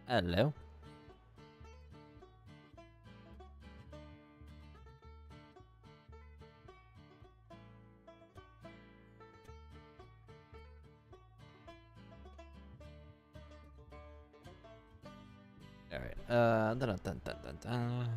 Hello. All right. Dun, dun, dun, dun, dun, dun.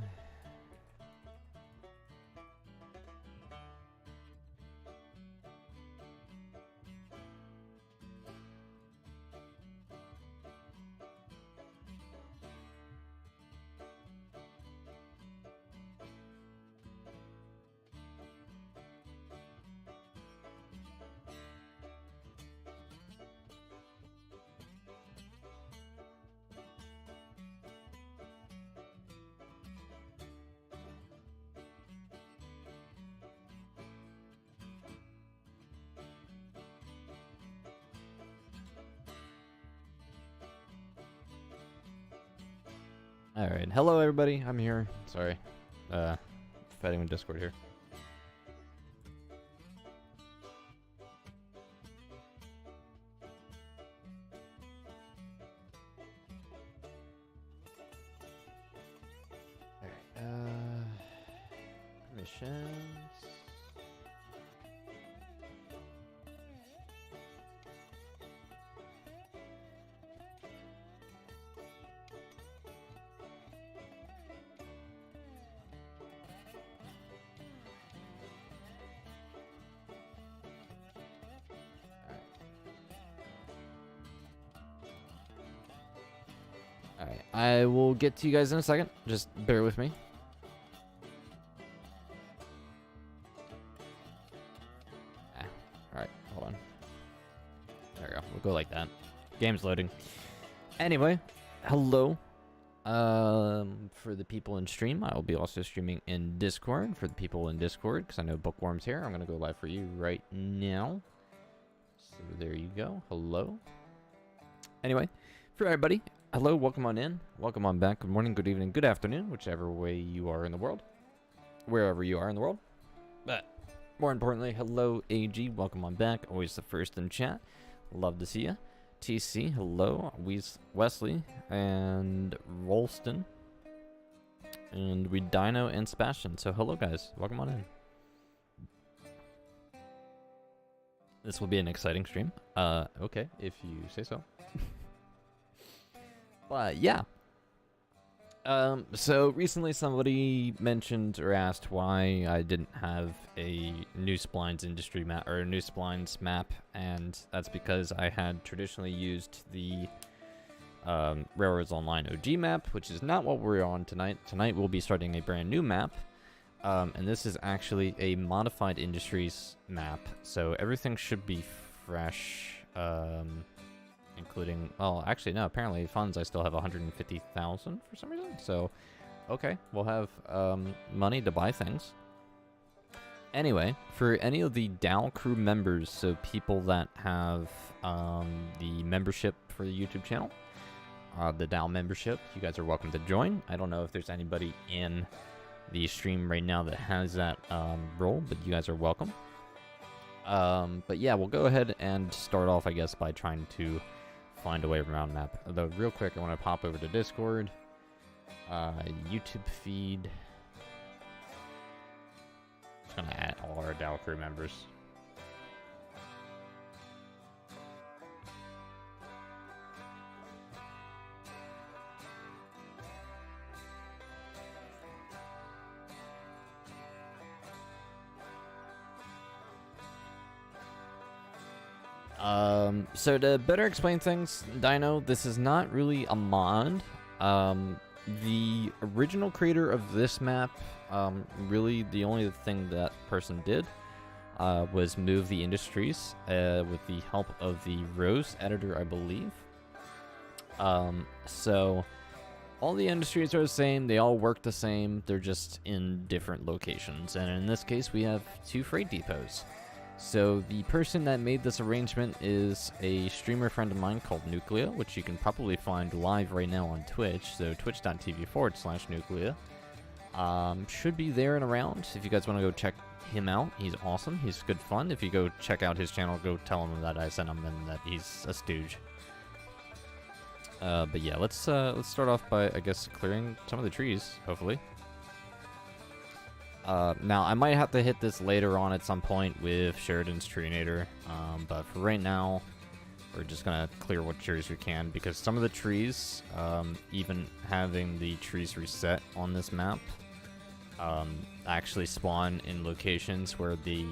All right. Hello, everybody. I'm here. Sorry. Fighting with Discord here. All right. Permissions. Alright, I will get to you guys in a second. Just bear with me. Alright, hold on. There we go. We'll go like that. Game's loading. Anyway, hello. For the people in stream, I will be also streaming in Discord. For the people in Discord, because I know Bookworm's here, I'm going to go live for you right now. So there you go. Hello. Anyway, for everybody, hello, welcome on in, welcome on back, good morning, good evening, good afternoon, whichever way you are in the world, wherever you are in the world. But more importantly, hello AG, welcome on back, always the first in chat, love to see you. TC, hello, Wesley, and Rolston, and we Dino and Sebastian, so hello guys, welcome on in. This will be an exciting stream, okay, if you say so. But yeah. So recently somebody mentioned or asked why I didn't have a New Splines industry map or a New Splines map, and that's because I had traditionally used the Railroads Online OG map, which is not what we're on tonight. Tonight we'll be starting a brand new map, and this is actually a modified industries map, so everything should be fresh. Including, well, actually, no, apparently funds, I still have 150,000 for some reason, so, okay, we'll have, money to buy things. Anyway, for any of the DOW crew members, so people that have, the membership for the YouTube channel, the DOW membership, you guys are welcome to join. I don't know if there's anybody in the stream right now that has that, role, but you guys are welcome. But yeah, we'll go ahead and start off, I guess, by trying to find a way around map. Though, real quick, I want to pop over to Discord, YouTube feed. Just gonna add all our DOW crew members. So to better explain things, Dino, this is not really a mod. The original creator of this map, really the only thing that person did was move the industries with the help of the Rose editor, I believe. So all the industries are the same, they all work the same, they're just in different locations. And in this case, we have 2 freight depots. So the person that made this arrangement is a streamer friend of mine called Nuclea, which you can probably find live right now on Twitch, so twitch.tv/Nuclea. Should be there and around if you guys want to go check him out. He's awesome. He's good fun. If you go check out his channel, go tell him that I sent him and that he's a stooge. But yeah, let's start off by, I guess, clearing some of the trees, hopefully. Now, I might have to hit this later on at some point with Sheridan's Treenator, but for right now, we're just gonna clear what trees we can, because some of the trees, even having the trees reset on this map, actually spawn in locations where they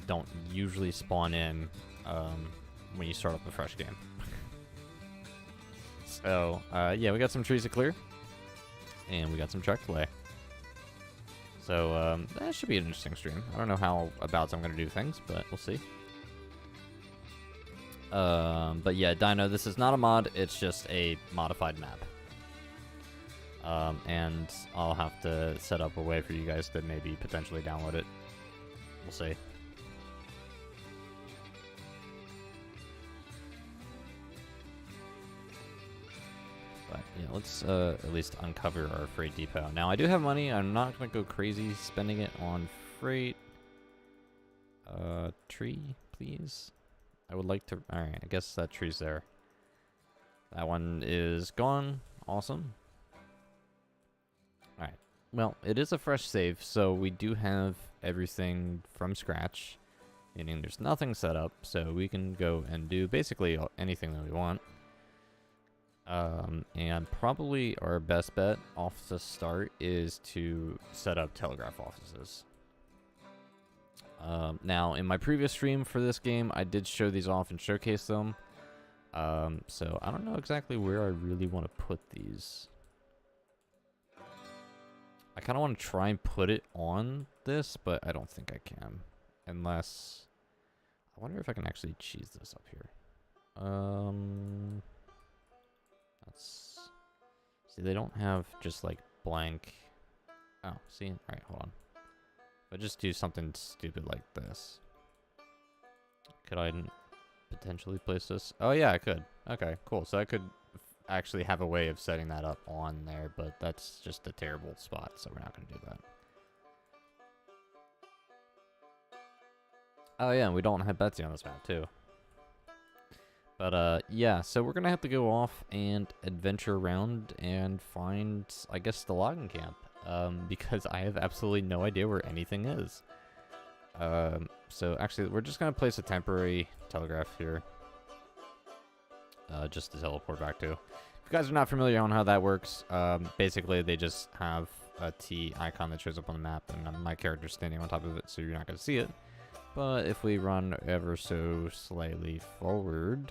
don't usually spawn in when you start up a fresh game. So, yeah, we got some trees to clear, and we got some truck to lay. So, that should be an interesting stream. I don't know how about I'm going to do things, but we'll see. But yeah, Dino, this is not a mod, it's just a modified map. And I'll have to set up a way for you guys to maybe potentially download it. We'll see. But yeah, let's at least uncover our freight depot. Now, I do have money. I'm not going to go crazy spending it on freight. Tree, please. I would like to... Alright, I guess that tree's there. That one is gone. Awesome. Alright. Well, it is a fresh save, so we do have everything from scratch. Meaning there's nothing set up, so we can go and do basically anything that we want. And probably our best bet off the start is to set up telegraph offices. Now, in my previous stream for this game, I did show these off and showcase them. So I don't know exactly where I really want to put these. I kind of want to try and put it on this, but I don't think I can. Unless... I wonder if I can actually cheese this up here. That's... See, they don't have just, like, blank... Oh, see? Alright, hold on. If I just do something stupid like this. Could I potentially place this? Oh, yeah, I could. Okay, cool. So I could actually have a way of setting that up on there, but that's just a terrible spot, so we're not going to do that. Oh, yeah, and we don't have Betsy on this map, too. But, yeah, so we're going to have to go off and adventure around and find, I guess, the logging camp. Because I have absolutely no idea where anything is. So actually, we're just going to place a temporary telegraph here. Just to teleport back to. If you guys are not familiar on how that works, basically they just have a T icon that shows up on the map, and my character's standing on top of it, so you're not going to see it. But if we run ever so slightly forward,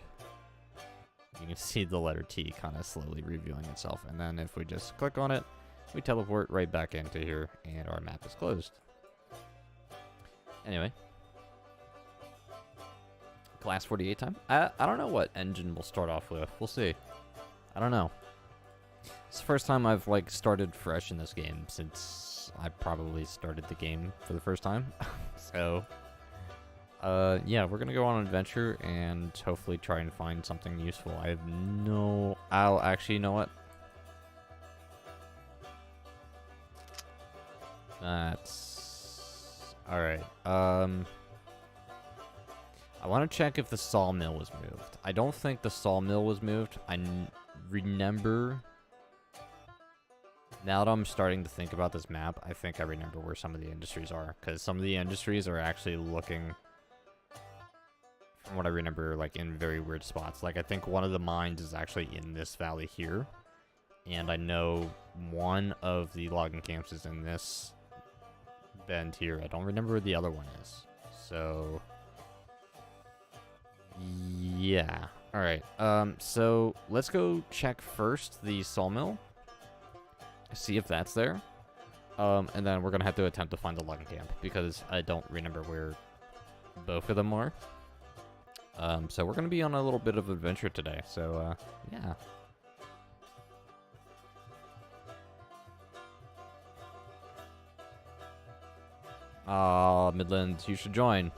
you can see the letter T kind of slowly revealing itself. And then if we just click on it, we teleport right back into here, and our map is closed. Anyway. Class 48 time. I don't know what engine we'll start off with. We'll see. I don't know. It's the first time I've, like, started fresh in this game since I probably started the game for the first time. So, yeah, we're gonna go on an adventure and hopefully try and find something useful. I have no... I'll actually, you know what? That's... Alright, I want to check if the sawmill was moved. I don't think the sawmill was moved. I remember... Now that I'm starting to think about this map, I think I remember where some of the industries are. Because some of the industries are actually looking... From what I remember, like, in very weird spots. Like, I think one of the mines is actually in this valley here. And I know one of the logging camps is in this... bend here. I don't remember where the other one is. So yeah. Alright. So let's go check first the sawmill. See if that's there. And then we're gonna have to attempt to find the logging camp because I don't remember where both of them are. So we're gonna be on a little bit of adventure today. So yeah. Midlands, you should join.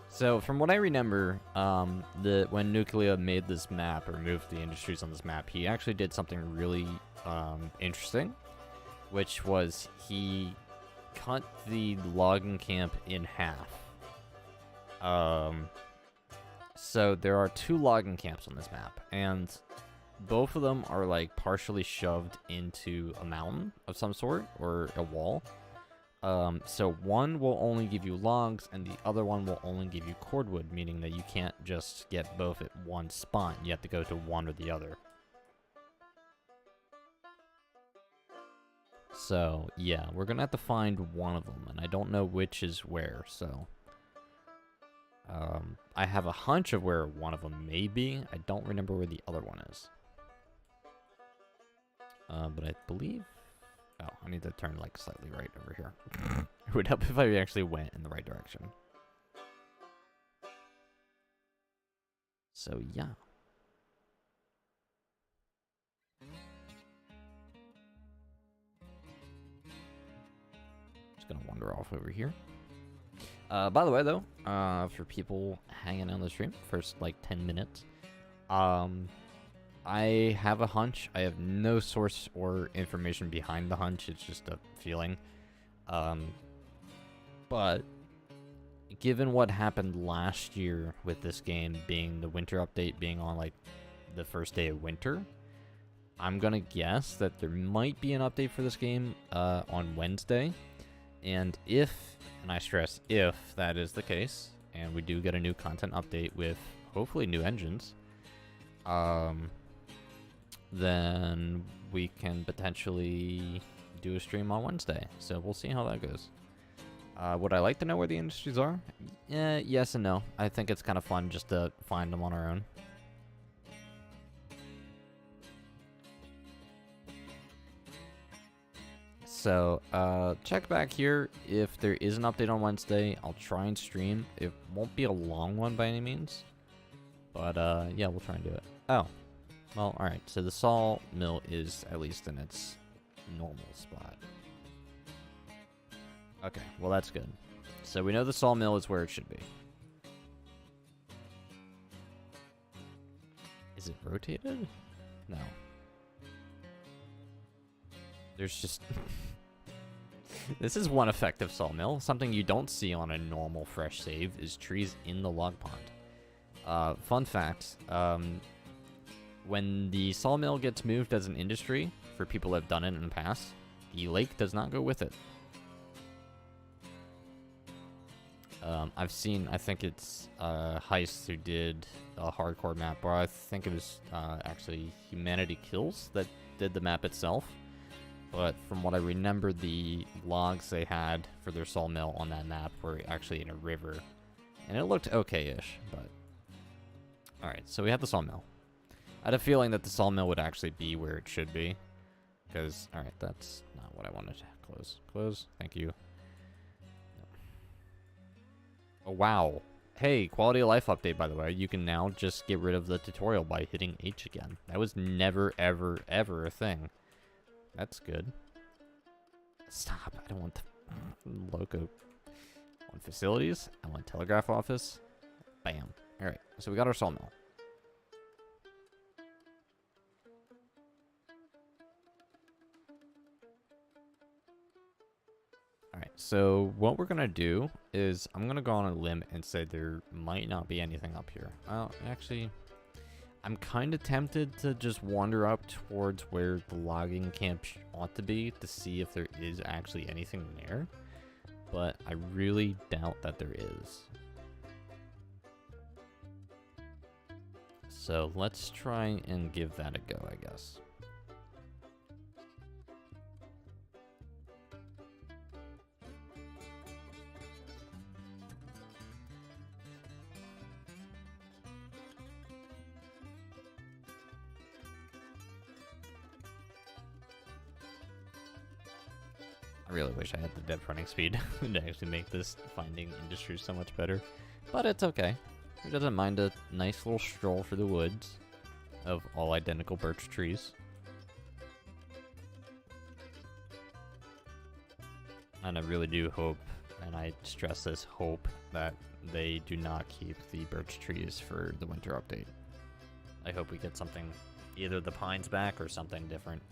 So, from what I remember, when Nuclea made this map, or moved the industries on this map, he actually did something really interesting, which was he cut the logging camp in half. So there are 2 logging camps on this map, and both of them are like partially shoved into a mountain of some sort or a wall. So one will only give you logs and the other one will only give you cordwood, meaning that you can't just get both at one spot. You have to go to one or the other. So yeah, we're gonna have to find one of them, and I don't know which is where, so I have a hunch of where one of them may be. I don't remember where the other one is. But I believe... Oh, I need to turn, like, slightly right over here. It would help if I actually went in the right direction. So, yeah. Just gonna wander off over here. By the way, though, for people hanging on the stream, first, like, 10 minutes, I have a hunch. I have no source or information behind the hunch. It's just a feeling. But given what happened last year with this game being the winter update being on, like, the first day of winter, I'm gonna guess that there might be an update for this game on Wednesday. And if, and I stress if, that is the case, and we do get a new content update with hopefully new engines, then we can potentially do a stream on Wednesday. So we'll see how that goes. Would I like to know where the industries are? Yes and no. I think it's kind of fun just to find them on our own. So, check back here. If there is an update on Wednesday, I'll try and stream. It won't be a long one by any means. But, yeah, we'll try and do it. Oh. Well, alright. So the sawmill is at least in its normal spot. Okay, well that's good. So we know the sawmill is where it should be. Is it rotated? No. There's just... This is one effect of sawmill. Something you don't see on a normal fresh save is trees in the log pond. Fun fact, when the sawmill gets moved as an industry, for people that have done it in the past, the lake does not go with it. I've seen, I think it's Heist who did a hardcore map, or I think it was actually Humanity Kills that did the map itself. But from what I remember, the logs they had for their sawmill on that map were actually in a river. And it looked okay-ish, but... Alright, so we have the sawmill. I had a feeling that the sawmill would actually be where it should be. Because, alright, that's not what I wanted to close. Close, thank you. Oh, wow. Hey, quality of life update, by the way. You can now just get rid of the tutorial by hitting H again. That was never, ever, ever a thing. That's good. Stop. I don't want the logo. I want facilities. I want telegraph office. Bam. Alright, so we got our sawmill. Alright, so what we're gonna do is I'm gonna go on a limb and say there might not be anything up here. Well, actually, I'm kind of tempted to just wander up towards where the logging camp ought to be to see if there is actually anything there. But I really doubt that there is. So let's try and give that a go, I guess. I really wish I had the depth running speed to actually make this finding industry so much better. But it's okay. Who doesn't mind a nice little stroll through the woods of all identical birch trees? And I really do hope, and I stress this, hope that they do not keep the birch trees for the winter update. I hope we get something, either the pines back or something different.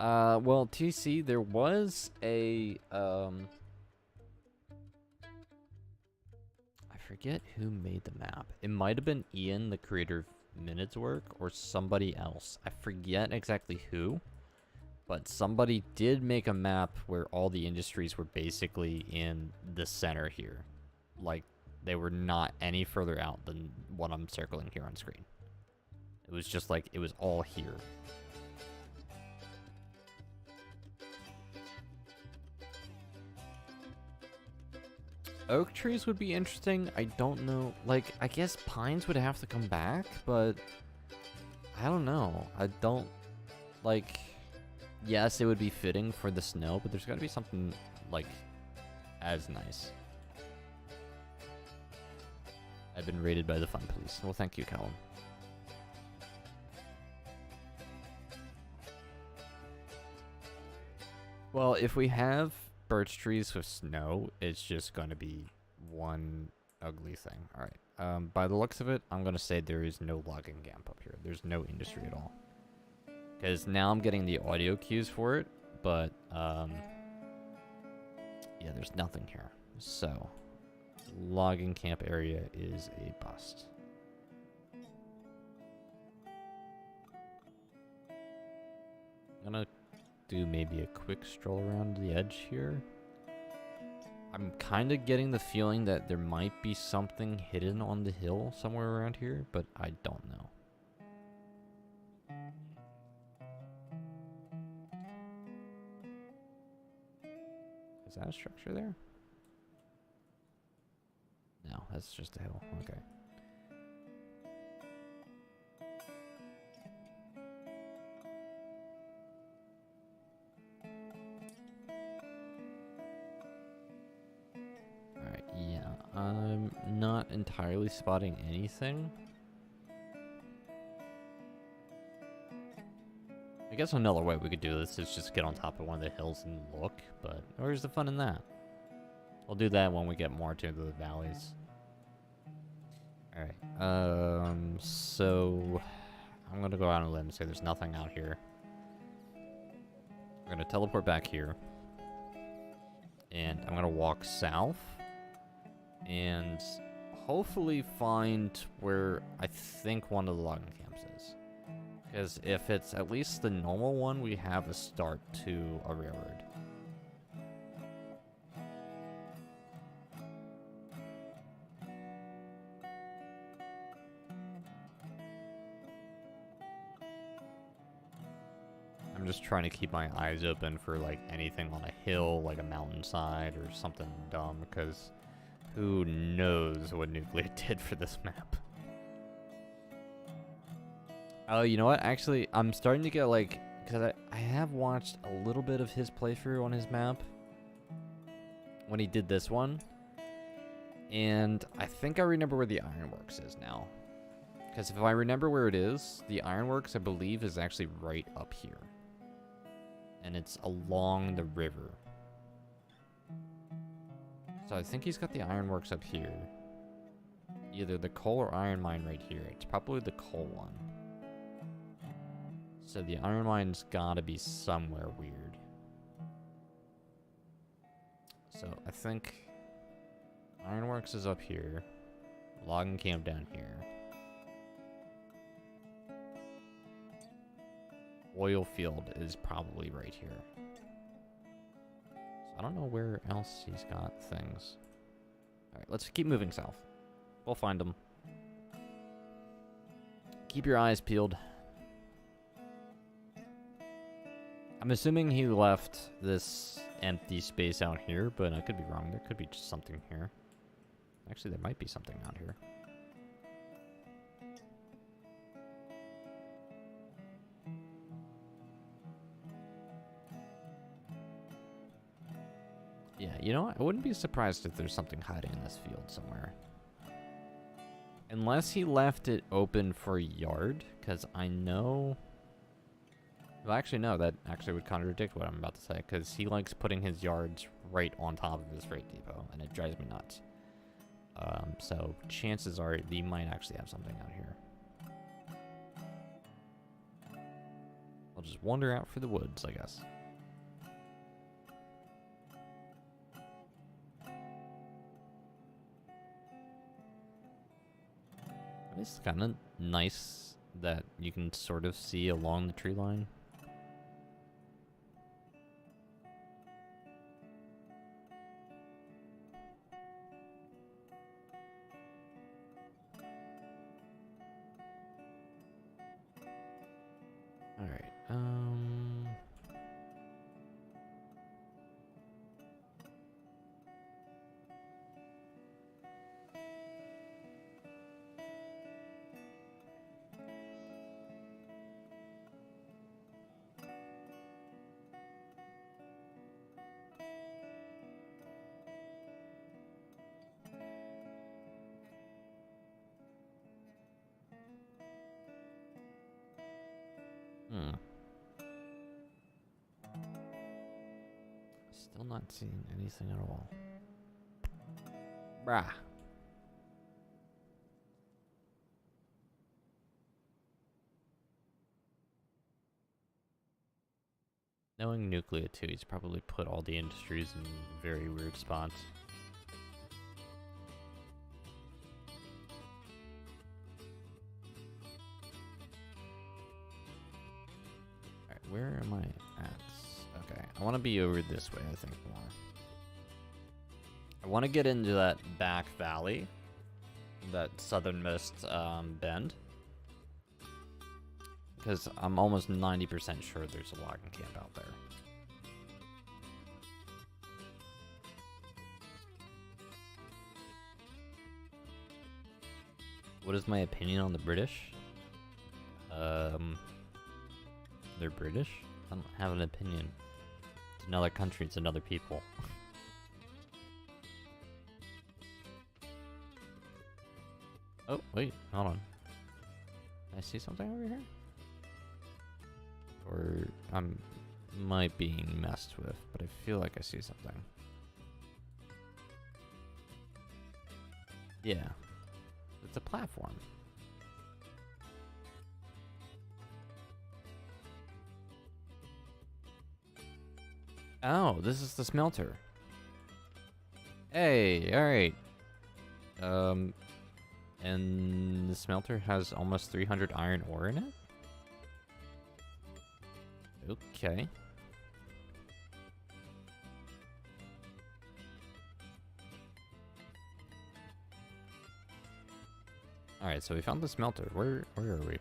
Well, TC, there was a, I forget who made the map. It might have been Ian, the creator of Minutes Work, or somebody else. I forget exactly who, but somebody did make a map where all the industries were basically in the center here. Like, they were not any further out than what I'm circling here on screen. It was just like, it was all here. Oak trees would be interesting. I don't know. Like, I guess pines would have to come back, but I don't know. I don't, like, yes, it would be fitting for the snow, but there's got to be something, like, as nice. I've been raided by the fun police. Well, thank you, Callum. Well, if we have birch trees with snow, it's just going to be one ugly thing. All right. By the looks of it, I'm going to say there is no logging camp up here. There's no industry at all. Because now I'm getting the audio cues for it, but, yeah, there's nothing here. So, logging camp area is a bust. I'm gonna do maybe a quick stroll around the edge here. I'm kind of getting the feeling that there might be something hidden on the hill somewhere around here, but I don't know. Is that a structure there? No, that's just a hill. Okay. Alright, yeah. I'm not entirely spotting anything. I guess another way we could do this is just get on top of one of the hills and look, but where's the fun in that? We'll do that when we get more to the valleys. Alright, so I'm gonna go out on a limb and say there's nothing out here. We're gonna teleport back here. And I'm gonna walk south. And hopefully find where I think one of the logging camps is. Because if it's at least the normal one, we have a start to a railroad. I'm just trying to keep my eyes open for like anything on a hill, like a mountainside or something dumb, because who knows what Nuclear did for this map. Oh, you know what? Actually, I'm starting to get like, because I have watched a little bit of his playthrough on his map when he did this one. And I think I remember where the ironworks is now. Because if I remember where it is, the ironworks, I believe, is actually right up here. And it's along the river. So I think he's got the ironworks up here. Either the coal or iron mine right here. It's probably the coal one. So the iron mine's gotta be somewhere weird. So I think ironworks is up here. Logging camp down here. Oil field is probably right here. So I don't know where else he's got things. Alright, let's keep moving south. We'll find them. Keep your eyes peeled. I'm assuming he left this empty space out here, but I could be wrong. There could be just something here. Actually, there might be something out here. Yeah, you know what? I wouldn't be surprised if there's something hiding in this field somewhere. Unless he left it open for a yard, because I know... Well, actually, no, that actually would contradict what I'm about to say, because he likes putting his yards right on top of his freight depot, and it drives me nuts. So chances are he might actually have something out here. I'll just just wander out for the woods, I guess. It's kind of nice that you can sort of see along the tree line. Alright, Still not seeing anything at all. Brah. Knowing Nuclea too, he's probably put all the industries in very weird spots. Alright, where am I at? Okay, I want to be over this way, I think, more. I want to get into that back valley, that southernmost bend, because I'm almost 90% sure there's a logging camp out there. What is my opinion on the British? They're British? I don't have an opinion. It's another country, it's another people. Oh, wait, hold on. I see something over here? Or I'm might being messed with, but I feel like I see something. Yeah. It's a platform. Oh, this is the smelter. Hey, alright. And the smelter has almost 300 iron ore in it? Okay. Alright, so we found the smelter. Where are we?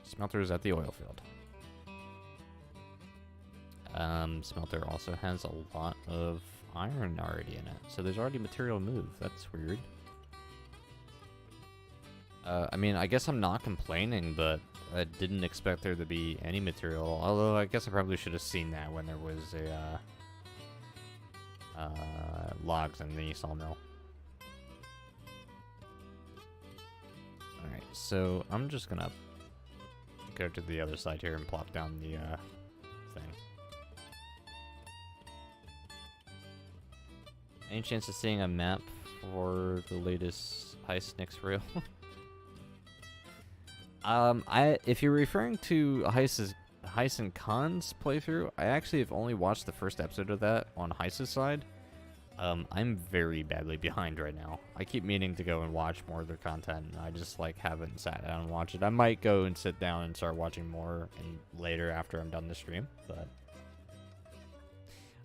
Smelter is at the oil field. Smelter also has a lot of iron already in it. So there's already material moved. That's weird. I mean, I guess I'm not complaining, but I didn't expect there to be any material. Although, I guess I probably should have seen that when there was a, logs in the sawmill. Alright, so I'm just gonna go to the other side here and plop down the, thing. Any chance of seeing a map for the latest Heist Nix rail? If you're referring to Heist and Khan's playthrough, I actually have only watched the first episode of that on Heist's side. I'm very badly behind right now. I keep meaning to go and watch more of their content, and I just, like, haven't sat down and watched it. I might go and sit down and start watching more and later after I'm done the stream, but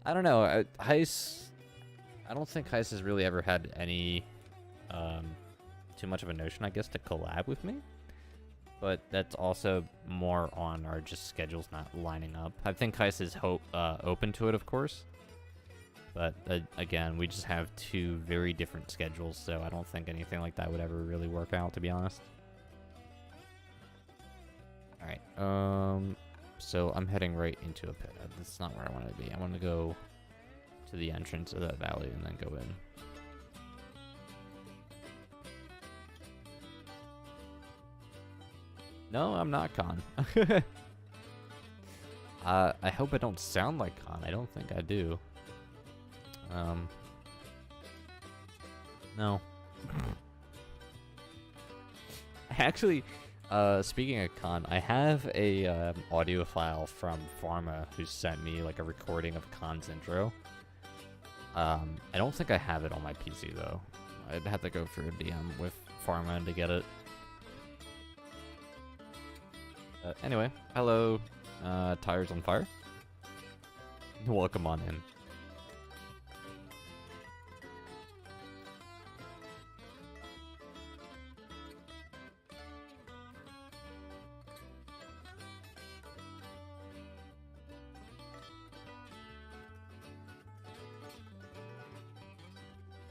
I don't know. Heist, I don't think Heist has really ever had any, too much of a notion, I guess, to collab with me. But that's also more on our just schedules not lining up. I think Heist is open to it, of course. But again, we just have two very different schedules, so I don't think anything like that would ever really work out, to be honest. Alright, so I'm heading right into a pit. That's not where I want to be. I want to go to the entrance of that valley and then go in. No, I'm not Khan. I hope I don't sound like Khan. I don't think I do. No. Actually, Speaking of con, I have a audio file from Pharma who sent me like a recording of Con's intro. I don't think I have it on my PC though. I'd have to go through a DM with Pharma to get it. Anyway, hello, Tires on Fire. Welcome on in.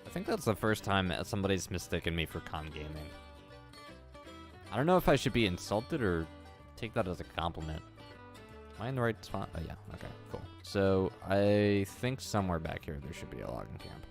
I think that's the first time somebody's mistaken me for con gaming. I don't know if I should be insulted or take that as a compliment. Am I in the right spot? Oh yeah, okay, cool. So I think somewhere back here there should be a logging camp.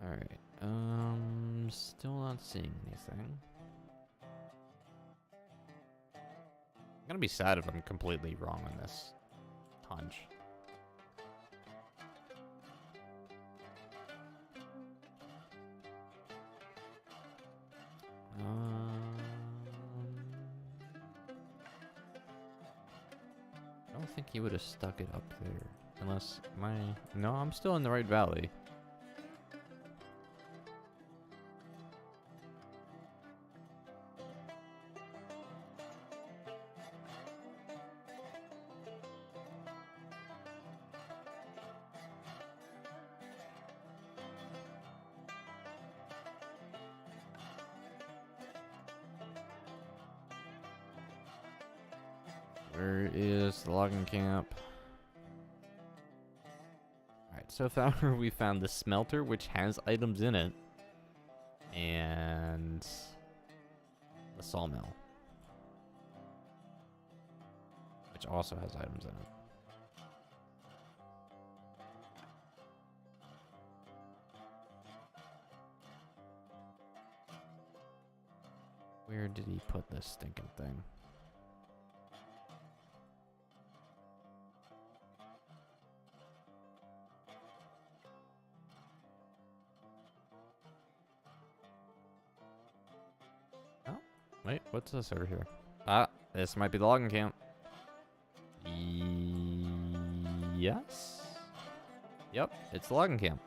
Alright, still not seeing anything. I'm gonna be sad if I'm completely wrong on this hunch. I don't think he would have stuck it up there. Unless no, I'm still in the right valley. Where is the logging camp? Alright, so far we found the smelter, which has items in it. And the sawmill, which also has items in it. Where did he put this stinking thing? Wait, what's this over here? Ah, this might be the logging camp. Yes? Yep, it's the logging camp.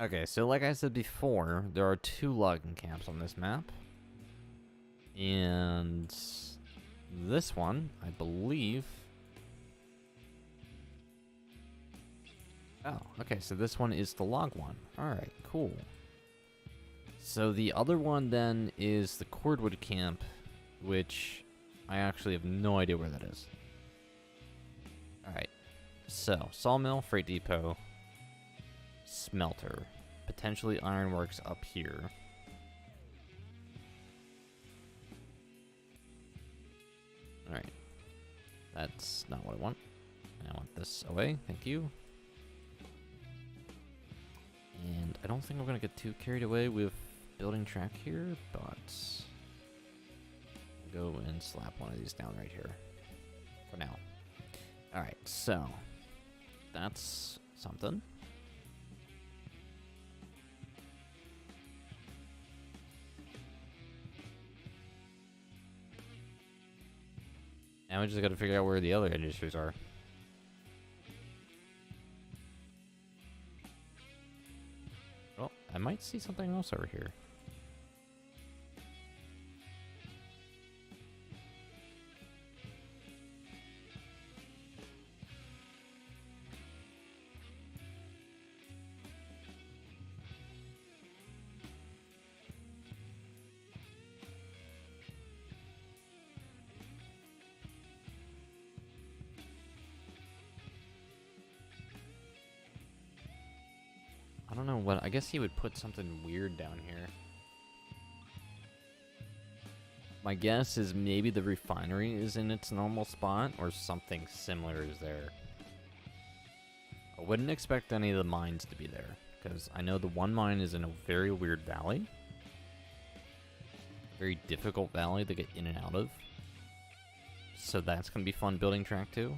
Okay, so like I said before, there are 2 logging camps on this map. And this one, I believe... Oh, okay, so this one is the log one. Alright, cool. So the other one then is the cordwood camp, which I actually have no idea where that is. Alright, so sawmill, freight depot, smelter, potentially ironworks up here. Alright, that's not what I want. I want this away, thank you. And I don't think we're going to get too carried away with building track here, but I'll go and slap one of these down right here for now. Alright, so that's something. Now we just got to figure out where the other industries are. I might see something else over here. don't know what... I guess he would put something weird down here. My guess is maybe the refinery is in its normal spot, or something similar is there. I wouldn't expect any of the mines to be there, because I know the one mine is in a very weird valley. Very difficult valley to get in and out of. So that's going to be fun building track too.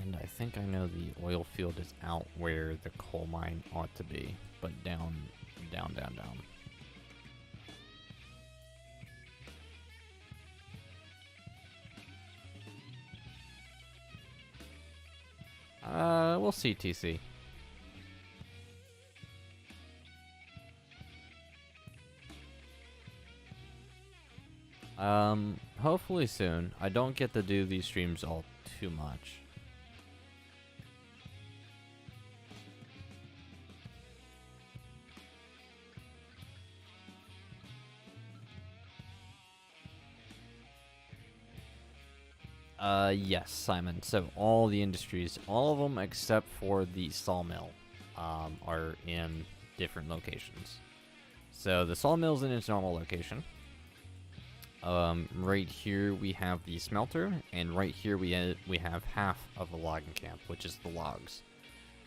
And I think I know the oil field is out where the coal mine ought to be, but down, down, down, down. We'll see, TC. Hopefully soon. I don't get to do these streams all too much. Yes, Simon. So all the industries, all of them except for the sawmill, are in different locations. So the sawmill's in its normal location. Right here we have the smelter, and right here we have half of a logging camp, which is the logs.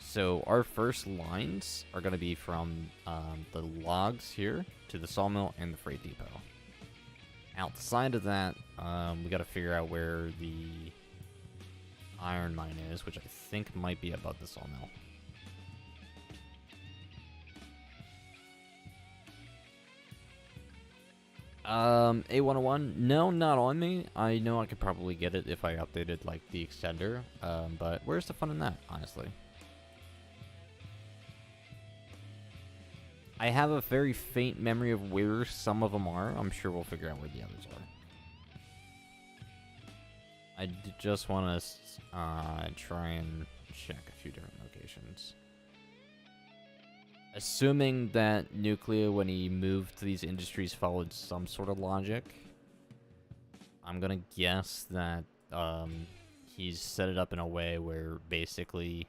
So our first lines are going to be from the logs here to the sawmill and the freight depot. Outside of that, we got to figure out where the iron mine is, which I think might be above the sawmill. A101, no, not on me. I know I could probably get it if I updated, like, the extender, but where's the fun in that, honestly? I have a very faint memory of where some of them are. I'm sure we'll figure out where the others are. I just want to try and check a few different locations. Assuming that Nuclear, when he moved to these industries, followed some sort of logic, I'm going to guess that he's set it up in a way where basically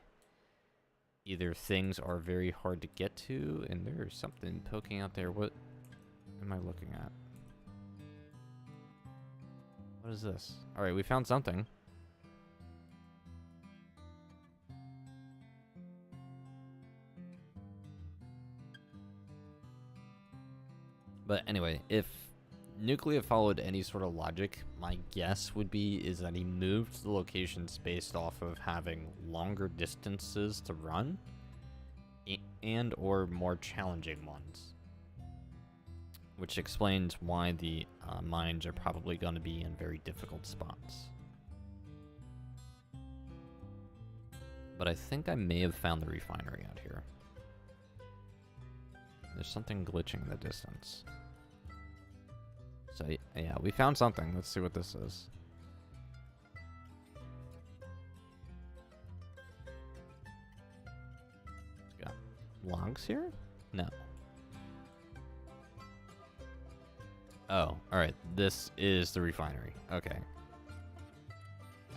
either things are very hard to get to, and there's something poking out there. What am I looking at? What is this? Alright, we found something. But anyway, if Nuclear followed any sort of logic, my guess would be is that he moved the locations based off of having longer distances to run and or more challenging ones. Which explains why the mines are probably going to be in very difficult spots. But I think I may have found the refinery out here. There's something glitching in the distance. So yeah, we found something. Let's see what this is. It's got logs here? No. Oh, alright. This is the refinery. Okay.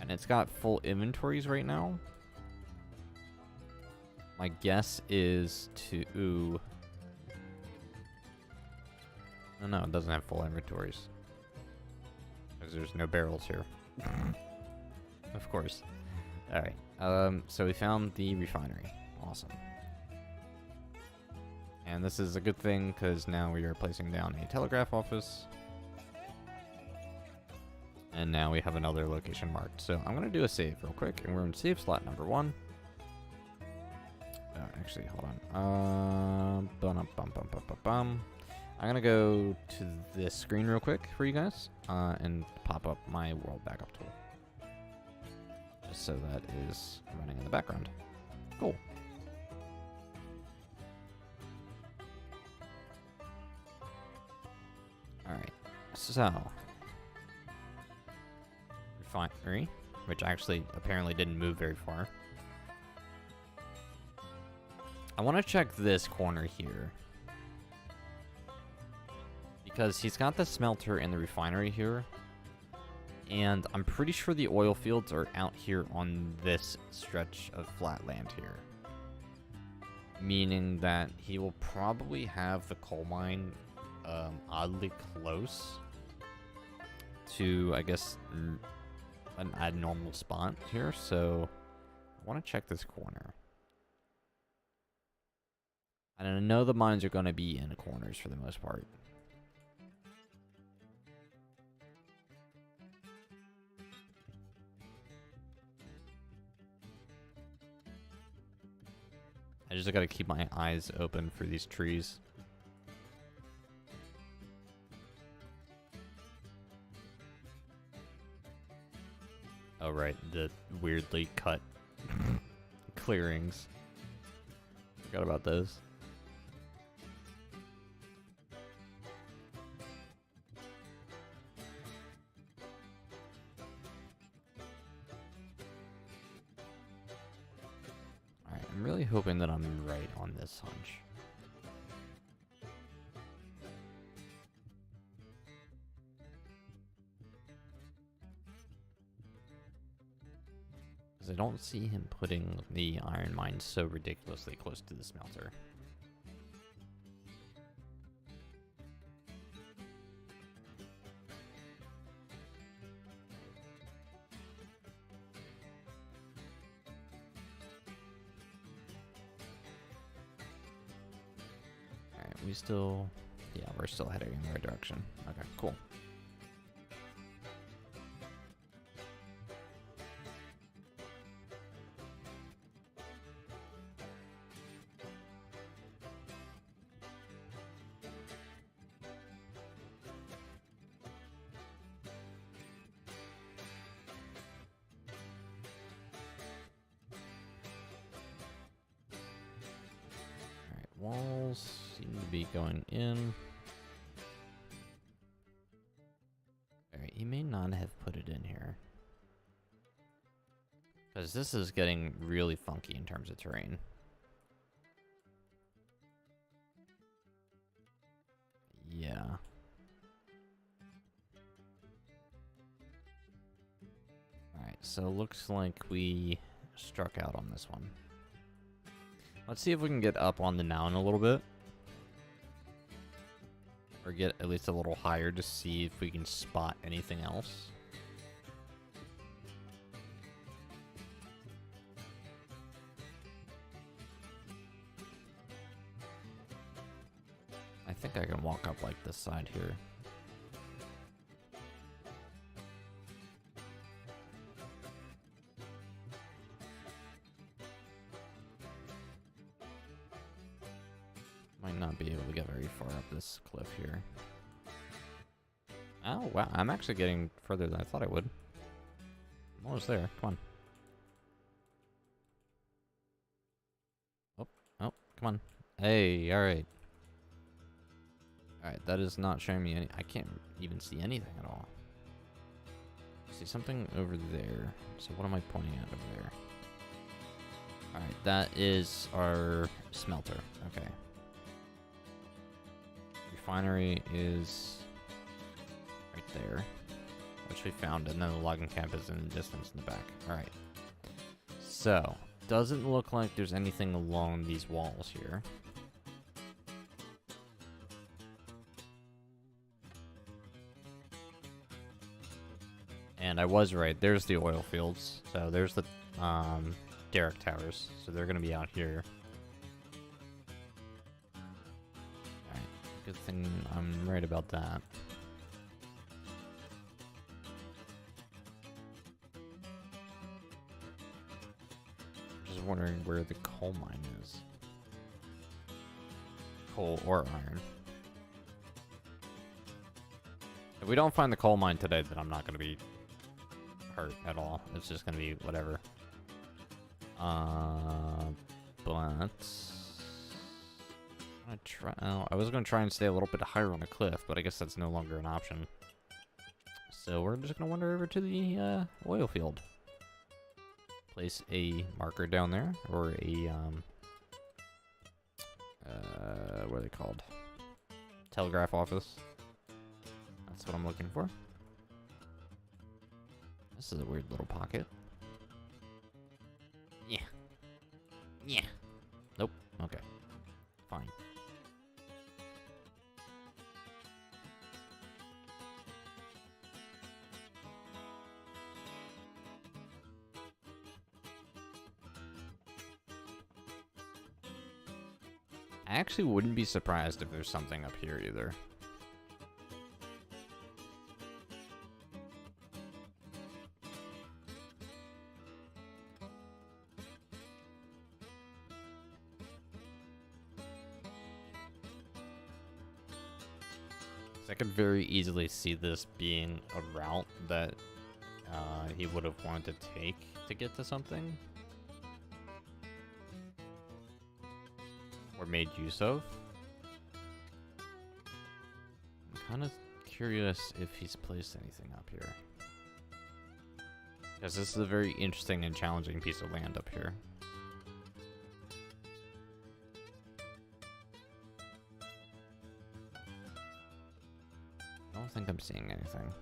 And it's got full inventories right now. My guess is to... No, it doesn't have full inventories. Because there's no barrels here. Of course. Alright. So we found the refinery. Awesome. And this is a good thing, because now we are placing down a telegraph office. And now we have another location marked. So I'm going to do a save real quick, and we're in save slot number 1. Actually, hold on. I'm going to go to this screen real quick for you guys, and pop up my world backup tool. Just so that is running in the background. Cool. Alright, so refinery, which actually apparently didn't move very far. I want to check this corner here, because he's got the smelter and the refinery here, And I'm pretty sure the oil fields are out here on this stretch of flat land here. Meaning that he will probably have the coal mine oddly close to, I guess, an abnormal spot here. So I want to check this corner. And I know the mines are going to be in corners for the most part. I just gotta keep my eyes open for these trees. Oh right, the weirdly cut clearings. Forgot about those. I'm really hoping that I'm right on this hunch. Because I don't see him putting the iron mine so ridiculously close to the smelter. We still, yeah, we're still heading in the right direction. Okay, cool. All right, walls seem to be going in. Alright, he may not have put it in here. Because this is getting really funky in terms of terrain. Yeah. Alright, so looks like we struck out on this one. Let's see if we can get up on the mountain a little bit. Or get at least a little higher to see if we can spot anything else. I think I can walk up like this side here. Might not be able to get very far up this cliff here. Oh, wow. I'm actually getting further than I thought I would. I'm almost there. Come on. Oh, oh, come on. Hey, alright. Alright, that is not showing me any... I can't even see anything at all. I see something over there. So what am I pointing at over there? Alright, that is our smelter. Okay. Refinery is right there, which we found, and then the logging camp is in the distance in the back. Alright. So, doesn't look like there's anything along these walls here. And I was right, there's the oil fields. So there's the derrick towers. So they're gonna be out here. Good thing I'm right about that. Just wondering where the coal mine is. Coal or iron. If we don't find the coal mine today, then I'm not going to be hurt at all. It's just going to be whatever. But... I was going to try and stay a little bit higher on the cliff, but I guess that's no longer an option. So we're just going to wander over to the oil field. Place a marker down there, or a, what are they called? Telegraph office. That's what I'm looking for. This is a weird little pocket. Yeah. Yeah. Nope. Okay. Fine. I actually wouldn't be surprised if there's something up here either. I could very easily see this being a route that he would have wanted to take to get to something. Or made use of. I'm kind of curious if he's placed anything up here. Because this is a very interesting and challenging piece of land up here. I don't think I'm seeing anything.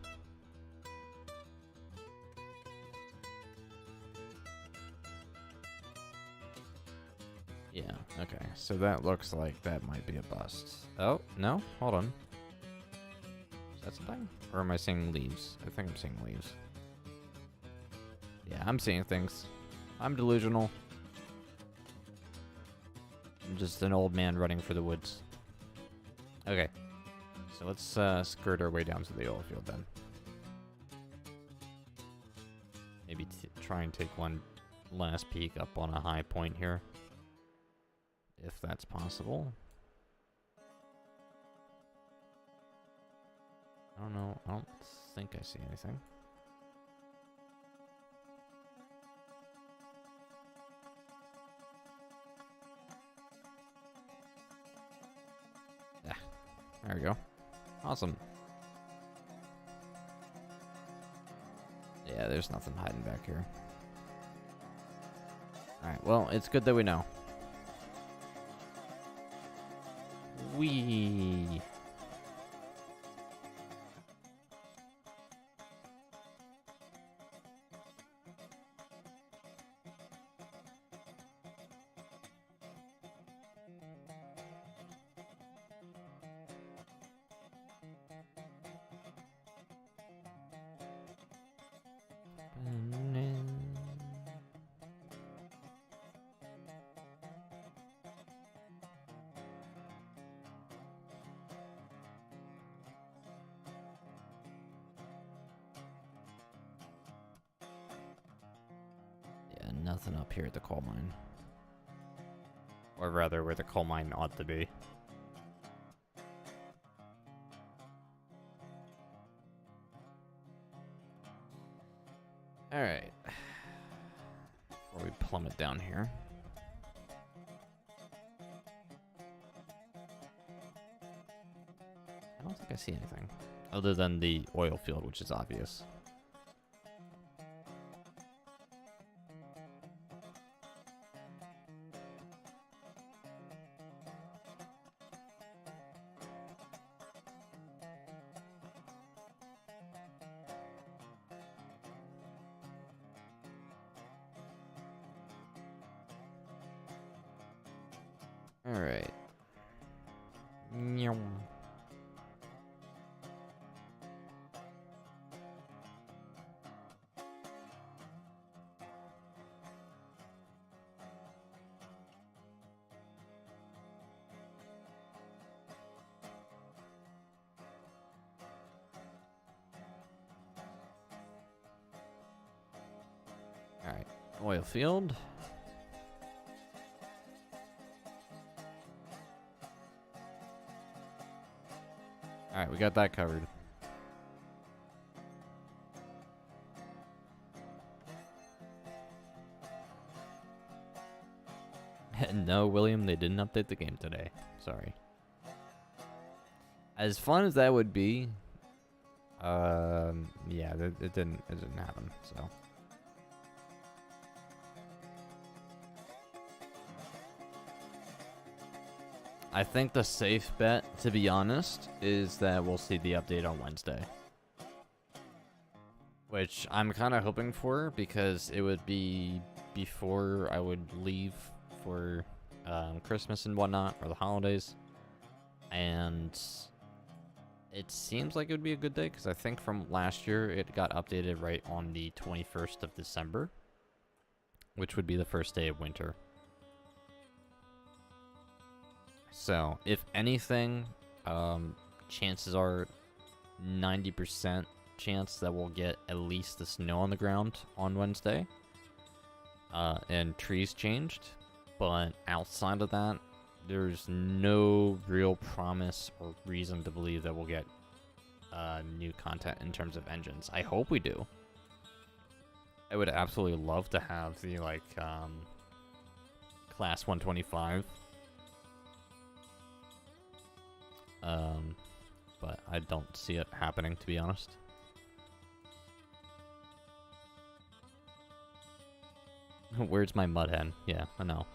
Yeah, okay. So that looks like that might be a bust. Oh, no? Hold on. Is that something? Or am I seeing leaves? I think I'm seeing leaves. Yeah, I'm seeing things. I'm delusional. I'm just an old man running for the woods. Okay. So let's skirt our way down to the oil field then. Maybe try and take one last peek up on a high point here. If that's possible. I don't know. I don't think I see anything. Yeah. There we go. Awesome. Yeah, there's nothing hiding back here. Alright, well, it's good that we know. Wee. Yeah, nothing up here at the coal mine. Or rather, where the coal mine ought to be. Alright. Before we plummet down here. I don't think I see anything. Other than the oil field, which is obvious. Alright. Alright, oil field. Alright, we got that covered. No, William, they didn't update the game today. Sorry. As fun as that would be, yeah, it didn't happen, so. I think the safe bet, to be honest, is that we'll see the update on Wednesday. which I'm kind of hoping for because it would be before I would leave for Christmas and whatnot, or the holidays. And it seems like it would be a good day because I think from last year it got updated right on the 21st of December, which would be the first day of winter. So, if anything, chances are 90% chance that we'll get at least the snow on the ground on Wednesday. And trees changed. But outside of that, there's no real promise or reason to believe that we'll get new content in terms of engines. I hope we do. I would absolutely love to have the, like, Class 125. But I don't see it happening, to be honest. Where's my mud hen? Yeah, I know.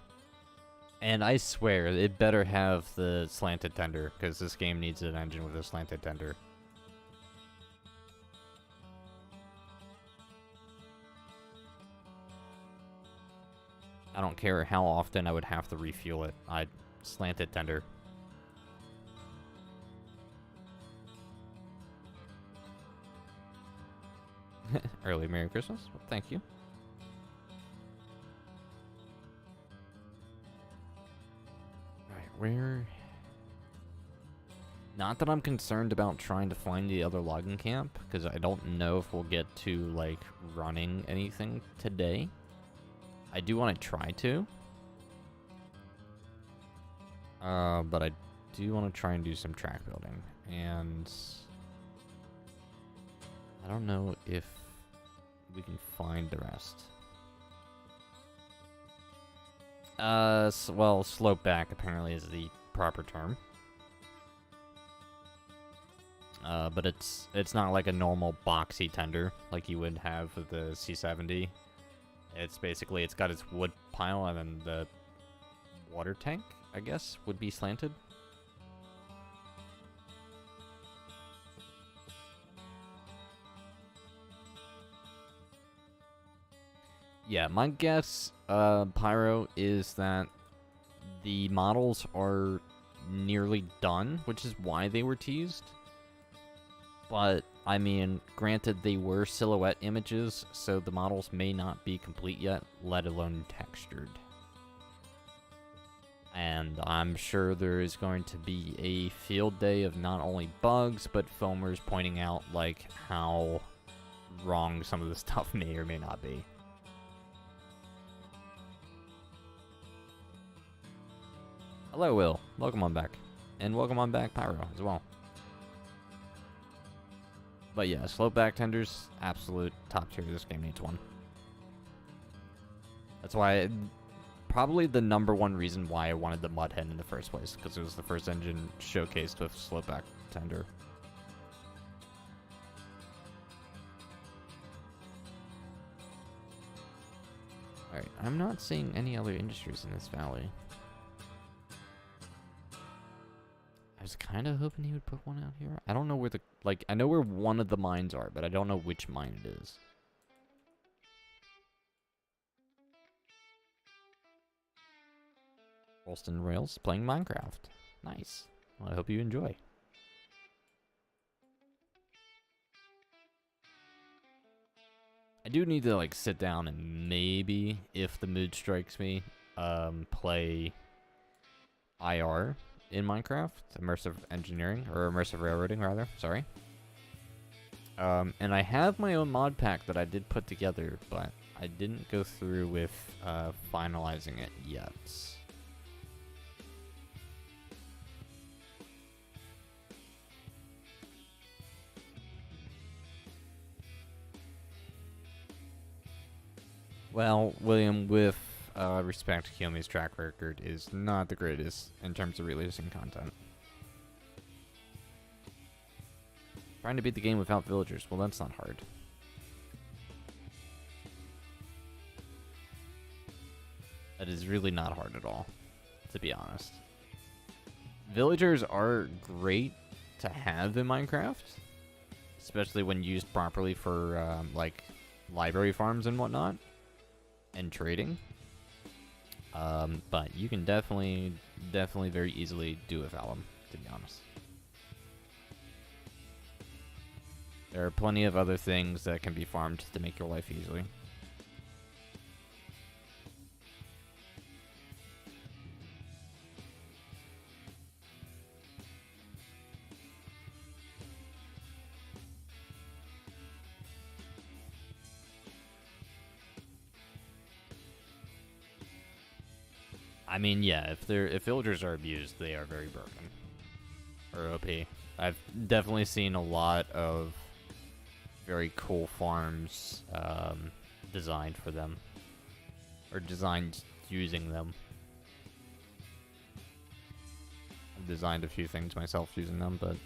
And I swear, it better have the slanted tender, because this game needs an engine with a slanted tender. I don't care how often I would have to refuel it. I'd slanted tender. Early Merry Christmas. Well, thank you. Alright, where... Not that I'm concerned about trying to find the other logging camp, because I don't know if we'll get to, like, running anything today. I do want to try to. But I do want to try and do some track building. And... I don't know if we can find the rest. Well, slope back apparently is the proper term. But it's not like a normal boxy tender like you would have with the C70. It's basically, it's got its wood pile and then the water tank, I guess, would be slanted. Yeah, my guess, Pyro, is that the models are nearly done, which is why they were teased. But, I mean, granted, they were silhouette images, so the models may not be complete yet, let alone textured. And I'm sure there is going to be a field day of not only bugs, but foamers pointing out, like, how wrong some of the stuff may or may not be. Hello, Will. Welcome on back. And welcome on back, Pyro, as well. But yeah, slope back tenders, absolute top tier. This game needs one. That's why, probably the #1 reason why I wanted the mud hen in the first place, because it was the first engine showcased with slope back tender. Alright, I'm not seeing any other industries in this valley. I was kind of hoping he would put one out here. I don't know where the... Like, I know where one of the mines are, but I don't know which mine it is. Rolston Rails playing Minecraft. Nice. Well, I hope you enjoy. I do need to, like, sit down and maybe, if the mood strikes me, play IR in Minecraft, immersive engineering, or immersive railroading rather, sorry. And I have my own mod pack that I did put together, but I didn't go through with finalizing it yet. Well, William, with respect, Kiyomi's track record is not the greatest in terms of releasing content. Trying to beat the game without villagers, well, that's not hard. That is really not hard at all, to be honest. Villagers are great to have in Minecraft, especially when used properly for like library farms and whatnot, and trading. But you can definitely very easily do without them, to be honest. There are plenty of other things that can be farmed to make your life easy. I mean, yeah, if villagers are abused, they are very broken. Or OP. I've definitely seen a lot of very cool farms designed for them. Or designed using them. I've designed a few things myself using them, but...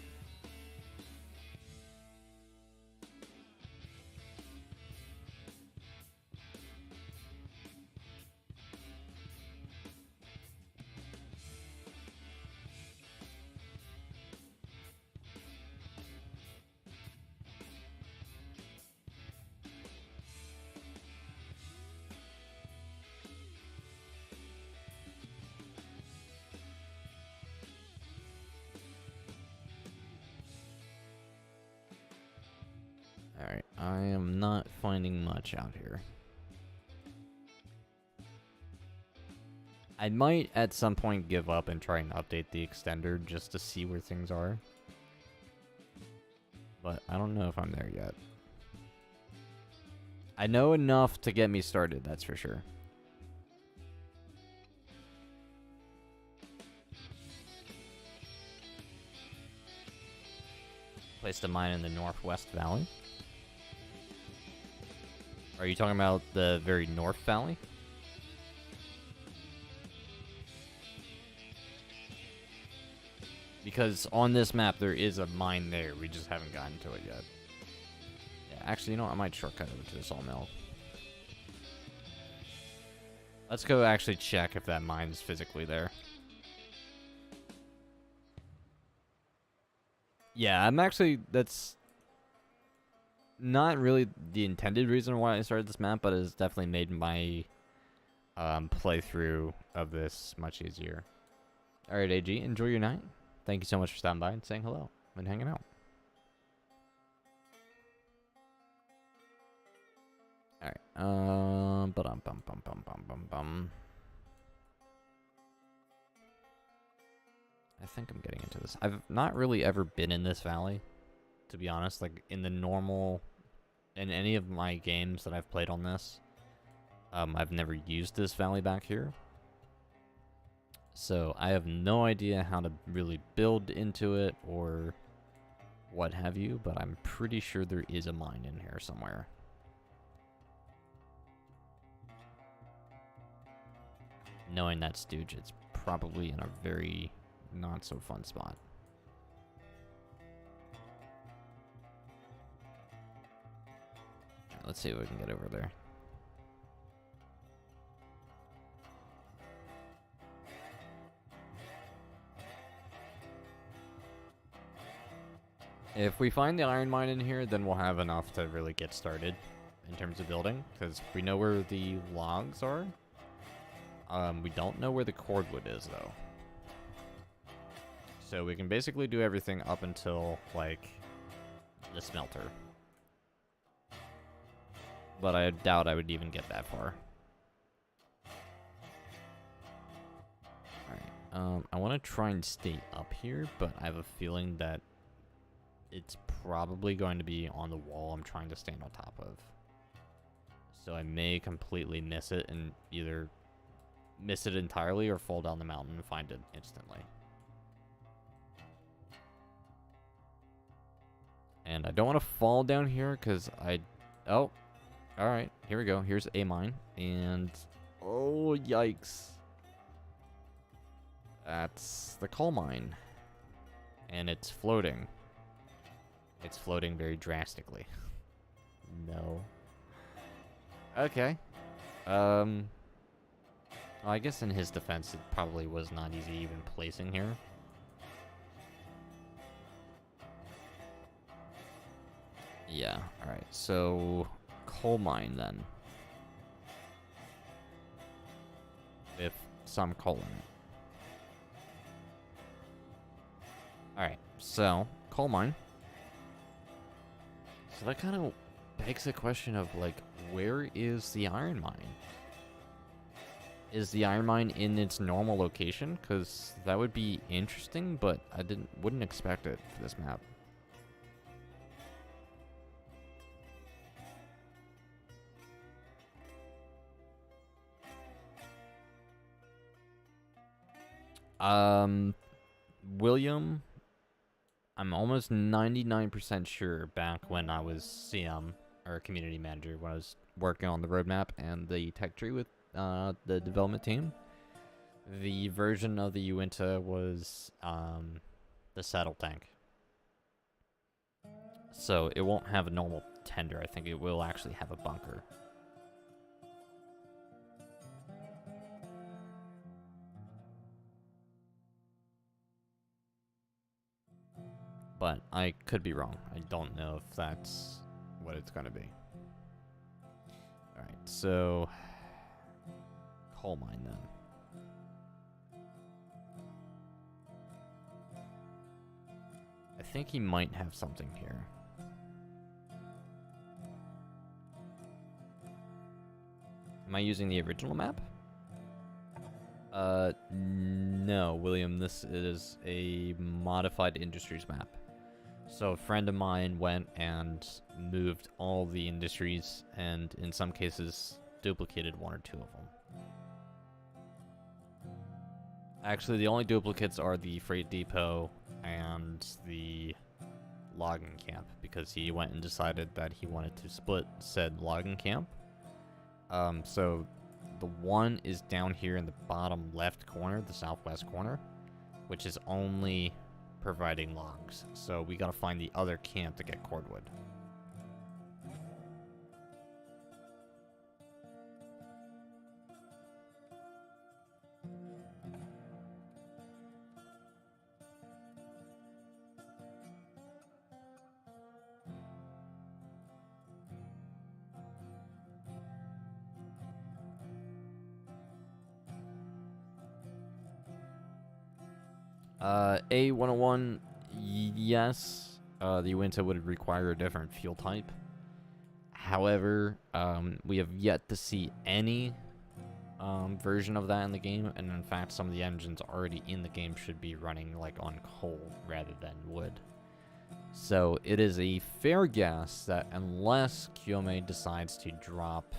Alright, I am not finding much out here. I might at some point give up and try and update the extender just to see where things are. But I don't know if I'm there yet. I know enough to get me started, that's for sure. Placed a mine in the Northwest Valley. Are you talking about the very North Valley? Because on this map there is a mine there, we just haven't gotten to it yet. Yeah, actually, you know what? I might shortcut over to the sawmill. Let's go actually check if that mine's physically there. Yeah, I'm actually, that's not really the intended reason why I started this map, but it has definitely made my playthrough of this much easier. Alright, AG, enjoy your night. Thank you so much for stopping by and saying hello and hanging out. Alright, I think I'm getting into this. I've not really ever been in this valley, to be honest. Like, in the normal... in any of my games that I've played on this, I've never used this valley back here. So, I have no idea how to really build into it, or what have you, but I'm pretty sure there is a mine in here somewhere. Knowing that stooge, it's probably in a very not so fun spot. Right, let's see what we can get over there. If we find the iron mine in here, then we'll have enough to really get started in terms of building, because we know where the logs are. We don't know where the cordwood is, though. So we can basically do everything up until, like, the smelter. But I doubt I would even get that far. Alright, I want to try and stay up here, but I have a feeling that it's probably going to be on the wall I'm trying to stand on top of. So I may completely miss it and either miss it entirely or fall down the mountain and find it instantly. And I don't want to fall down here because oh, alright, here we go. Here's a mine. And, oh, yikes. That's the coal mine. And it's floating. It's floating very drastically. No. Okay. Well, I guess in his defense, it probably was not easy even placing here. Yeah, alright. So, coal mine then. With some coal in it. Alright, so, coal mine. So that kind of begs the question of, like, where is the iron mine? Is the iron mine in its normal location? Because that would be interesting, but I wouldn't expect it for this map. William, I'm almost 99% sure back when I was CM, or community manager, when I was working on the roadmap and the tech tree with the development team, the version of the Uinta was the saddle tank. So it won't have a normal tender. I think it will actually have a bunker. But I could be wrong. I don't know if that's what it's going to be. Alright, so coal mine then. I think he might have something here. Am I using the original map? No, William, this is a modified industries map. So a friend of mine went and moved all the industries and in some cases duplicated one or two of them. Actually, the only duplicates are the freight depot and the logging camp because he went and decided that he wanted to split said logging camp. So the one is down here in the bottom left corner, the southwest corner, which is only providing logs. So we gotta find the other camp to get cordwood. A101, yes, the Uinta would require a different fuel type. However, we have yet to see any version of that in the game, and in fact, some of the engines already in the game should be running like on coal rather than wood. So it is a fair guess that unless Kyome decides to drop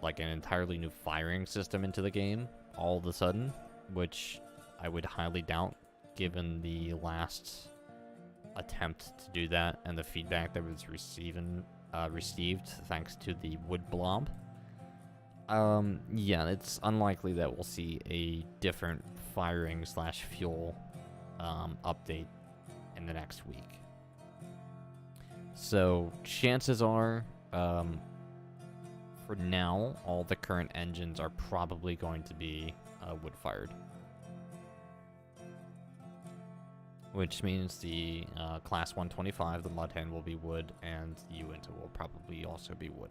like an entirely new firing system into the game all of a sudden, which I would highly doubt given the last attempt to do that and the feedback that was received thanks to the wood blob. Yeah, it's unlikely that we'll see a different firing slash fuel update in the next week. So chances are, for now, all the current engines are probably going to be wood-fired. Which means the Class 125, the Mud Hen, will be wood, and the Uinta will probably also be wood.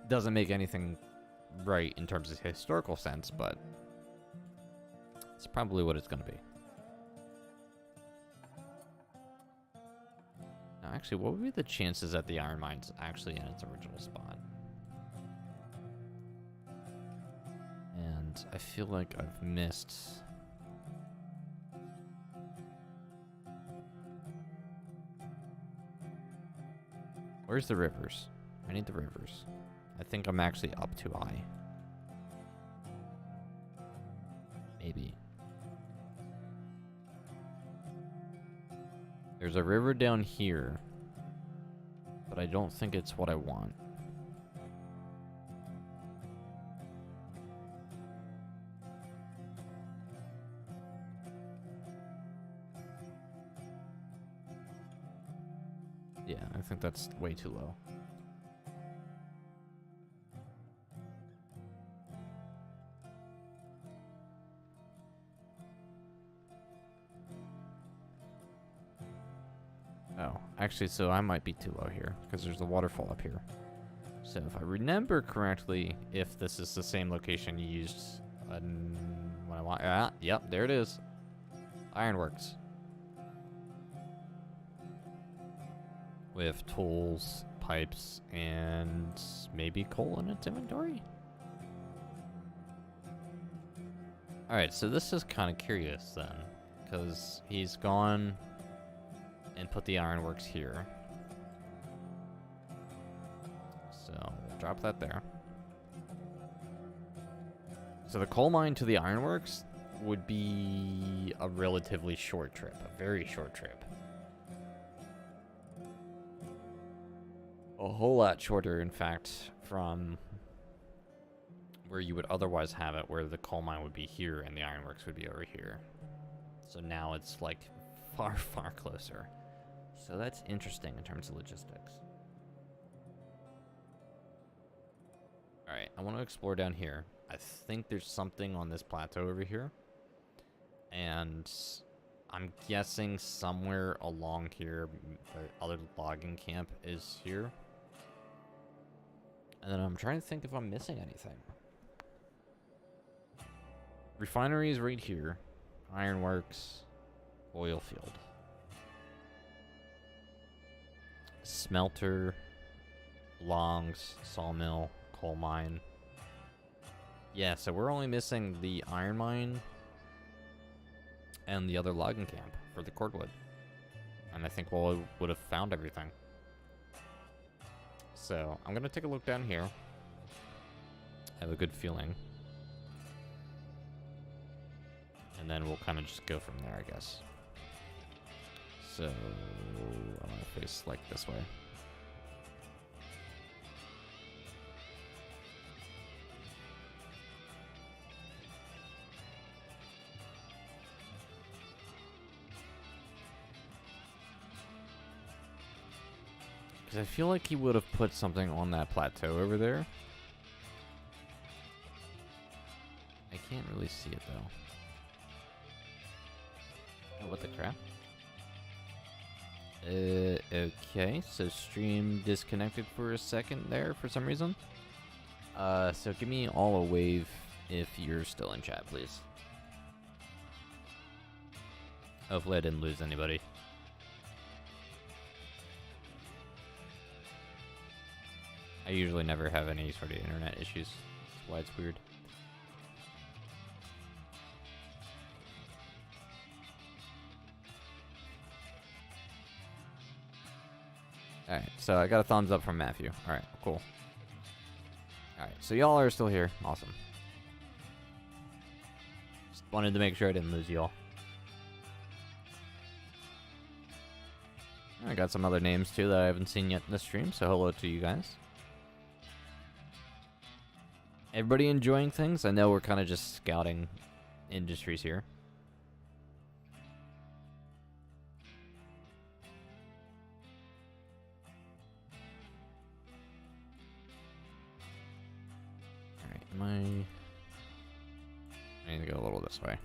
Doesn't make anything right in terms of historical sense, but it's probably what it's going to be. Now, actually, what would be the chances that the iron mine's actually in its original spot? And I feel like I've missed... Where's the rivers? I need the rivers. I think I'm actually up too high. Maybe. There's a river down here, but I don't think it's what I want. Yeah, I think that's way too low. Oh, actually, so I might be too low here, because there's a waterfall up here. So if I remember correctly, if this is the same location you used when I want... yep, there it is. Ironworks. With tools, pipes, and maybe coal in its inventory? Alright, so this is kind of curious then, because he's gone and put the ironworks here. So we'll drop that there. So the coal mine to the ironworks would be a relatively short trip, a very short trip. A whole lot shorter, in fact, from where you would otherwise have it, where the coal mine would be here and the ironworks would be over here. So now it's like far, far closer. So that's interesting in terms of logistics. Alright, I want to explore down here. I think there's something on this plateau over here. And I'm guessing somewhere along here, the other logging camp is here. And then I'm trying to think if I'm missing anything. Refinery is right here. Ironworks. Oil field. Smelter. Longs. Sawmill. Coal mine. Yeah, so we're only missing the iron mine and the other logging camp for the cordwood. And I think we would have found everything. So I'm going to take a look down here. I have a good feeling. And then we'll kind of just go from there, I guess. So I'm going to face like this way. I feel like he would have put something on that plateau over there. I can't really see it though. Oh, what the crap? Okay, so stream disconnected for a second there for some reason. So give me all a wave if you're still in chat, please. Hopefully I didn't lose anybody. I usually never have any sort of internet issues. That's why it's weird. Alright, so I got a thumbs up from Matthew. Alright, cool. Alright, so y'all are still here. Awesome. Just wanted to make sure I didn't lose y'all. I got some other names too that I haven't seen yet in the stream, so hello to you guys. Everybody enjoying things? I know we're kind of just scouting industries here. Alright, I need to go a little this way.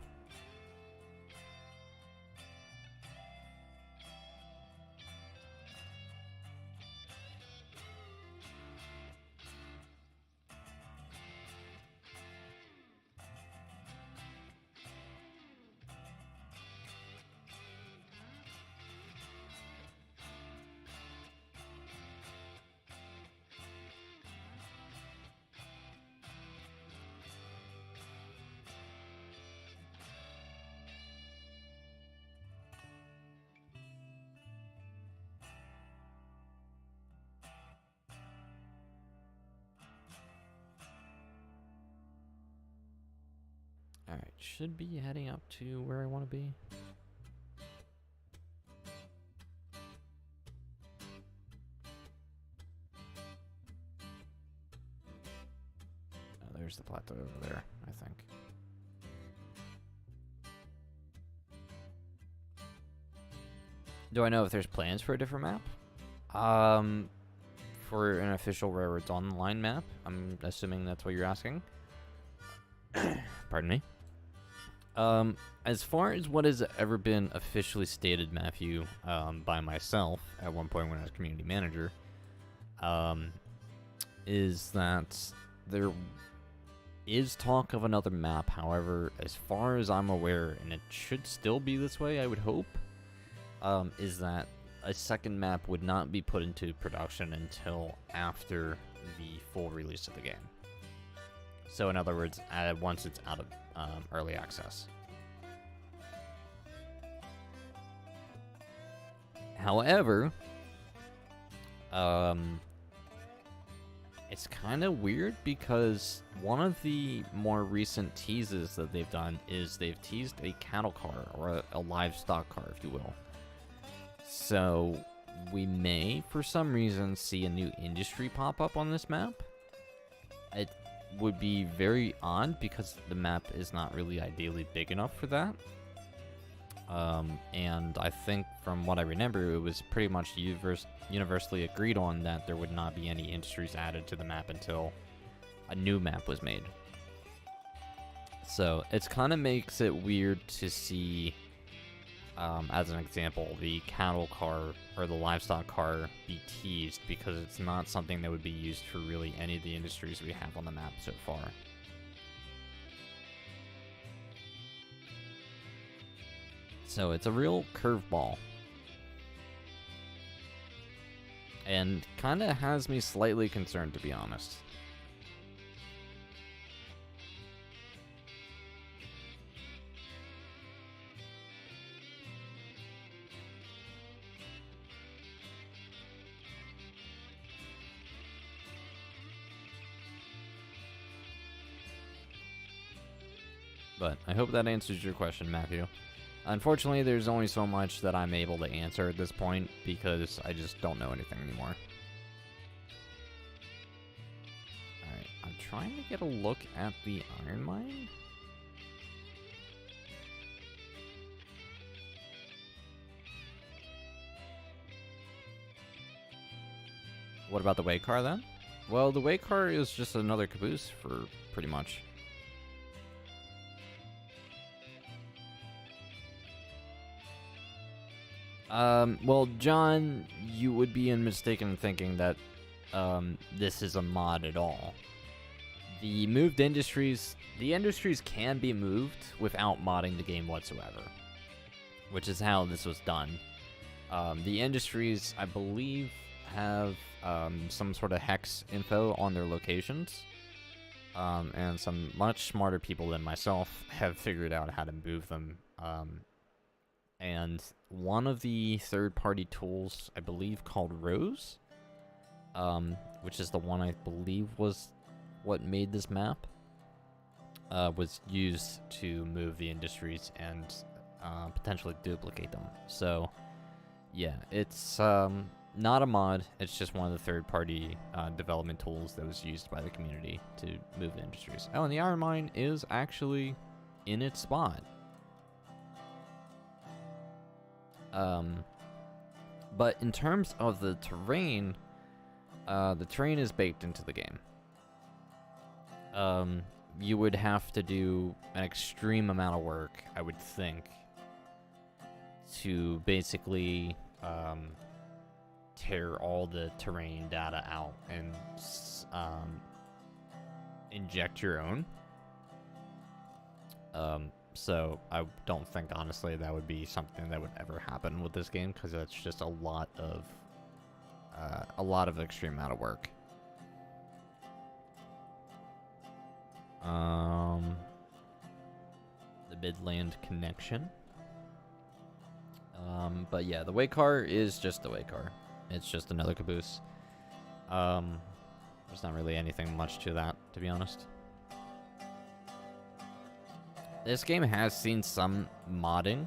Alright, should be heading up to where I want to be. Oh, there's the plateau over there, I think. Do I know if there's plans for a different map? For an official Railroads Online map? I'm assuming that's what you're asking. Pardon me. As far as what has ever been officially stated, Matthew, by myself at one point when I was community manager, is that there is talk of another map. However, as far as I'm aware, and it should still be this way, I would hope, is that a second map would not be put into production until after the full release of the game. So in other words, once it's out of early access. However, it's kind of weird because one of the more recent teases that they've done is they've teased a cattle car, or a livestock car, if you will. So we may, for some reason, see a new industry pop up on this map. It would be very odd because the map is not really ideally big enough for that. And I think from what I remember, it was pretty much universally agreed on that there would not be any industries added to the map until a new map was made. So it kind of makes it weird to see, as an example, the cattle car or the livestock car be teased, because it's not something that would be used for really any of the industries we have on the map so far. So it's a real curveball. And kind of has me slightly concerned, to be honest. But I hope that answers your question, Matthew. Unfortunately, there's only so much that I'm able to answer at this point, because I just don't know anything anymore. Alright, I'm trying to get a look at the iron mine. What about the way car then? Well, the way car is just another caboose for pretty much. Well, John, you would be mistaken in thinking that, this is a mod at all. The moved industries, the industries can be moved without modding the game whatsoever, which is how this was done. The industries, I believe, have, some sort of hex info on their locations, and some much smarter people than myself have figured out how to move them, and one of the third-party tools, I believe, called Rose, which is the one I believe was what made this map, was used to move the industries and potentially duplicate them. So, yeah, it's not a mod. It's just one of the third-party development tools that was used by the community to move the industries. Oh, and the iron mine is actually in its spot. But in terms of the terrain is baked into the game. You would have to do an extreme amount of work, I would think, to basically, tear all the terrain data out and, inject your own. So I don't think, honestly, that would be something that would ever happen with this game, because that's just a lot of extreme amount of work. The Midland connection. But yeah, the way car is just the way car. It's just another caboose. There's not really anything much to that, to be honest. This game has seen some modding,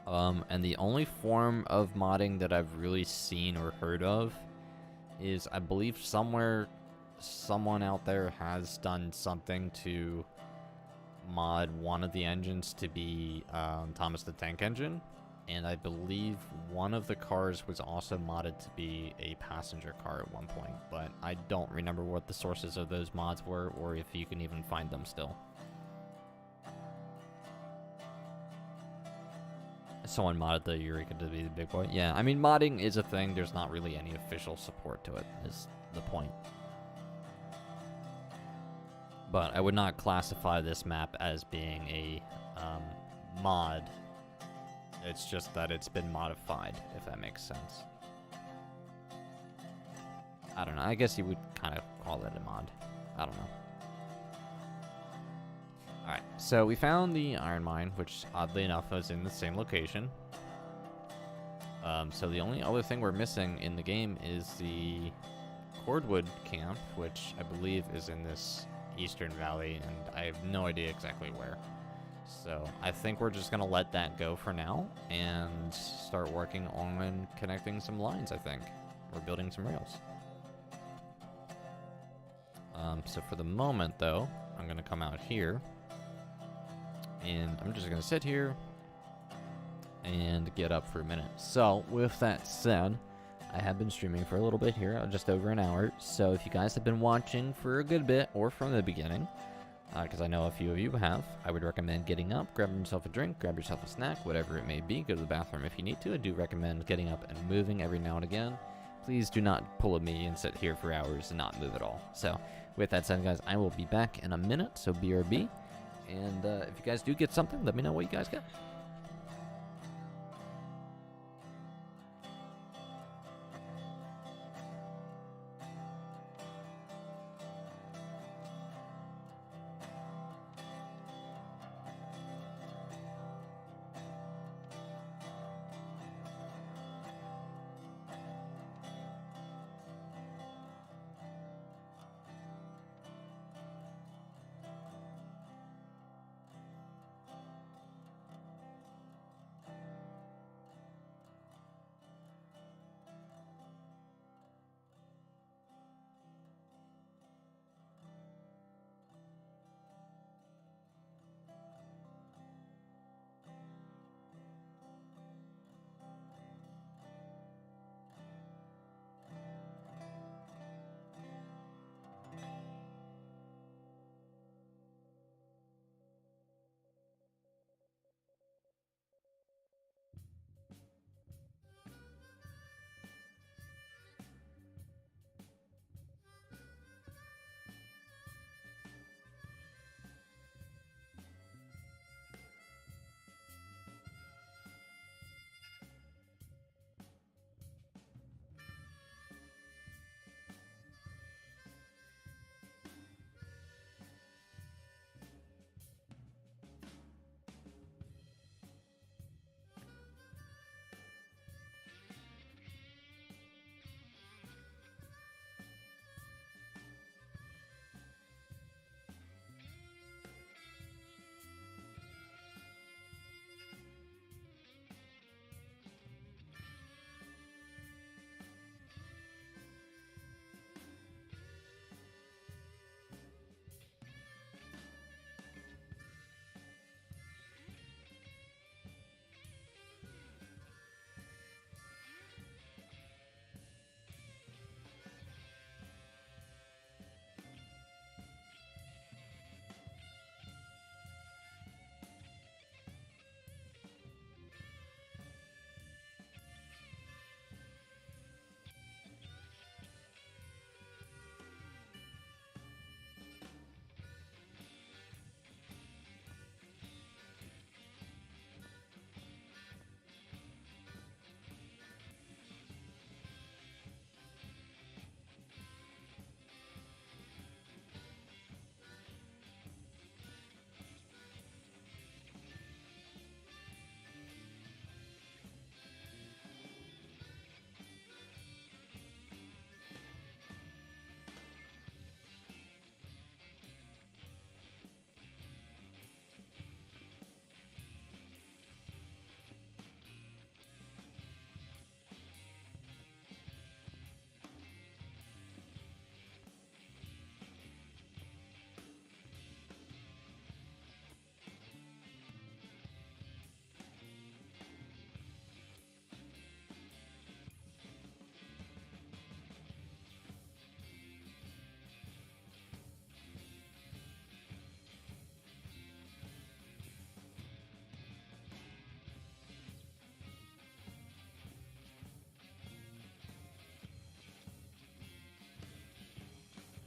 and the only form of modding that I've really seen or heard of is, I believe somewhere, someone out there has done something to mod one of the engines to be Thomas the Tank Engine, and I believe one of the cars was also modded to be a passenger car at one point, but I don't remember what the sources of those mods were, or if you can even find them still. Someone modded the Eureka to be the big boy. Yeah, I mean, modding is a thing. There's not really any official support to it, is the point. But I would not classify this map as being a mod. It's just that it's been modified, if that makes sense. I don't know. I guess you would kind of call it a mod. I don't know. Alright, so we found the iron mine, which oddly enough was in the same location. So the only other thing we're missing in the game is the cordwood camp, which I believe is in this eastern valley, and I have no idea exactly where. So I think we're just going to let that go for now and start working on connecting some lines, I think. Or building some rails. So for the moment, though, I'm going to come out here. And I'm just going to sit here and get up for a minute. So with that said, I have been streaming for a little bit here, just over an hour. So if you guys have been watching for a good bit or from the beginning, because I know a few of you have, I would recommend getting up, grabbing yourself a drink, grab yourself a snack, whatever it may be. Go to the bathroom if you need to. I do recommend getting up and moving every now and again. Please do not pull at me and sit here for hours and not move at all. So with that said, guys, I will be back in a minute, so BRB. And if you guys do get something, let me know what you guys get.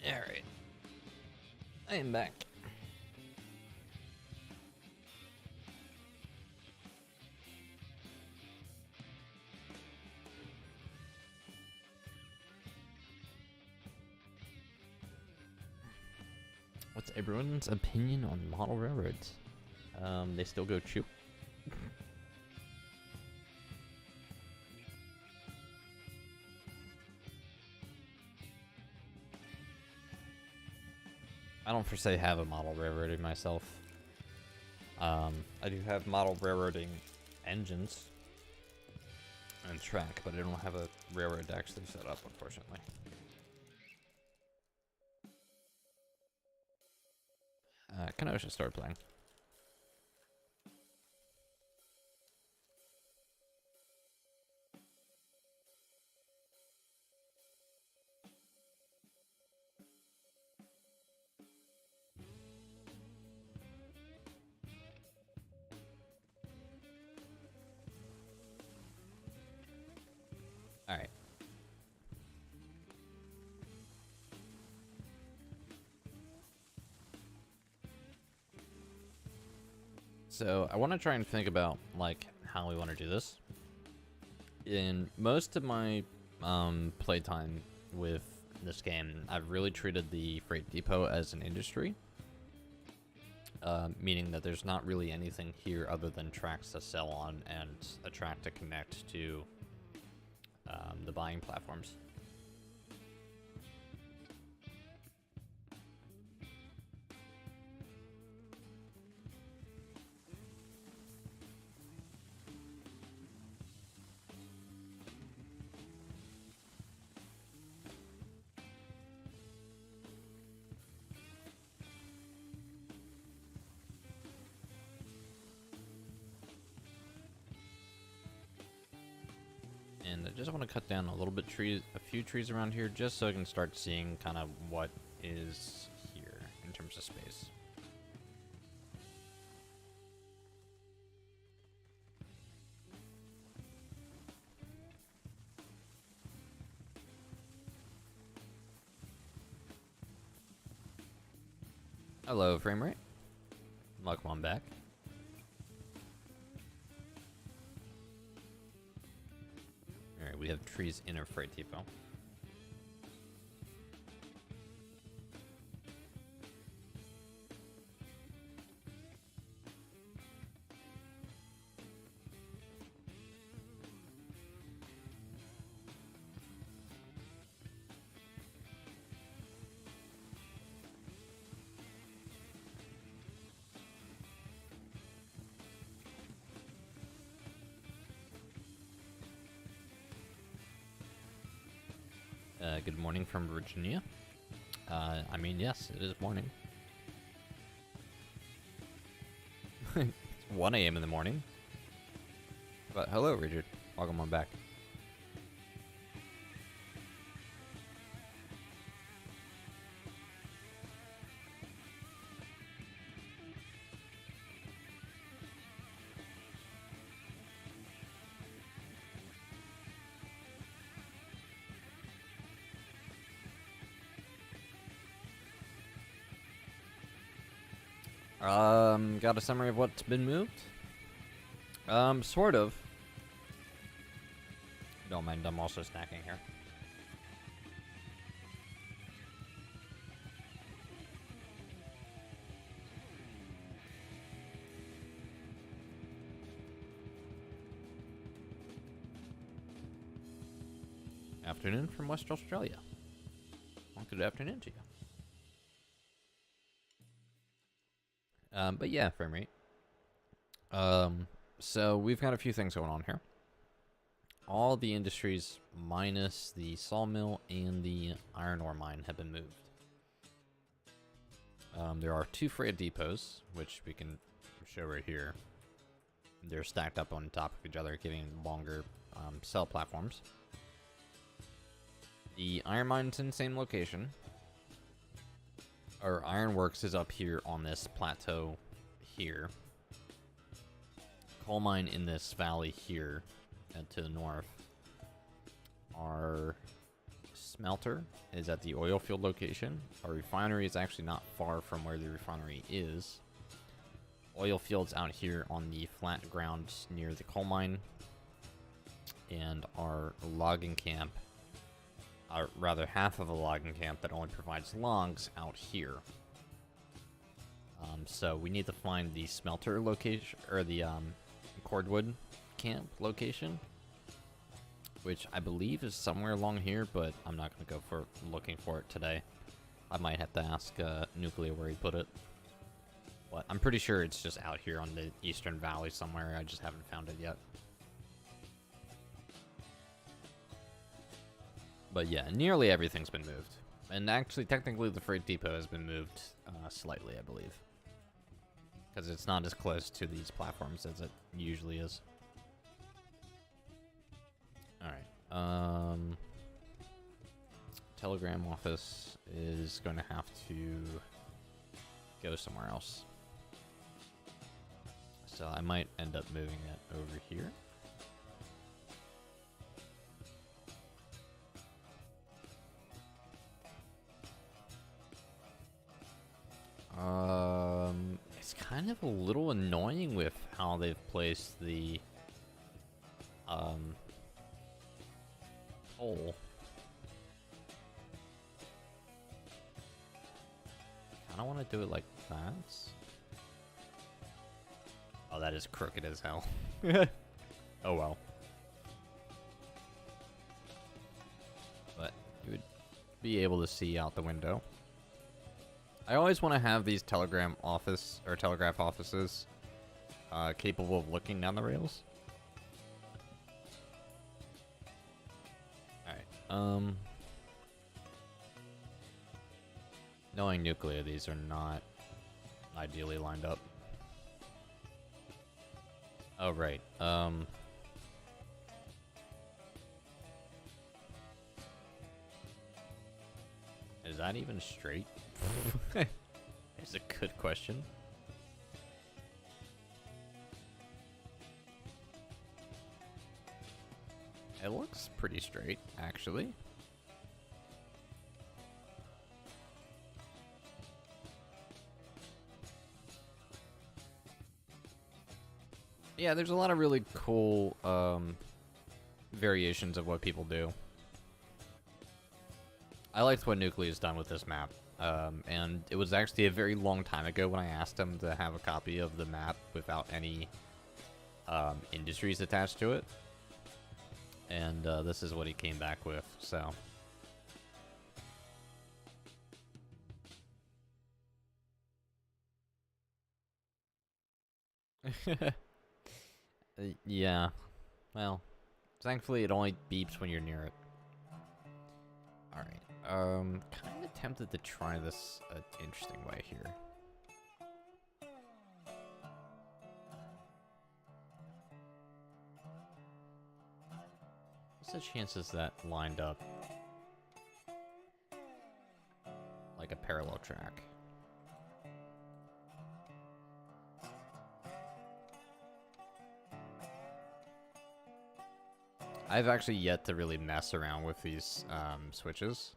Alright. I am back. What's everyone's opinion on model railroads? They still go cheap. I don't per se have a model railroading myself. I do have model railroading engines and track, but I don't have a railroad to actually set up, unfortunately. Kenosha started playing. All right. So I want to try and think about like how we want to do this. In most of my playtime with this game, I've really treated the freight depot as an industry, meaning that there's not really anything here other than tracks to sell on and a track to connect to the buying platforms. And I just want to cut down a little bit a few trees around here, just so I can start seeing kind of what is here in terms of space. Hello, frame rate. Welcome on back. Alright, we have trees in our freight depot. Good morning from Virginia. I mean, yes, it is morning. It's 1 a.m. in the morning. But hello, Richard. Welcome on back. Got a summary of what's been moved? Sort of. Don't mind, I'm also snacking here. Afternoon from West Australia. Well, good afternoon to you. But yeah, frame rate. So we've got a few things going on here. All the industries minus the sawmill and the iron ore mine have been moved. There are 2 freight depots, which we can show right here. They're stacked up on top of each other, giving longer cell platforms. The iron mine's in the same location. Our ironworks is up here on this plateau here. Coal mine in this valley here to the north. Our smelter is at the oil field location. Our refinery is actually not far from where the refinery is. Oil field's out here on the flat ground near the coal mine. And our logging camp, or rather half of a logging camp that only provides logs, out here. So we need to find the smelter location, or the cordwood camp location, which I believe is somewhere along here, but I'm not going to go for looking for it today. I might have to ask Nuclear where he put it. But I'm pretty sure it's just out here on the eastern valley somewhere. I just haven't found it yet. But yeah, nearly everything's been moved. And actually, technically, the freight depot has been moved slightly, I believe. Because it's not as close to these platforms as it usually is. Alright. Telegram office is going to have to go somewhere else. So I might end up moving it over here. It's kind of a little annoying with how they've placed the pole. I don't want to do it like that. Oh, that is crooked as hell. Oh well. But you would be able to see out the window. I always want to have these telegraph offices capable of looking down the rails. Alright, knowing Nuclear, these are not ideally lined up. Oh, right, is that even straight? It's a good question. It looks pretty straight, actually. Yeah, there's a lot of really cool variations of what people do. I liked what Nuclear's done with this map. And it was actually a very long time ago when I asked him to have a copy of the map without any industries attached to it. And this is what he came back with, so. Yeah. Well, thankfully it only beeps when you're near it. Alright. Kind of tempted to try this interesting way here. What's the chances that lined up like a parallel track? I've actually yet to really mess around with these switches.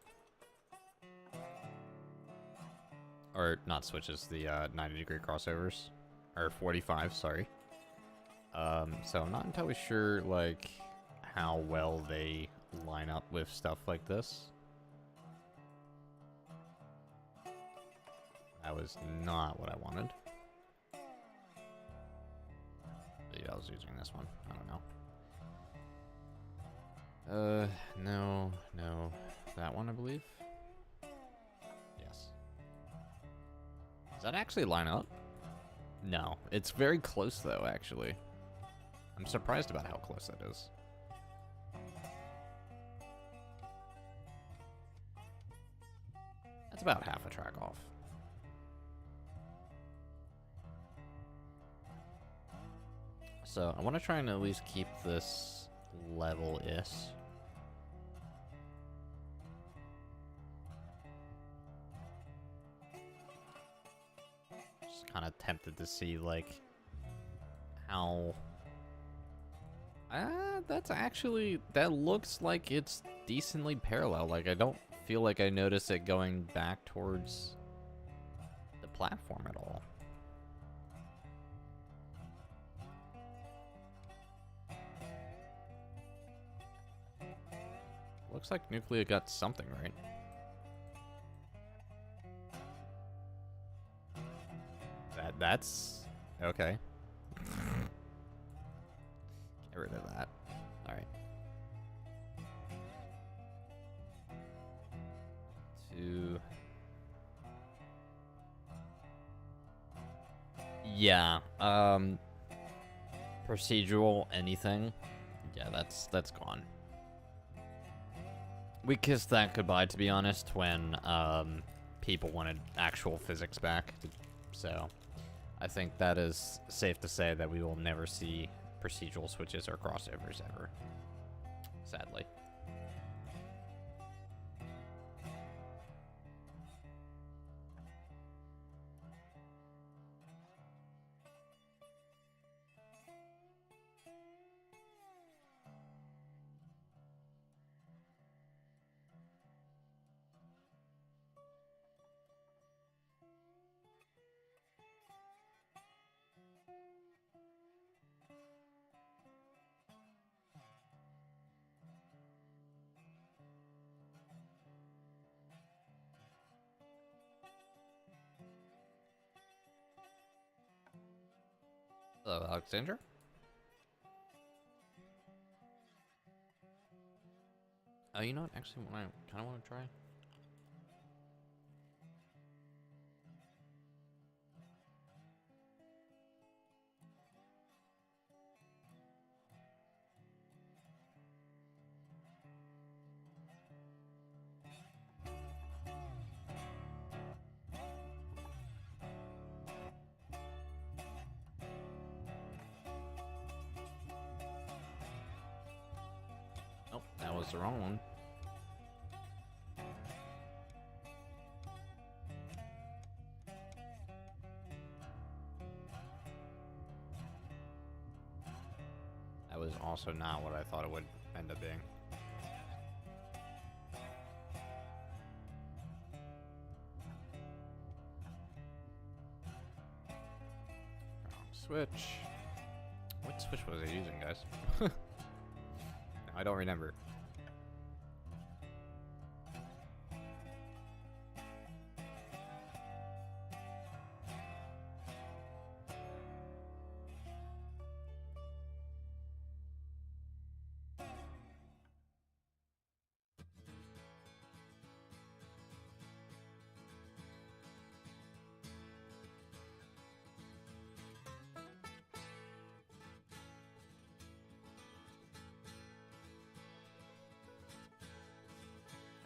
Or not switches, the 90-degree crossovers. Or 45, sorry. So I'm not entirely sure, like, how well they line up with stuff like this. That was not what I wanted. Maybe I was using this one. I don't know. No. That one, I believe. Yes. Does that actually line up? No. It's very close, though, actually. I'm surprised about how close that is. That's about half a track off. So, I want to try and at least keep this level-ish. Just kind of tempted to see, like, how... that's actually... That looks like it's decently parallel. Like, I don't feel like I notice it going back towards the platform at all. Looks like Nuclea got something right. That's okay. Get rid of that. All right. Yeah. Procedural anything. Yeah, that's gone. We kissed that goodbye, to be honest, when people wanted actual physics back. So I think that is safe to say that we will never see procedural switches or crossovers ever. Sadly. Hello, Alexander. You know what? Actually, what I kind of want to try. Nope, that was the wrong one. That was also not what I thought it would end up being. Wrong switch. What switch was I using, guys? No, I don't remember.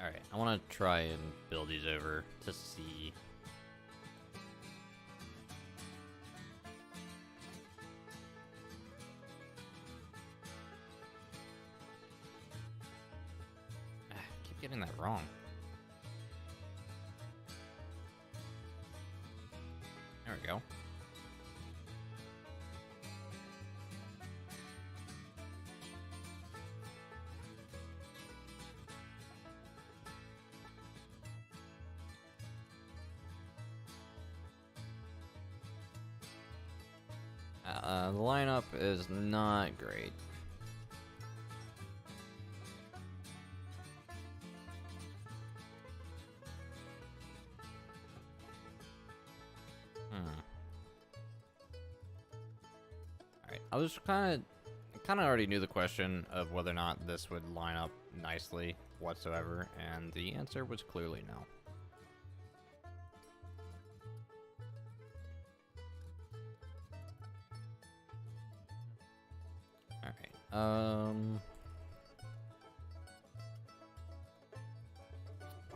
Alright, I want to try and build these over to see. I keep getting that wrong. There we go. The lineup is not great. Alright, I was kind of already knew the question of whether or not this would line up nicely whatsoever, and the answer was clearly no.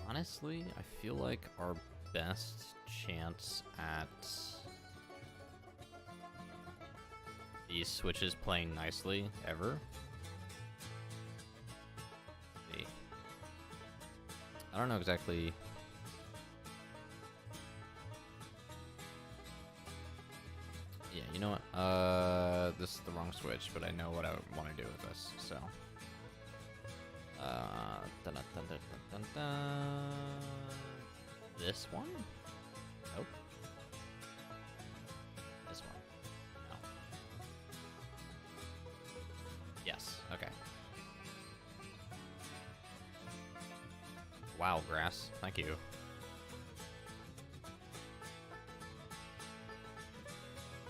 Honestly, I feel like our best chance at these switches playing nicely ever. See. I don't know exactly. Yeah, you know what? This is the wrong switch, but I know what I want to do with this, so. Dun, dun, dun, dun, dun, dun. This one? Nope. This one. No. Yes. Okay. Wow, grass. Thank you.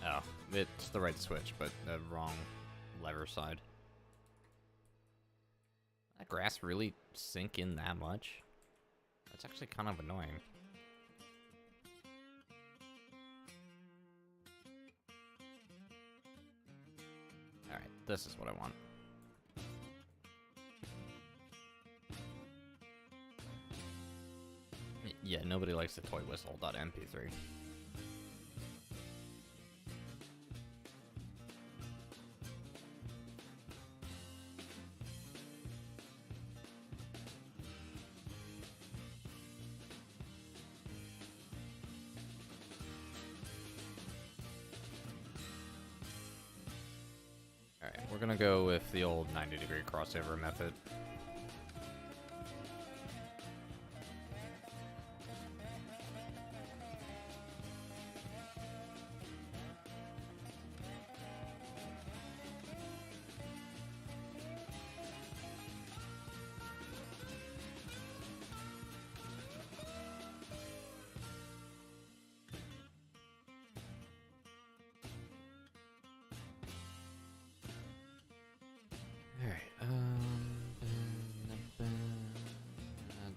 Oh, it's the right switch, but the wrong lever side. That grass really sink in that much? That's actually kind of annoying. Alright, this is what I want. Yeah, nobody likes the toy whistle.mp3. Alright, we're gonna go with the old 90-degree crossover method.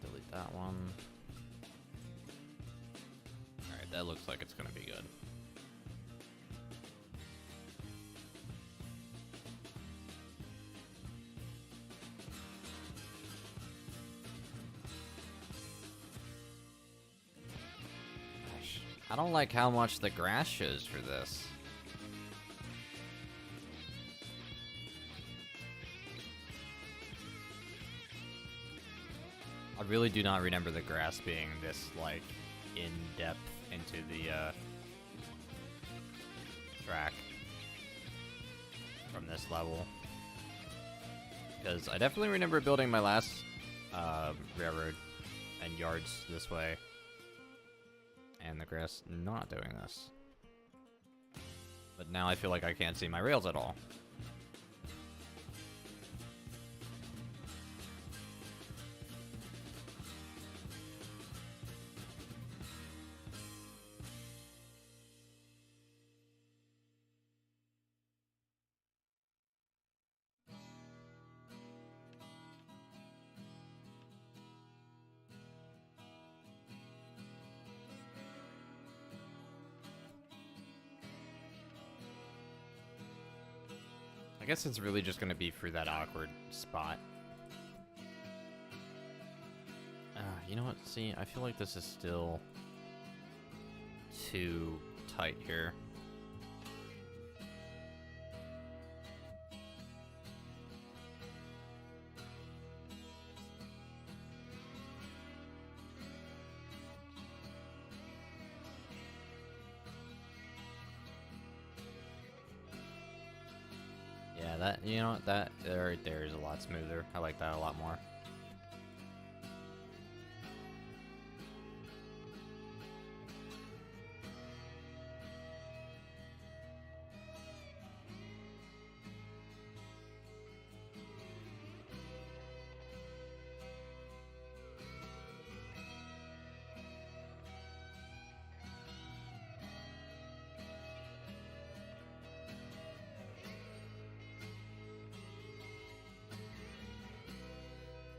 Delete that one. Alright, that looks like it's gonna be good. Gosh, I don't like how much the grass shows for this. I really do not remember the grass being this, like, in-depth into the, track from this level. Because I definitely remember building my last, railroad and yards this way. And the grass not doing this. But now I feel like I can't see my rails at all. I guess it's really just going to be through that awkward spot. You know what? See, I feel like this is still too tight here. Yeah, that, you know, that right there is a lot smoother. I like that a lot more.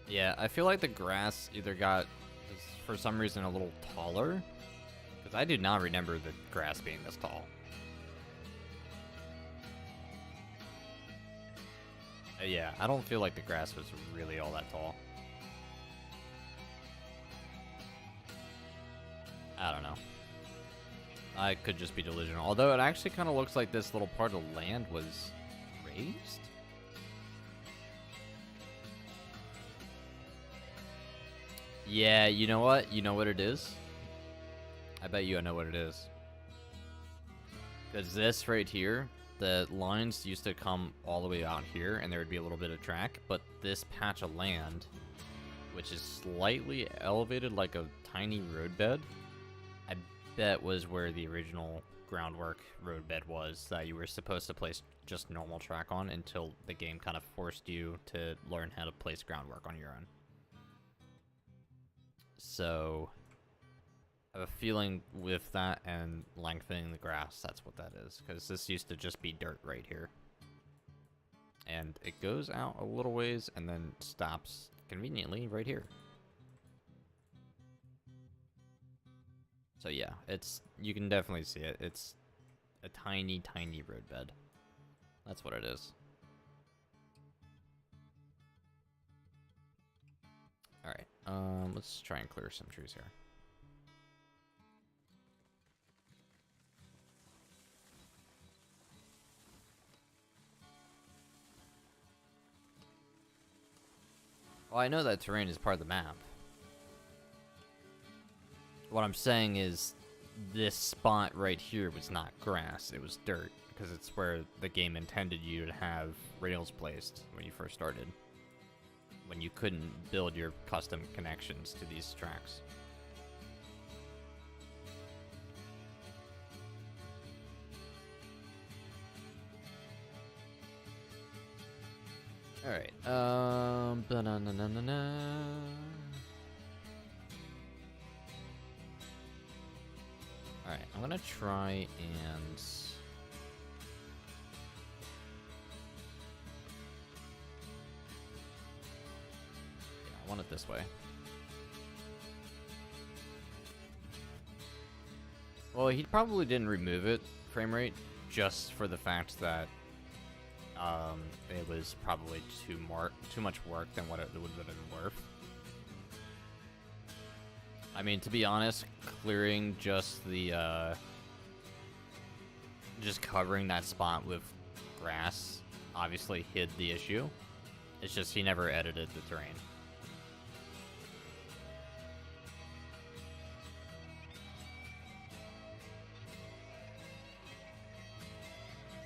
Yeah, I feel like the grass either got, for some reason, a little taller. Because I do not remember the grass being this tall. Yeah, I don't feel like the grass was really all that tall. I don't know. I could just be delusional. Although it actually kind of looks like this little part of land was raised? Yeah, you know what? You know what it is? I bet you I know what it is. Because this right here the lines used to come all the way out here, and there would be a little bit of track, but this patch of land, which is slightly elevated like a tiny roadbed, I bet was where the original groundwork roadbed was that you were supposed to place just normal track on until the game kind of forced you to learn how to place groundwork on your own. So I have a feeling with that and lengthening the grass, that's what that is, because this used to just be dirt right here. And it goes out a little ways and then stops conveniently right here. So yeah, you can definitely see it. It's a tiny, tiny roadbed. That's what it is. Alright, let's try and clear some trees here. Well, I know that terrain is part of the map. What I'm saying is, this spot right here was not grass, it was dirt, because it's where the game intended you to have rails placed when you first started, when you couldn't build your custom connections to these tracks. Alright, ba-na-na-na-na-na. Alright, I'm gonna try and... yeah, I want it this way. Well, he probably didn't remove it, frame rate, just for the fact that it was probably too much work than what it would have been worth. I mean, to be honest, clearing just the, just covering that spot with grass obviously hid the issue. It's just he never edited the terrain.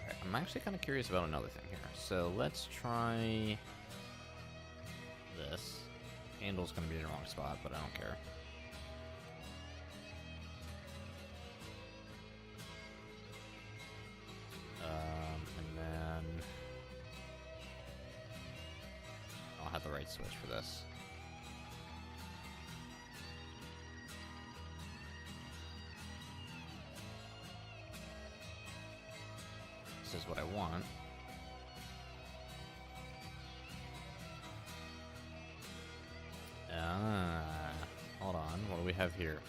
Alright, I'm actually kind of curious about another thing here. So let's try this. Handle's going to be in the wrong spot, but I don't care. And then I'll have the right switch for this. This is what I want. Hold on. What do we have here?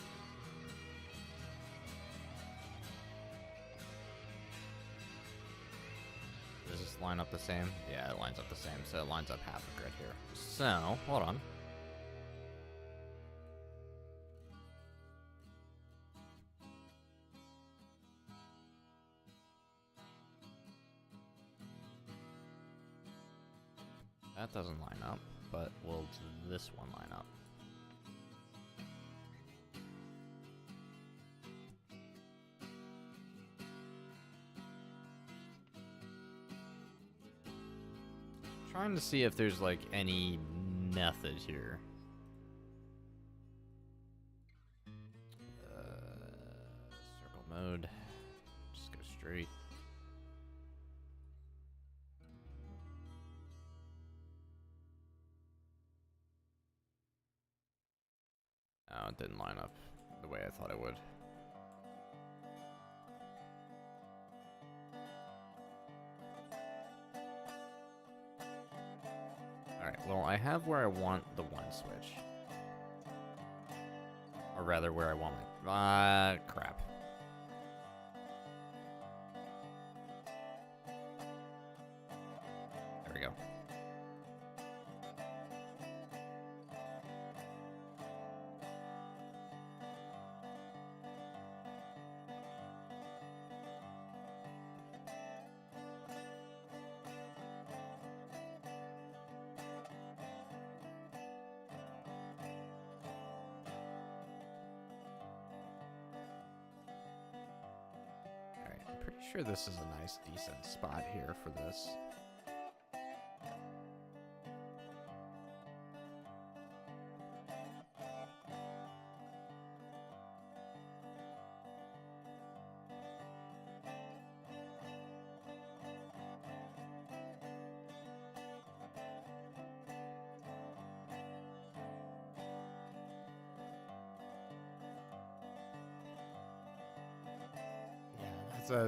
Does this line up the same? Yeah, it lines up the same, so it lines up half a grid here. So, hold on. That doesn't line up, but will this one line up? Trying to see if there's like any method here. Circle mode. Just go straight. Oh, it didn't line up the way I thought it would. Alright, well, I have where I want the one switch. Or rather, where I want my... crap. There we go. pretty sure this is a nice, decent spot here for this.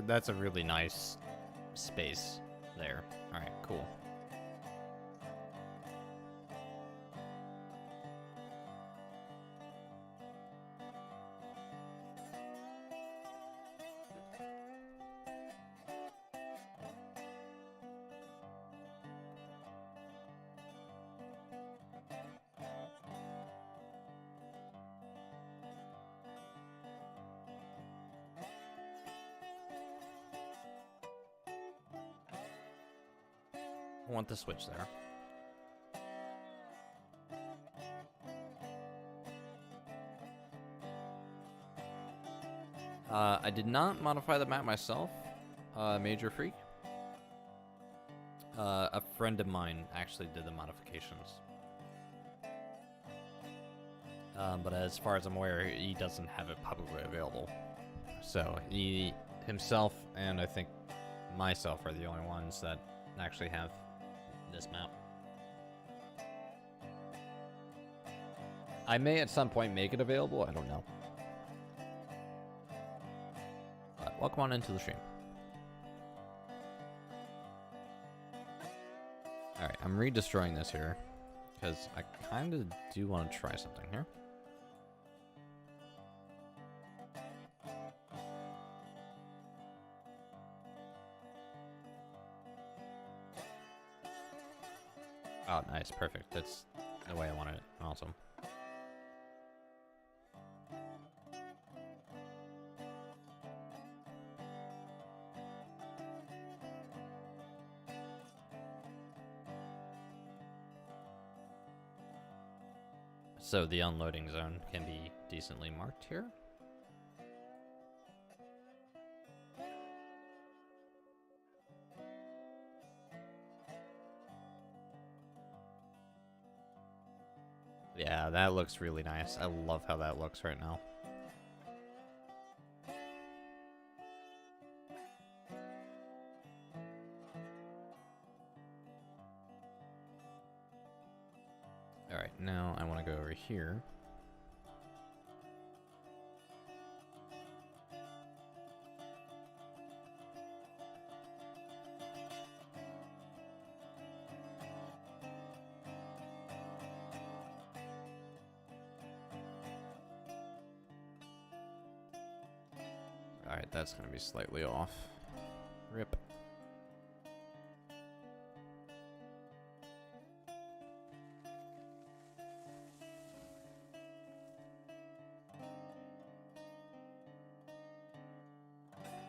That's a really nice space there. All right, cool. I want the switch there. I did not modify the map myself, Major Freak. A friend of mine actually did the modifications. But as far as I'm aware, he doesn't have it publicly available. So he himself and I think myself are the only ones that actually have this map. I may at some point make it available, I don't know. Welcome on into the stream. Alright, I'm redestroying this here, because I kind of do want to try something here. Oh, nice, perfect. That's the way I wanted it. Awesome. So the unloading zone can be decently marked here. Yeah, that looks really nice. I love how that looks right now. Alright, now I want to go over here. Alright, that's going to be slightly off. Rip.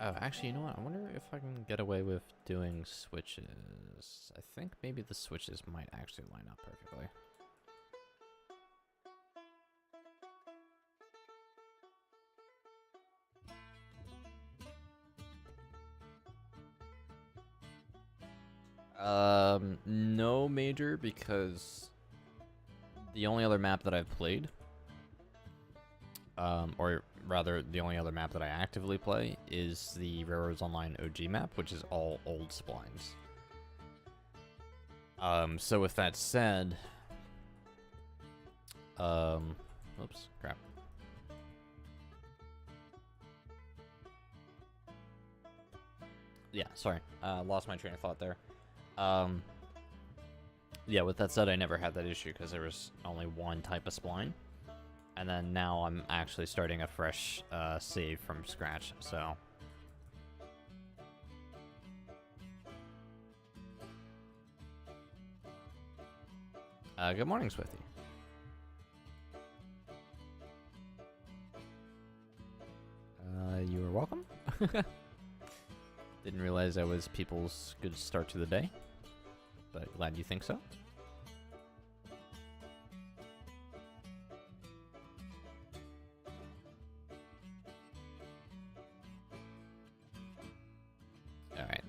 Oh, actually, you know what? I wonder if I can get away with doing switches. I think maybe the switches might actually line up perfectly. No major, because the only other map that I've played, or rather the only other map that I actively play, is the Railroads Online OG map, which is all old splines. So with that said, oops, crap. Yeah, sorry, lost my train of thought there. Yeah, with that said, I never had that issue because there was only one type of spline. And then now I'm actually starting a fresh save from scratch, so. Good morning, Swifty. You are welcome. Didn't realize that was people's good start to the day, but glad you think so.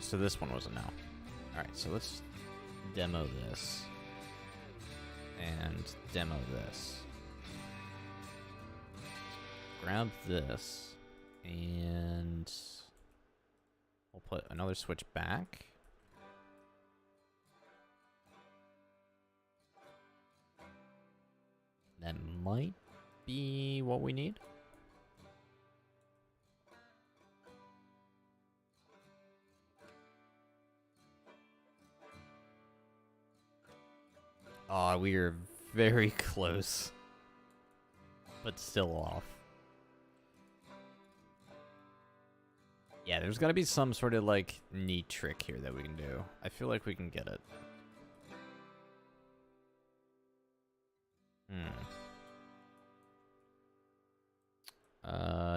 So this one was a no. Alright, so let's demo this. And demo this. Grab this. And we'll put another switch back. That might be what we need. Aw, we are very close. But still off. Yeah, there's gotta be some sort of, like, neat trick here that we can do. I feel like we can get it.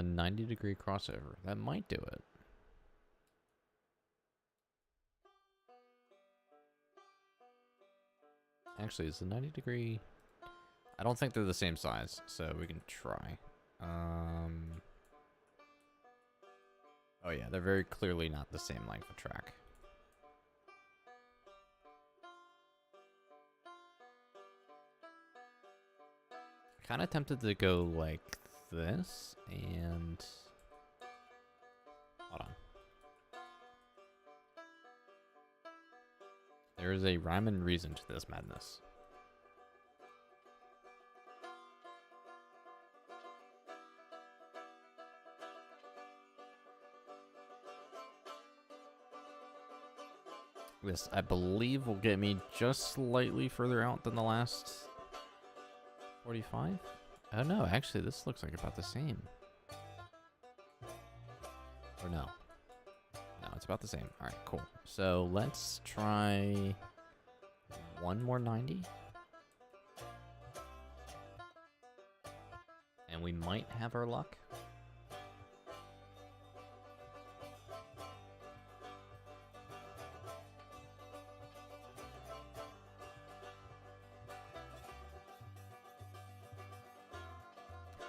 90-degree crossover. That might do it. Actually, is the 90-degree... I don't think they're the same size, so we can try. Oh yeah, they're very clearly not the same length of track. Kind of tempted to go like this, and... Hold on. There is a rhyme and reason to this madness. This, I believe, will get me just slightly further out than the last 45? Oh no, actually this looks like about the same. Or no. No, it's about the same. Alright, cool. So let's try one more 90. And we might have our luck.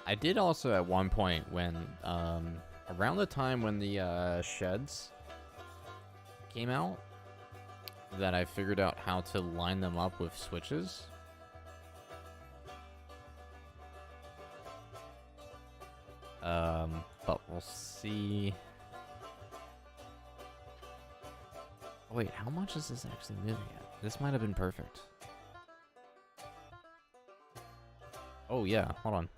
I did also at one point when, around the time when the sheds came out, that I figured out how to line them up with switches. But we'll see. Oh, wait, how much is this actually moving at? This might have been perfect. Oh yeah, hold on.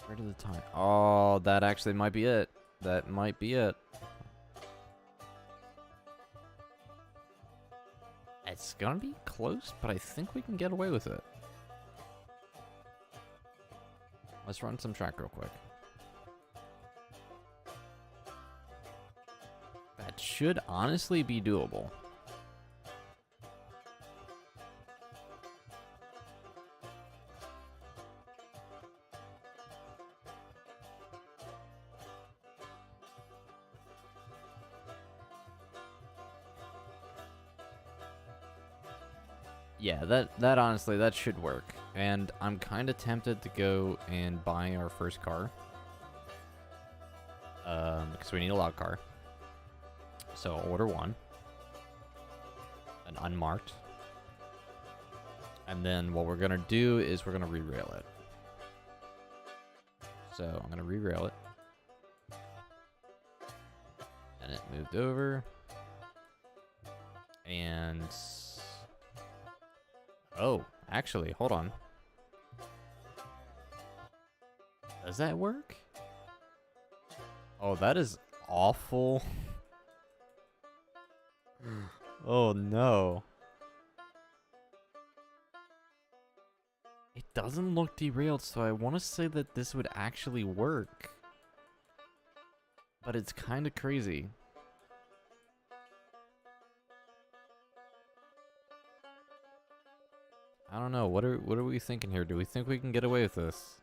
Where did the time? Oh, that actually might be it. That might be it. It's gonna be close, but I think we can get away with it. Let's run some track real quick. That should honestly be doable. Yeah, that honestly, that should work. And I'm kind of tempted to go and buy our first car. Because we need a log car. So I'll order one. An unmarked. And then what we're going to do is we're going to re-rail it. So I'm going to re-rail it. And it moved over. And... Oh, actually, hold on. Does that work? Oh, that is awful. Oh, no. It doesn't look derailed, so I want to say that this would actually work. But it's kind of crazy. I don't know. What are we thinking here? Do we think we can get away with this?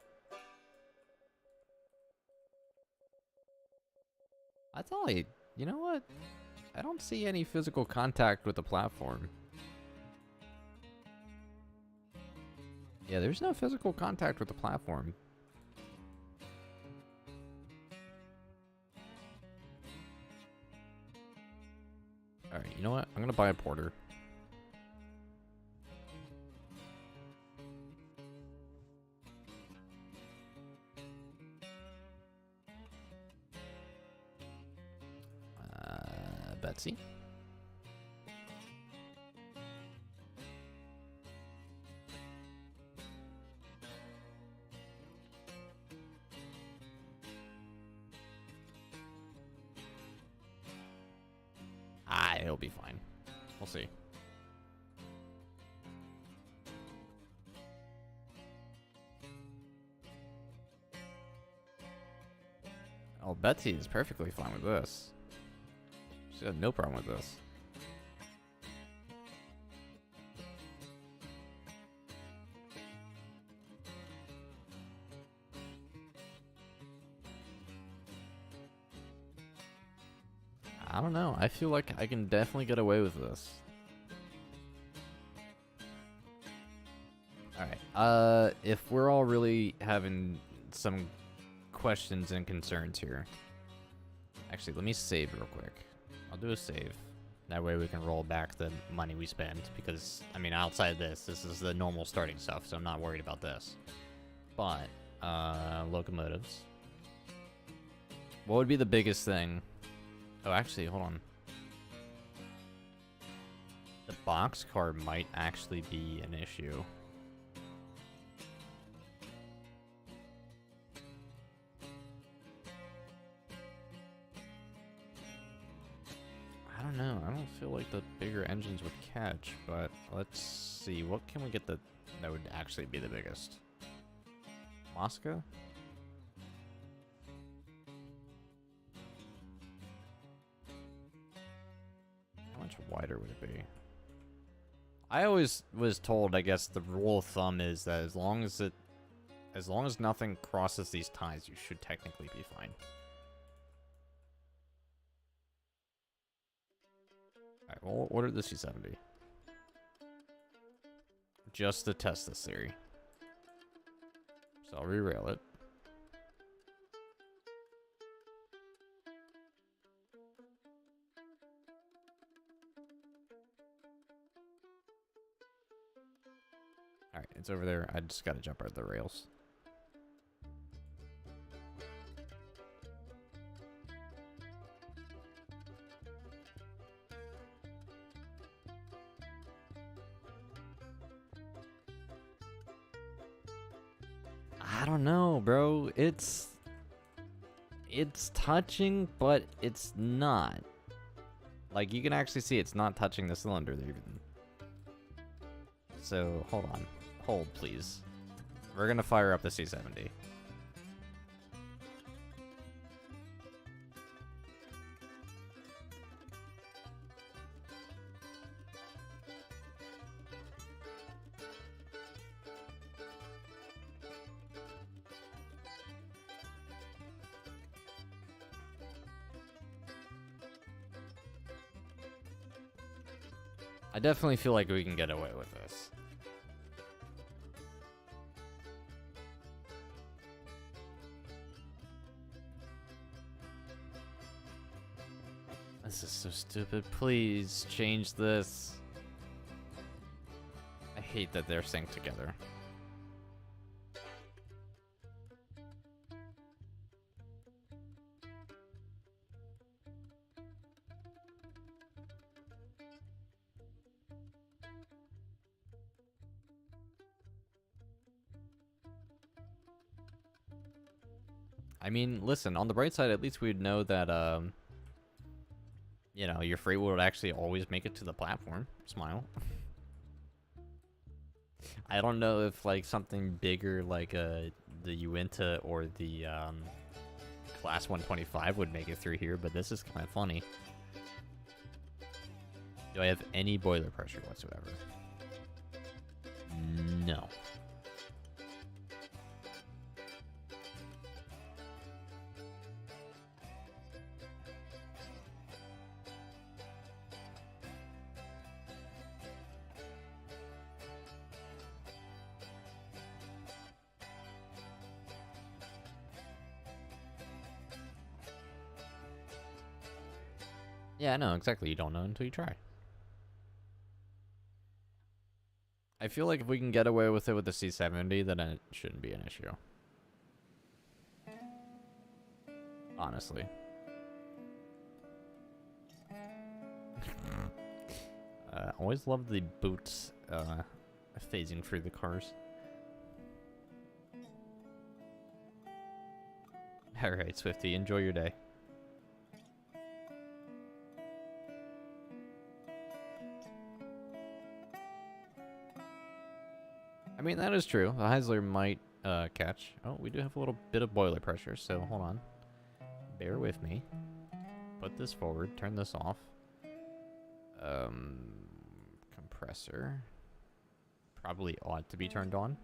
That's all I... You know what? I don't see any physical contact with the platform. Yeah, there's no physical contact with the platform. Alright, you know what? I'm gonna buy a porter. Betsy. It'll be fine. We'll see. Oh, Betsy is perfectly fine with this. She had no problem with this. I don't know. I feel like I can definitely get away with this. Alright. If we're all really having some questions and concerns here. Actually, let me save real quick. I'll do a save. That way we can roll back the money we spend. Because, I mean, outside this is the normal starting stuff, so I'm not worried about this. But, locomotives. What would be the biggest thing? Oh, actually, hold on. The boxcar might actually be an issue. I don't know. I don't feel like the bigger engines would catch, but let's see. What can we get that would actually be the biggest? Moscow? How much wider would it be? I always was told, I guess the rule of thumb is that as long as nothing crosses these ties, you should technically be fine. Alright, we'll order the C70. Just to test this theory. So I'll re-rail it. Alright, it's over there. I just gotta jump out the rails. I don't know, bro. It's touching, but it's not. Like, you can actually see it's not touching the cylinder there even. So, hold on. Hold, please. We're gonna fire up the C70. I definitely feel like we can get away with this. This is so stupid. Please change this. I hate that they're synced together. I mean, listen, on the bright side, at least we'd know that, you know, your freight would actually always make it to the platform. Smile. I don't know if, like, something bigger like the Uinta or the Class 125 would make it through here, but this is kind of funny. Do I have any boiler pressure whatsoever? No. Yeah, no, exactly. You don't know until you try. I feel like if we can get away with it with the C70, then it shouldn't be an issue. Honestly. Always love the boots phasing through the cars. Alright, Swifty, enjoy your day. I mean, that is true. The Heisler might catch. Oh, we do have a little bit of boiler pressure, so hold on. Bear with me. Put this forward, turn this off. Compressor. Probably ought to be turned on.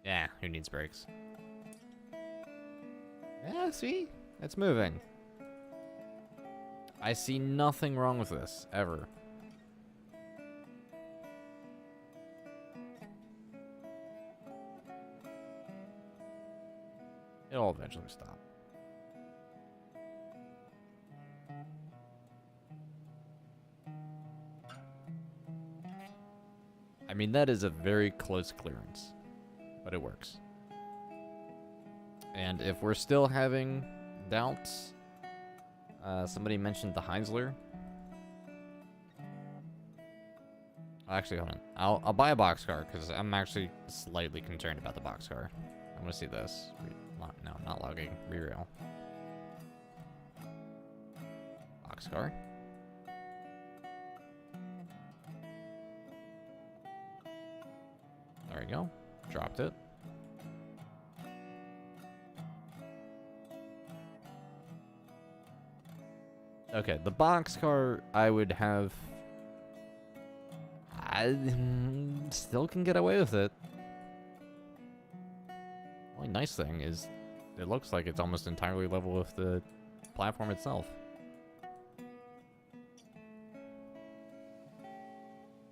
Yeah, who needs brakes? Yeah, see? It's moving. I see nothing wrong with this, ever. It'll eventually stop. I mean, that is a very close clearance, but it works. And if we're still having doubts, somebody mentioned the Heisler. Actually, hold on. I'll buy a boxcar because I'm actually slightly concerned about the boxcar. I want to see this. No, not logging. Reroll. Boxcar. There we go. Dropped it. Okay, the boxcar I would have. I still can get away with it. Only nice thing is it looks like it's almost entirely level with the platform itself.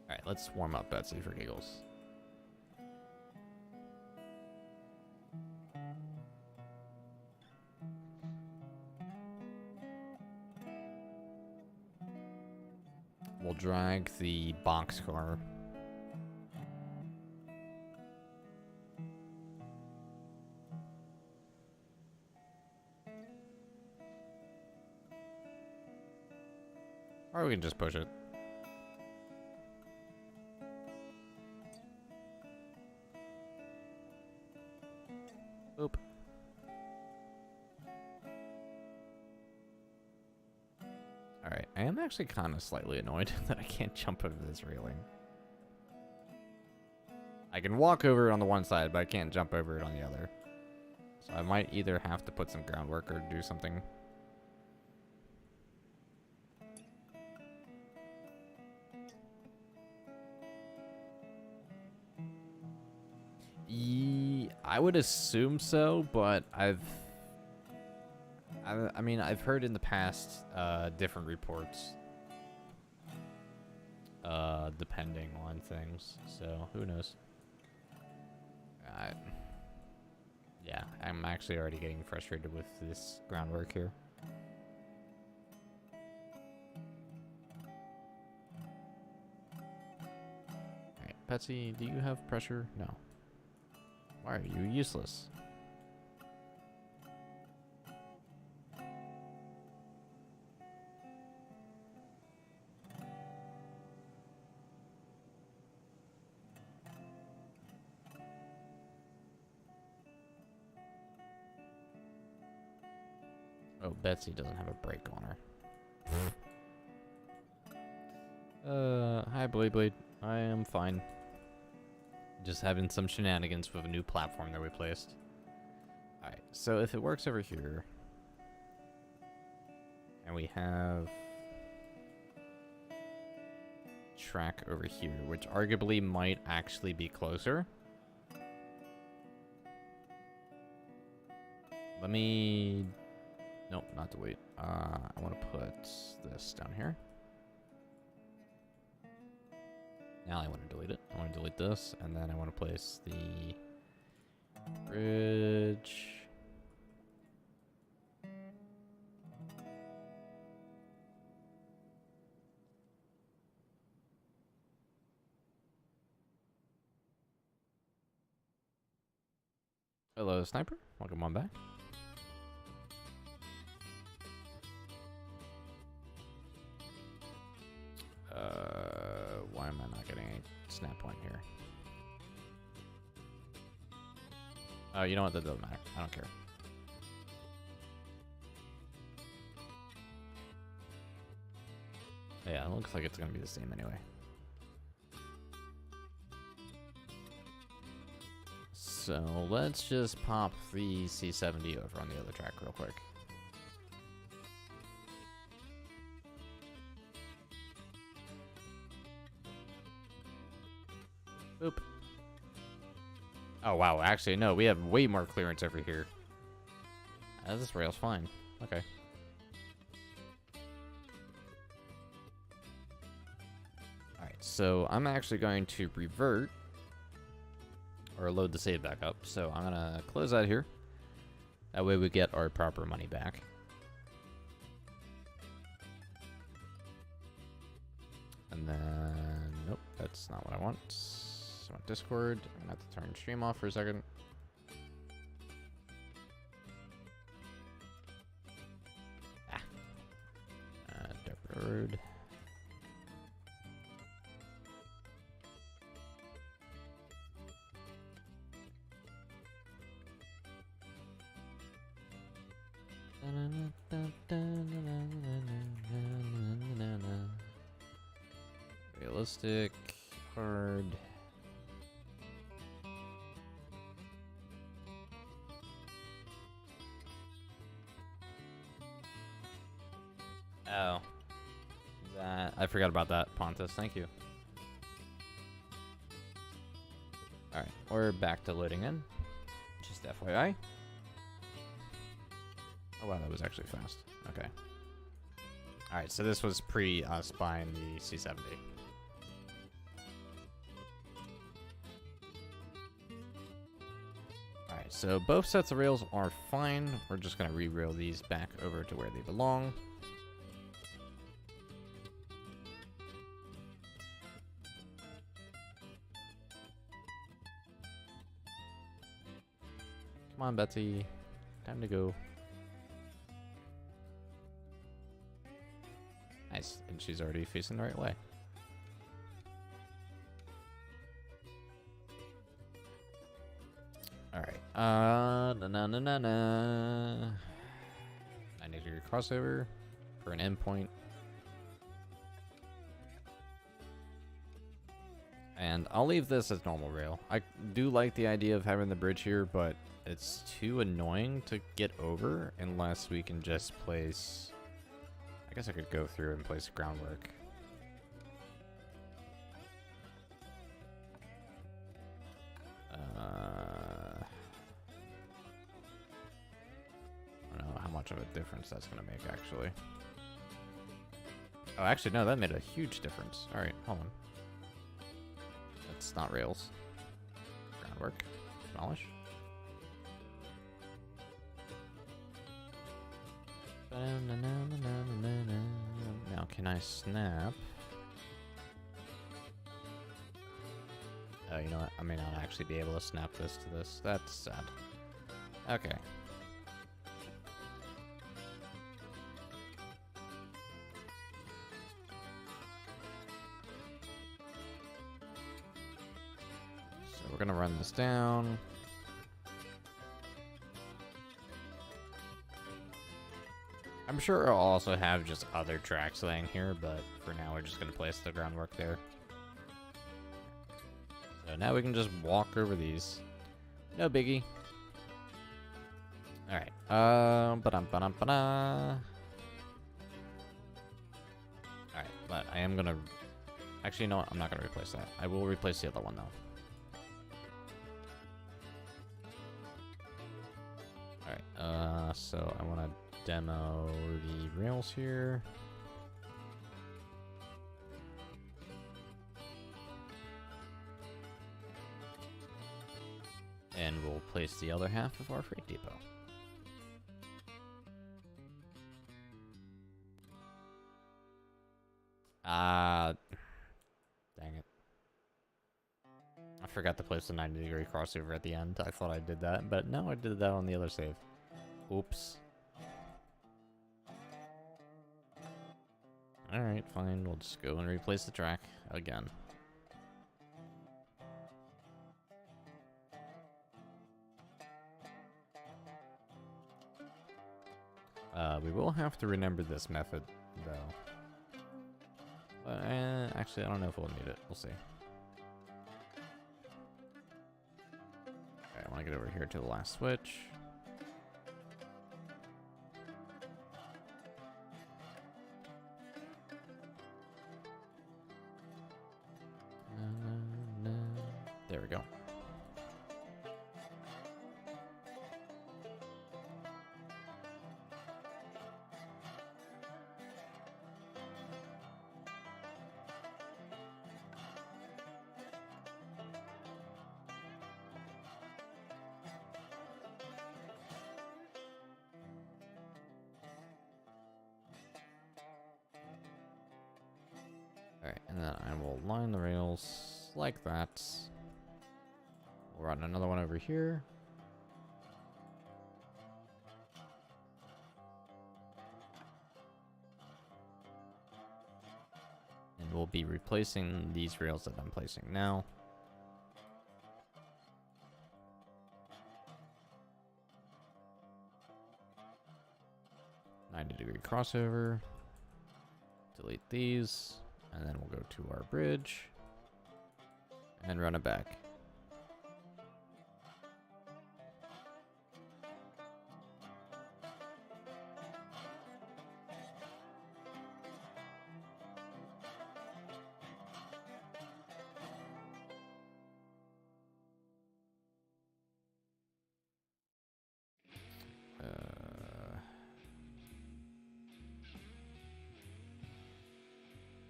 Alright, let's warm up Betsy for giggles. We'll drag the boxcar. Or we can just push it. Oop. Alright, I am actually kind of slightly annoyed that I can't jump over this railing. I can walk over it on the one side, but I can't jump over it on the other. So I might either have to put some groundwork or do something. I would assume so, but I mean, I've heard in the past different reports, depending on things. So who knows? Yeah, I'm actually already getting frustrated with this groundwork here. Alright, Betsy, do you have pressure? No. Why are you useless? Oh, Betsy doesn't have a brake on her. Hi, Blade. I am fine. Just having some shenanigans with a new platform that we placed. Alright, so if it works over here, and we have track over here, which arguably might actually be closer. Let me... Nope, not delete. I want to put this down here. Now I want to delete it. I want to delete this, and then I want to place the Bridge. Hello, Sniper. Welcome on back. Why am I not getting a snap point here? Oh, you know what? That doesn't matter. I don't care. Yeah, it looks like it's gonna be the same anyway. So let's just pop the C70 over on the other track real quick. Boop. Oh, wow. Actually, no. We have way more clearance over here. This rail's fine. Okay. Alright, so I'm actually going to revert. Or load the save back up. So I'm going to close out here. That way we get our proper money back. And then... Nope, that's not what I want. I want Discord. I'm going to have to turn stream off for a second. Dark Road. Realistic, hard. Oh. That I forgot about that, Pontus. Thank you. Alright, we're back to loading in. Just FYI. Oh wow, that was actually fast. Okay. Alright, so this was pre us buying the C70. Alright, so both sets of rails are fine. We're just going to re-rail these back over to where they belong. Come on, Betsy. Time to go. Nice, and she's already facing the right way. Alright, na-na-na-na. 90-degree crossover for an endpoint. And I'll leave this as normal rail. I do like the idea of having the bridge here, but it's too annoying to get over unless we can just place... I guess I could go through and place groundwork. I don't know how much of a difference that's going to make, actually. Oh, actually, no, that made a huge difference. All right, hold on. That's not rails. Groundwork. Demolish. Now, can I snap? Oh, you know what? I may not actually be able to snap this to this. That's sad. Okay. So we're gonna run this down. I'm sure I'll also have just other tracks laying here, but for now we're just gonna place the groundwork there. So now we can just walk over these. No biggie. Alright. Ba-dum-ba-dum-ba-da. Alright, but I am gonna... Actually, you know what? I'm not gonna replace that. I will replace the other one, though. Alright, so I wanna demo the rails here. And we'll place the other half of our freight depot. Dang it. I forgot to place the 90-degree crossover at the end. I thought I did that, but no, I did that on the other save. Oops. Alright, fine. We'll just go and replace the track again. We will have to remember this method, though. Actually, I don't know if we'll need it. We'll see. Okay, I want to get over here to the last switch. There we go. Alright, and then I will line the rails like that. We'll run another one over here. And we'll be replacing these rails that I'm placing now. "90-degree crossover. Delete these. And then we'll go to our bridge and run it back.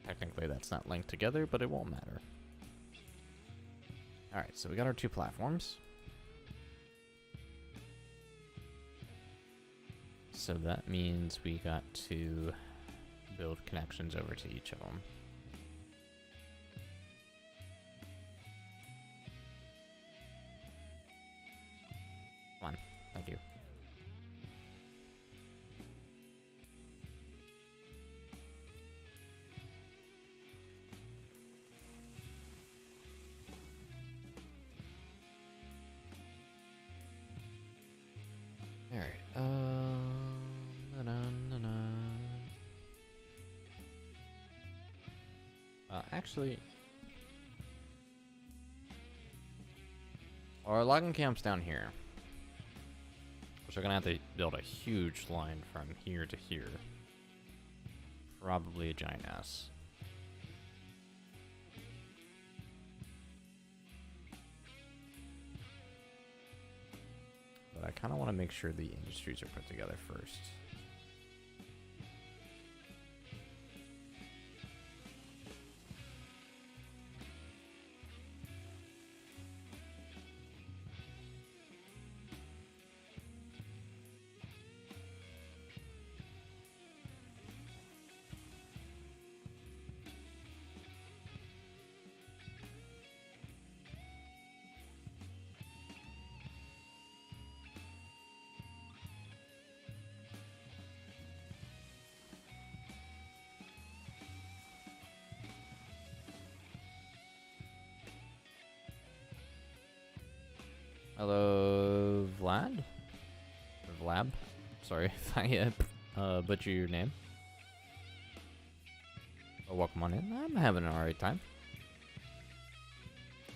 Technically, that's not linked together, but it won't matter. Alright, so we got our two platforms. So that means we got to build connections over to each of them. Come on, thank you. Alright, actually, our logging camp's down here. So we're gonna have to build a huge line from here to here. Probably a giant S. But I kind of want to make sure the industries are put together first. Hello, Vlad? Or Vlab? Sorry if I butcher your name. Oh, welcome on in. I'm having an alright time.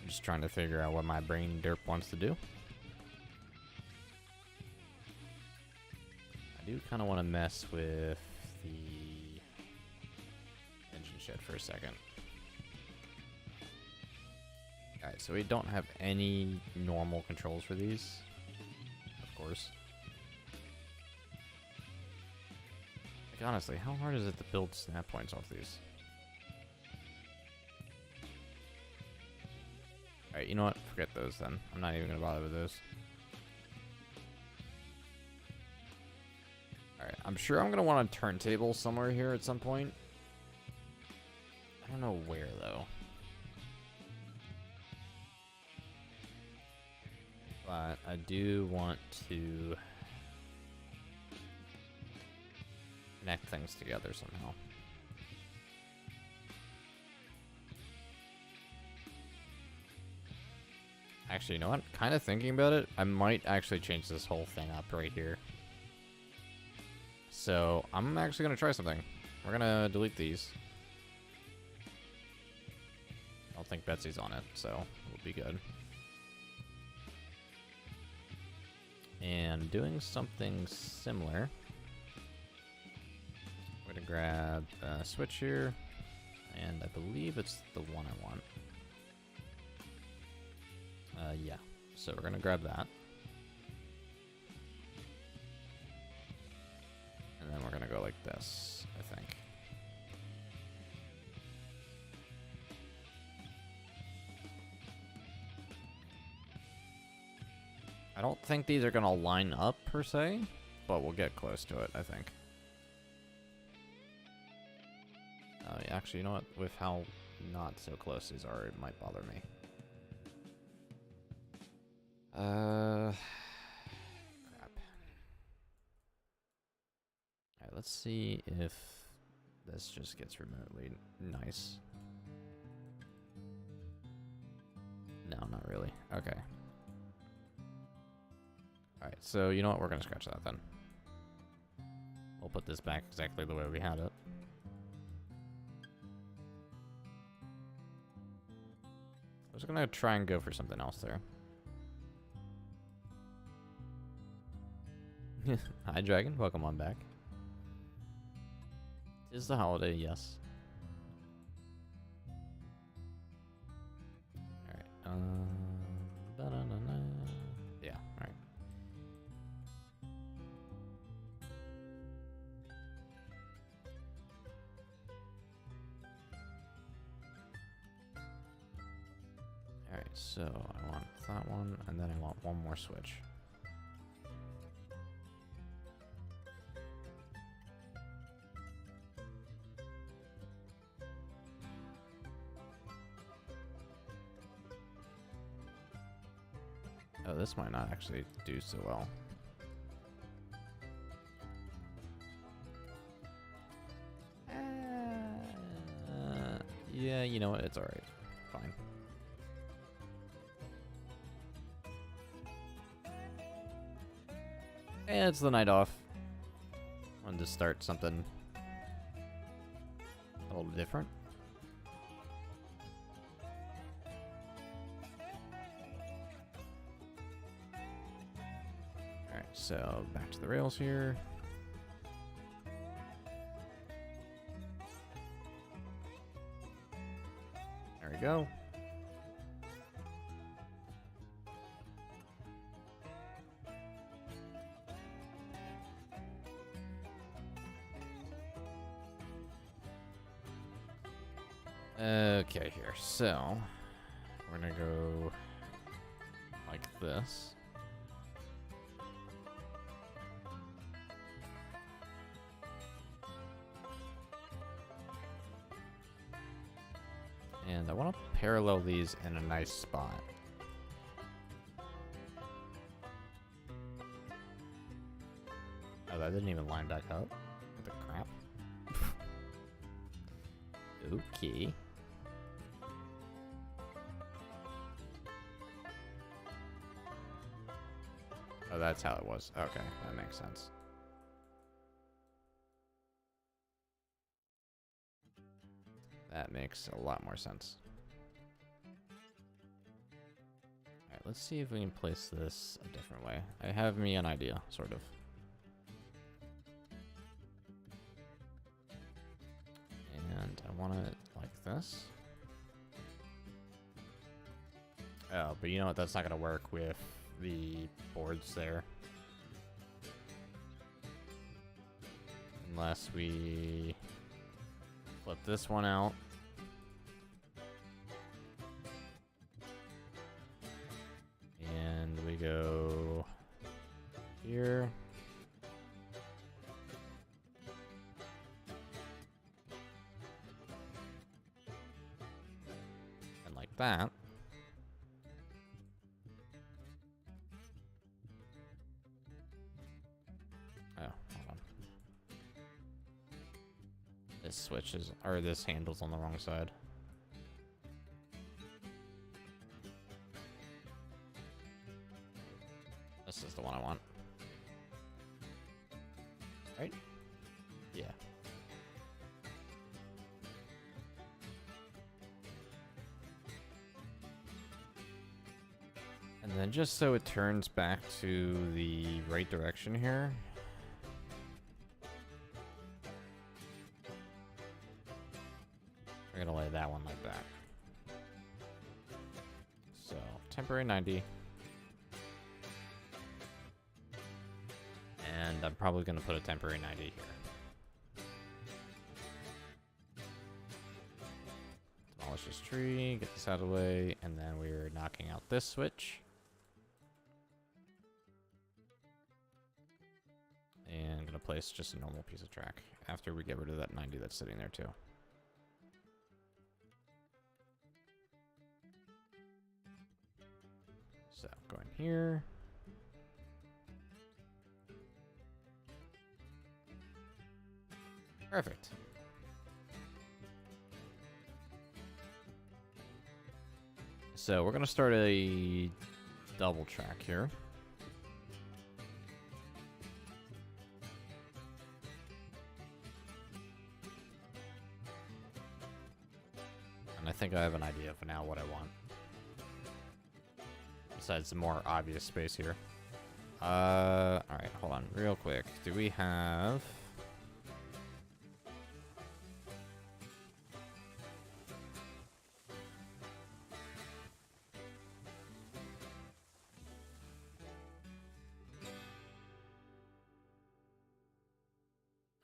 I'm just trying to figure out what my brain derp wants to do. I do kind of want to mess with the engine shed for a second. Alright, so we don't have any normal controls for these, of course. Like, honestly, how hard is it to build snap points off these? Alright, Alright, you know what? Forget those then. I'm not even gonna bother with those. Alright, I'm sure I'm gonna want a turntable somewhere here at some point. I don't know where though. But I do want to connect things together somehow. Actually, you know what? Kind of thinking about it, I might actually change this whole thing up right here. So, I'm actually going to try something. We're going to delete these. I don't think Betsy's on it, so we'll be good. And doing something similar. I'm going to grab a switch here. And I believe it's the one I want. Yeah. So we're going to grab that. And then we're going to go like this, I think. I don't think these are going to line up per se, but we'll get close to it, I think. Yeah, actually, you know what? With how not so close these are, it might bother me. Crap. Alright, let's see if this just gets remotely nice. No, not really. Okay. Alright, so you know what? We're gonna scratch that then. We'll put this back exactly the way we had it. I was gonna try and go for something else there. Hi, Dragon. Welcome on back. Tis the holiday, yes. Alright, yeah, alright. Alright, so I want that one, and then I want one more switch. Oh, this might not actually do so well. Yeah, you know what? It's alright. Fine. And it's the night off. Wanted to start something a little different. Alright, so back to the rails here. There we go. Okay, here. So, we're gonna go like this. And I want to parallel these in a nice spot. Oh, that didn't even line back up. What the crap? Okay. Oh, that's how it was. Okay, that makes sense. That makes a lot more sense. Alright, let's see if we can place this a different way. I have me an idea, sort of. And I want it like this. Oh, but you know what? That's not going to work with the boards there. Unless we flip this one out. go here. And like that. Oh, hold on. This switch is, or this handle's on the wrong side. This is the one I want. Right? Yeah. And then just so it turns back to the right direction here. We're gonna lay that one like that. So, temporary 90. And I'm probably gonna put a temporary 90 here. Demolish this tree, get this out of the way, and then we're knocking out this switch. And I'm gonna place just a normal piece of track after we get rid of that 90 that's sitting there too. So, going here. Perfect. So, we're going to start a double track here. And I think I have an idea for now what I want. Besides the more obvious space here. Alright, hold on real quick. Do we have...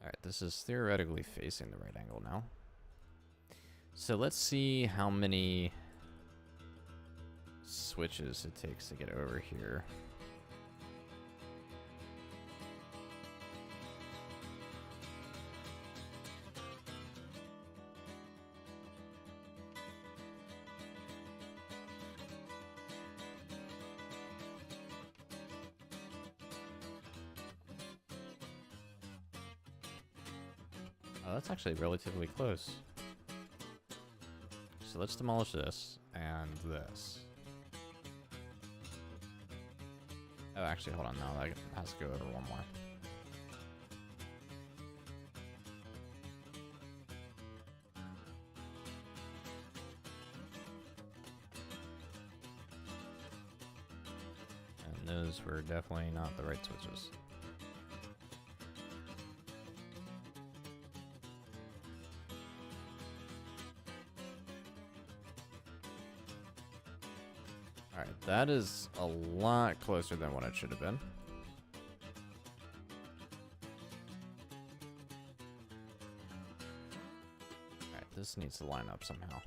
Alright, this is theoretically facing the right angle now. So let's see how many switches it takes to get over here. Oh, that's actually relatively close. So let's demolish this and this. Oh, actually, hold on. No, that has to go over one more. And those were definitely not the right switches. Alright, that is a lot closer than what it should have been. Alright, this needs to line up somehow.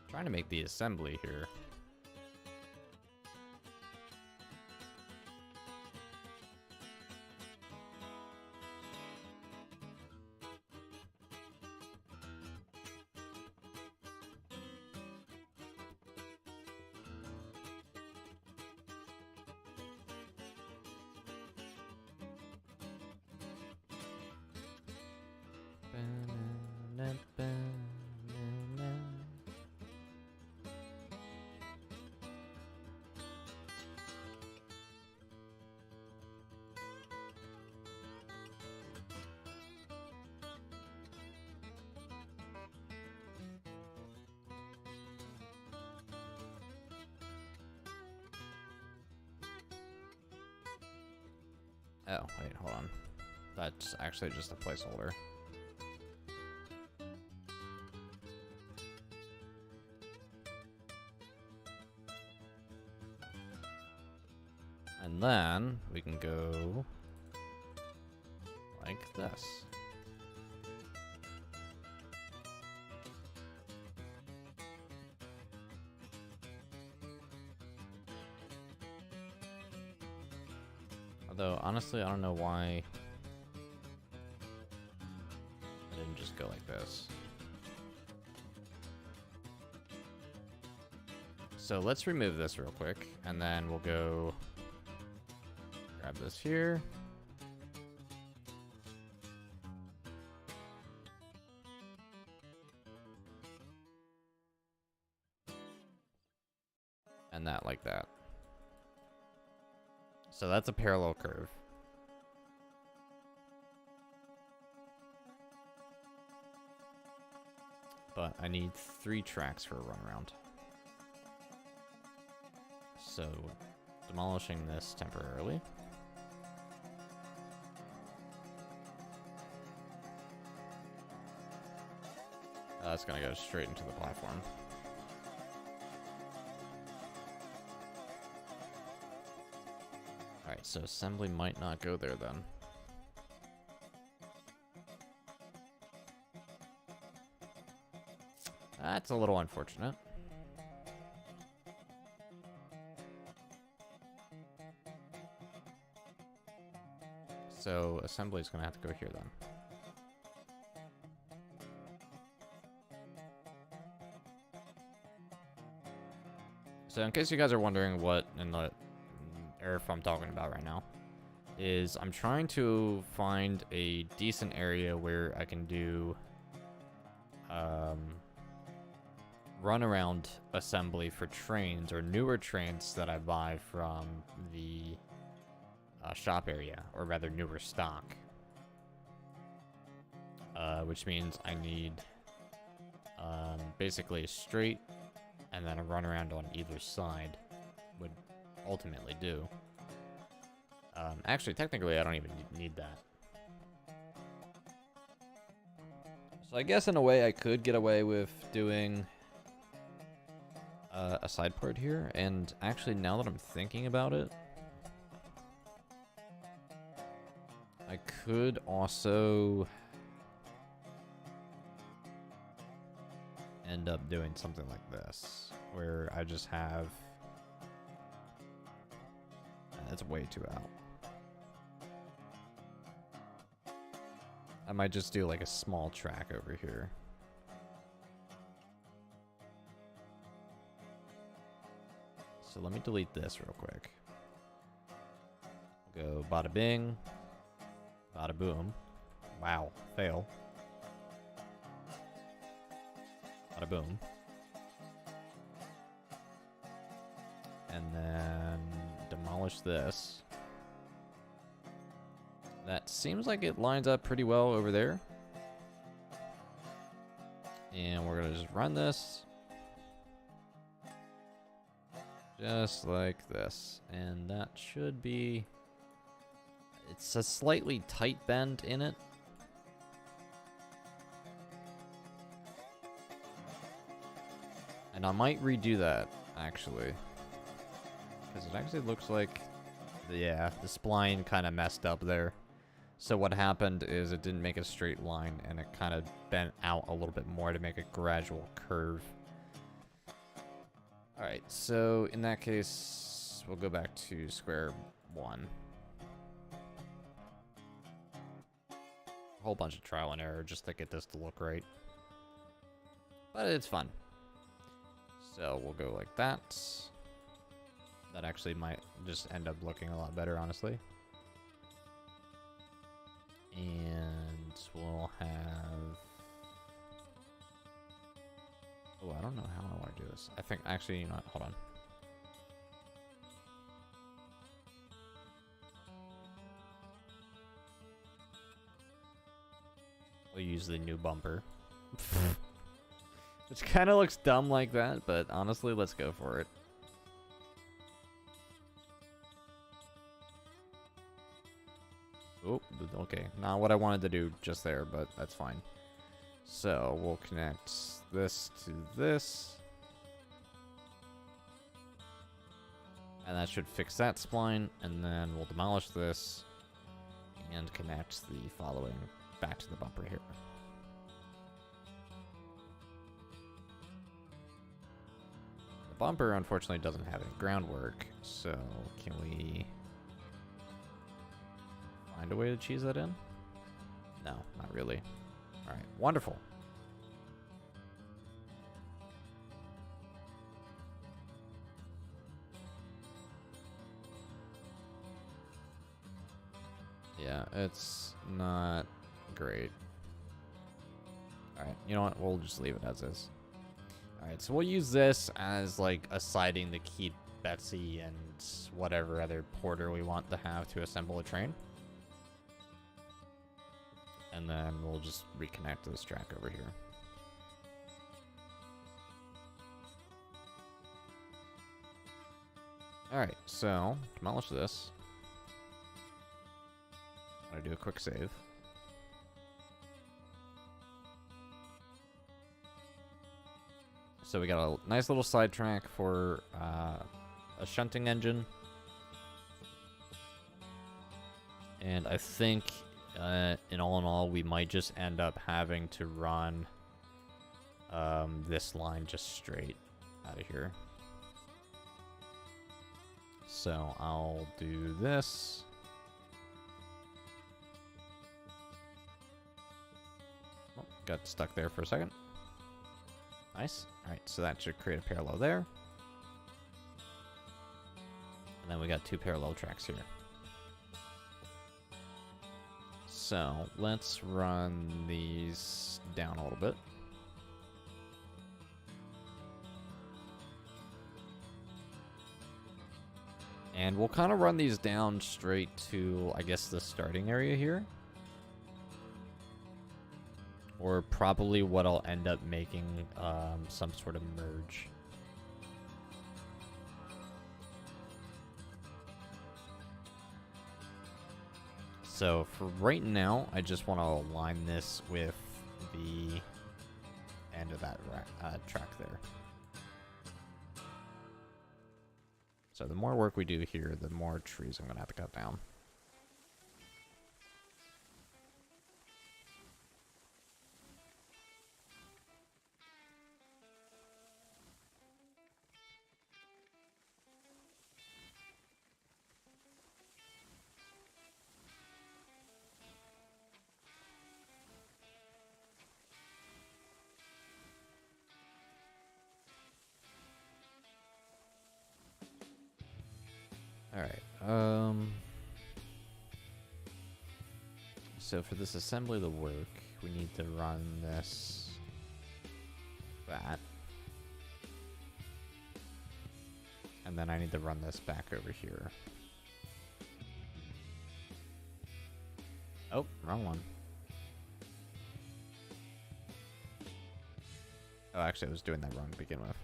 Trying to make the assembly here. Oh, wait, hold on. That's actually just a placeholder. And then we can go like this. Although, honestly, I don't know why I didn't just go like this. So let's remove this real quick, and then we'll go grab this here. And that like that. So that's a parallel curve. But I need 3 tracks for a runaround. So, demolishing this temporarily. That's gonna go straight into the platform. Alright, so assembly might not go there then. That's a little unfortunate. So assembly is going to have to go here then. So in case you guys are wondering what in the area I'm talking about right now, is I'm trying to find a decent area where I can do runaround assembly for trains or newer trains that I buy from the shop area, or rather newer stock. Which means I need basically a straight and then a runaround on either side would ultimately do. Actually, technically, I don't even need that. So I guess in a way I could get away with doing a side part here, and actually now that I'm thinking about it, I could also end up doing something like this, where I just have... That's way too out. I might just do like a small track over here. So let me delete this real quick. Go bada bing, bada boom. Wow, fail. Bada boom. And then demolish this. That seems like it lines up pretty well over there. And we're gonna just run this. Just like this. And that should be... It's a slightly tight bend in it. And I might redo that, actually. Because it actually looks like... Yeah, the spline kind of messed up there. So what happened is it didn't make a straight line, and it kind of bent out a little bit more to make a gradual curve. Alright, so in that case, we'll go back to square one. A whole bunch of trial and error just to get this to look right. But it's fun. So we'll go like that. That actually might just end up looking a lot better, honestly. And we'll have... Oh, I don't know how I want to do this. I think, actually, you know what? Hold on. We'll use the new bumper. Which kind of looks dumb like that, but honestly, let's go for it. Oh, okay. Not what I wanted to do just there, but that's fine. So we'll connect this to this. And that should fix that spline. And then we'll demolish this and connect the following back to the bumper here. The bumper, unfortunately, doesn't have any groundwork. So can we find a way to cheese that in? No, not really. All right, wonderful. Yeah, it's not great. All right, you know what? We'll just leave it as is. All right, so we'll use this as like a siding to keep Betsy and whatever other porter we want to have to assemble a train. And then we'll just reconnect this track over here. Alright, so demolish this. I'm gonna do a quick save. So we got a nice little sidetrack for a shunting engine. And I think in all, we might just end up having to run this line just straight out of here. So I'll do this. Oh, got stuck there for a second. Nice. Alright, so that should create a parallel there. And then we got two parallel tracks here. So let's run these down a little bit. And we'll kind of run these down straight to, I guess, the starting area here. Or probably what I'll end up making some sort of merge. So for right now, I just want to align this with the end of that track there. So the more work we do here, the more trees I'm going to have to cut down. Alright, so for this assembly to work, we need to run this, that, and then I need to run this back over here. Oh, wrong one. Oh, actually I was doing that wrong to begin with.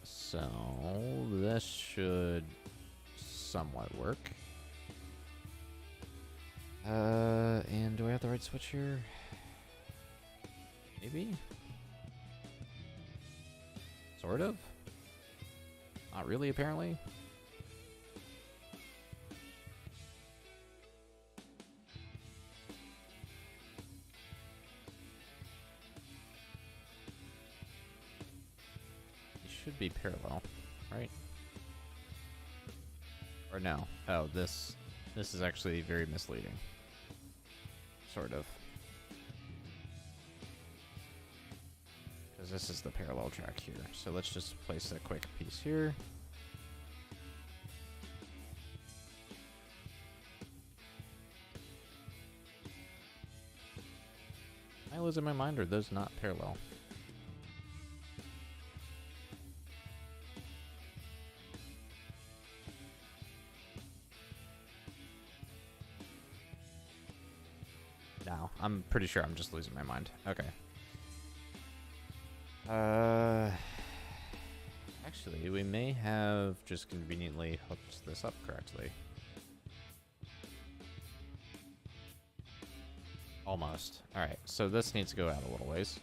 So this should somewhat work. And do I have the right switch here? Maybe? Sort of? Not really, apparently. Should be parallel, right? Or no. Oh, this is actually very misleading. Sort of. Because this is the parallel track here. So let's just place a quick piece here. Am I losing my mind, or are those not parallel? No, I'm pretty sure I'm just losing my mind. Okay. Actually, we may have just conveniently hooked this up correctly. Almost. Alright, so this needs to go out a little ways.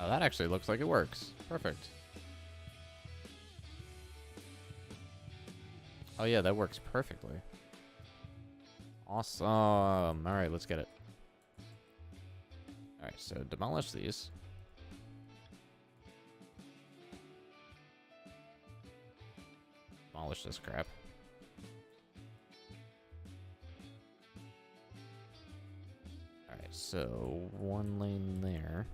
Oh, that actually looks like it works. Perfect. Oh yeah, that works perfectly. Awesome. Alright, let's get it. Alright, so demolish these. Demolish this crap. Alright, so one lane there.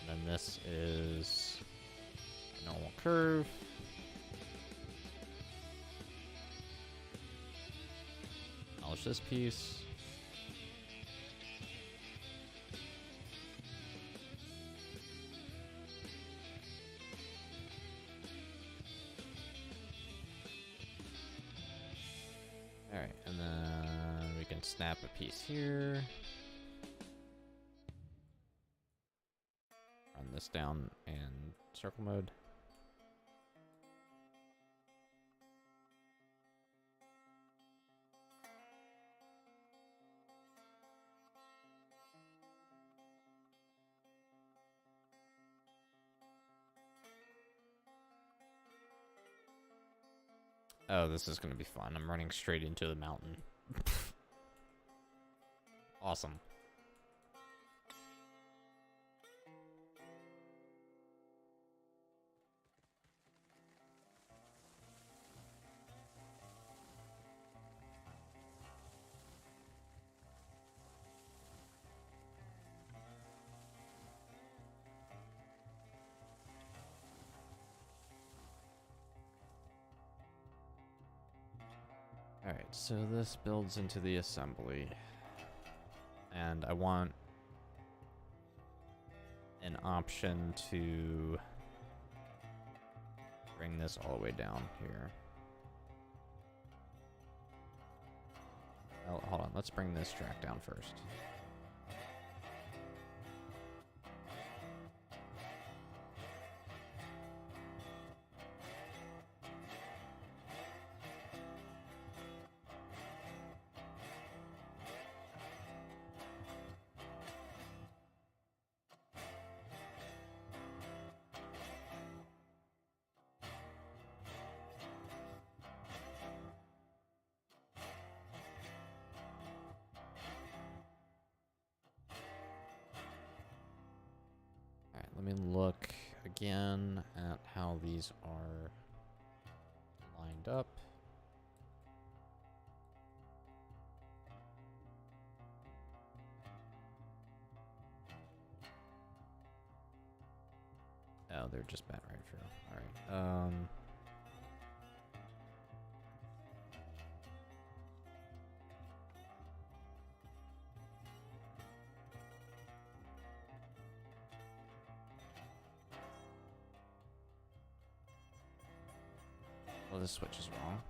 And then this is a normal curve. Demolish this piece. Alright, and then we can snap a piece here. Run this down in circle mode. Oh, this is going to be fun. I'm running straight into the mountain. Awesome. Alright, so this builds into the assembly. And I want an option to bring this all the way down here. Oh, hold on, let's bring this track down first. Let me look again at how these are lined up. Oh, they're just bent right through. Alright. Well, this switch is wrong.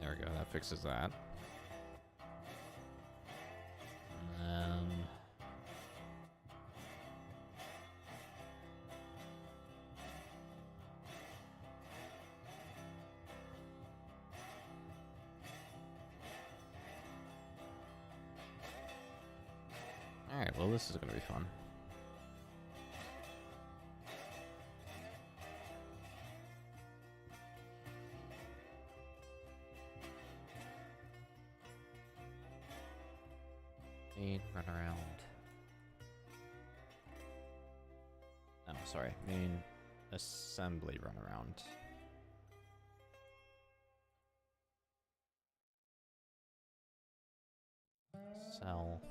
There we go, that fixes that. And then... Alright, well this is gonna be fun. Main run around. Oh, sorry, main assembly run around. Sell.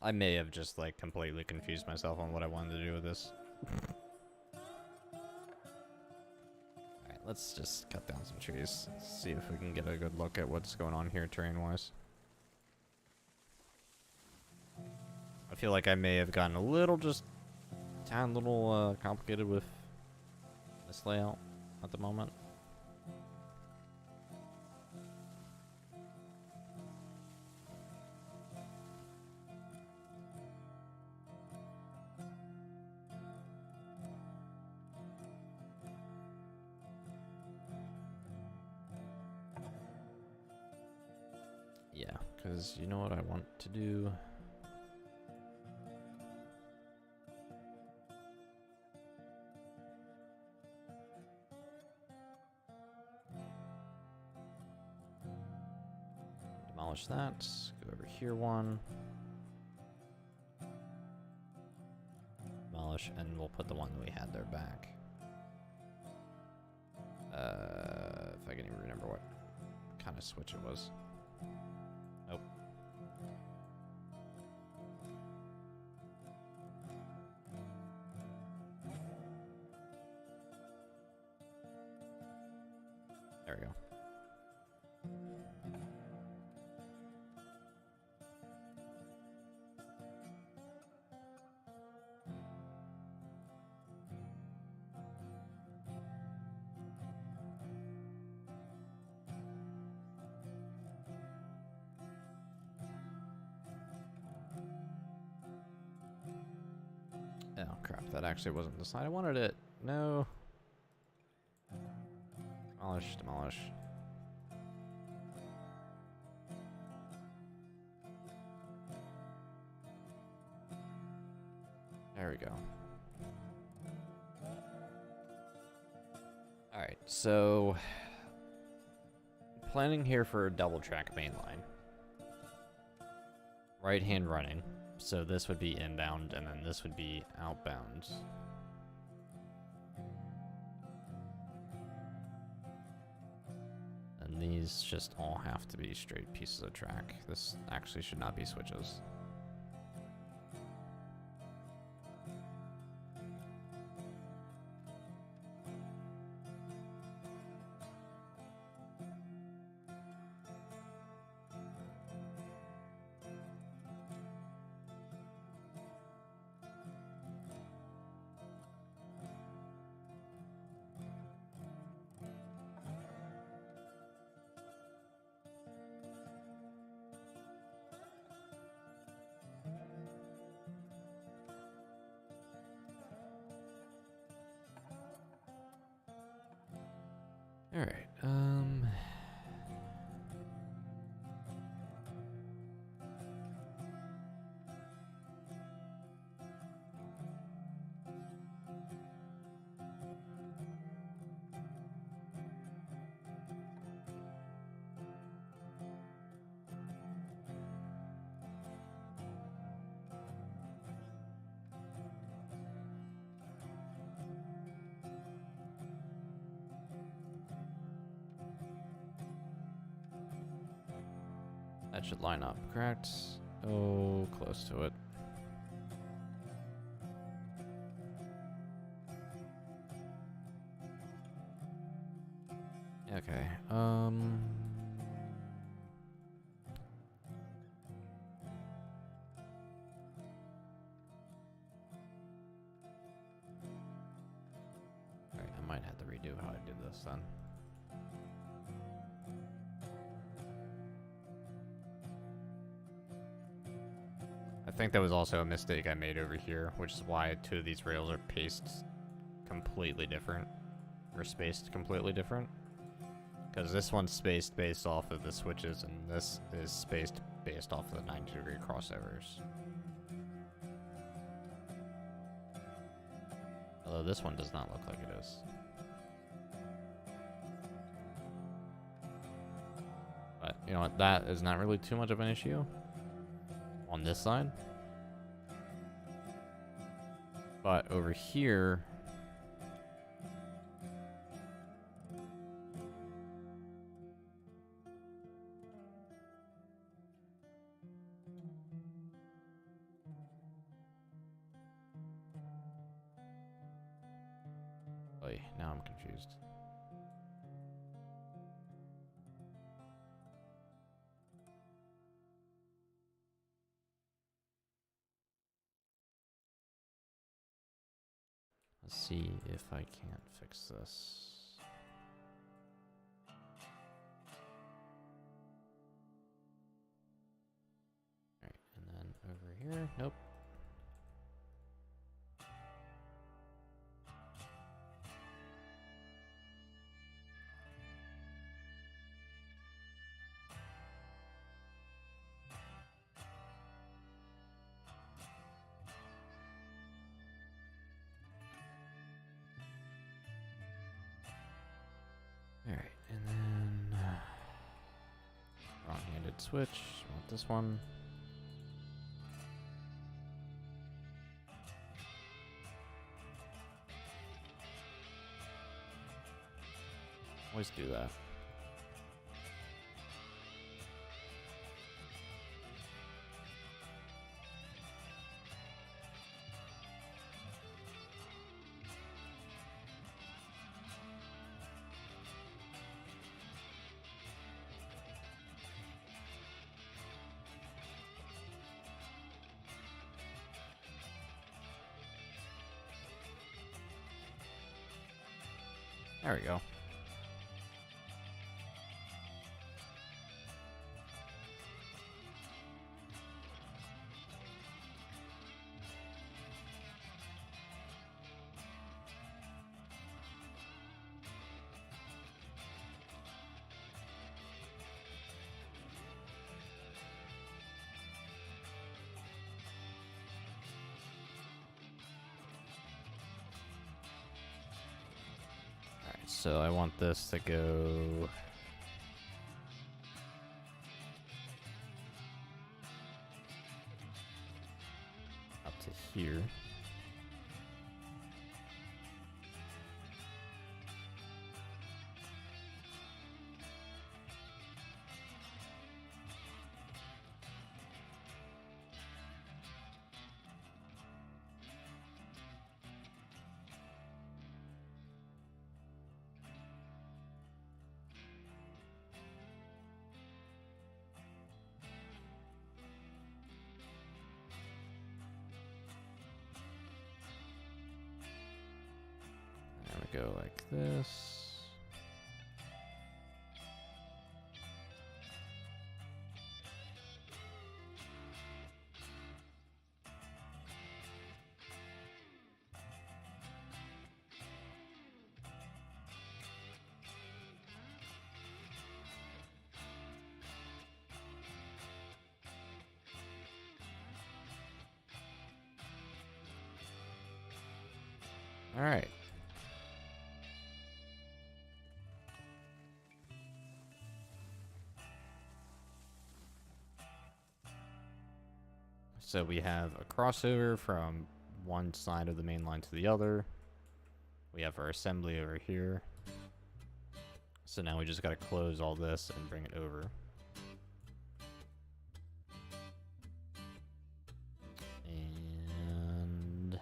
I may have just, like, completely confused myself on what I wanted to do with this. Alright, let's just cut down some trees. See if we can get a good look at what's going on here terrain-wise. I feel like I may have gotten a little complicated with this layout at the moment. Yeah, because you know what I want to do? Demolish that. Go over here one. Demolish, and we'll put the one that we had there back. If I can even remember what kind of switch it was. Nope. There we go. Oh crap, that actually wasn't the side I wanted it. No. Demolish, demolish. There we go. Alright, so planning here for a double track main line. Right hand running. So this would be inbound, and then this would be outbound. And these just all have to be straight pieces of track. This actually should not be switches. All right. That should line up, correct? Oh, close to it. Okay, Alright, I might have to redo how I did this then. I think that was also a mistake I made over here, which is why two of these rails are paced completely different, or spaced completely different. Because this one's spaced based off of the switches, and this is spaced based off of the 90-degree crossovers. Although this one does not look like it is. But, you know what, that is not really too much of an issue on this side. But over here, I'm confused. Let's see if I can't fix this. Alright, and then over here, nope. Alright, and then wrong-handed switch. Want this one. Always do that. There we go. So I want this to go up to here. Go like this. All right. So we have a crossover from one side of the main line to the other. We have our assembly over here. So now we just got to close all this and bring it over. And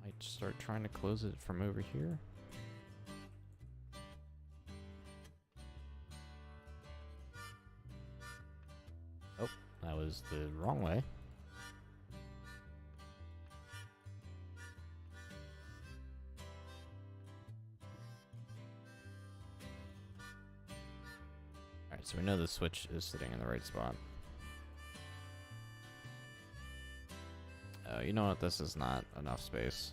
might start trying to close it from over here. That was the wrong way. Alright, so we know the switch is sitting in the right spot. Oh, you know what? This is not enough space.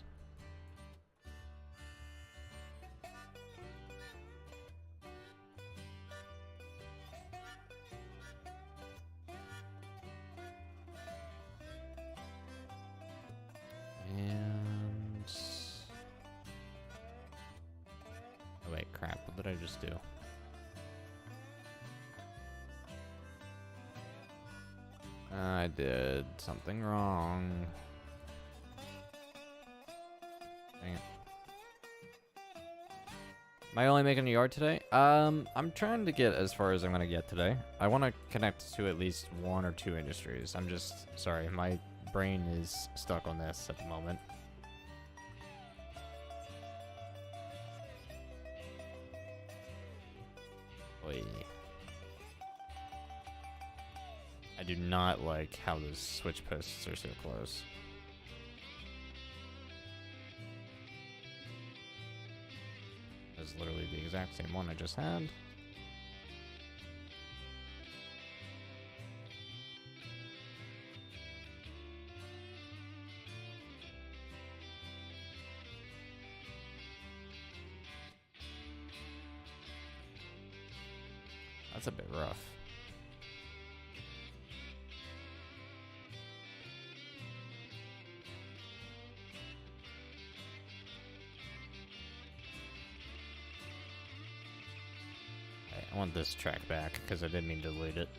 What did I just do? I did something wrong. Dang it. Am I only making a yard today? I'm trying to get as far as I'm gonna get today. I want to connect to at least 1 or 2 industries. I'm just sorry, my brain is stuck on this at the moment. Oy. I do not like how those switch posts are so close. That's literally the exact same one I just had. That's a bit rough. I want this track back because I didn't mean to delete it.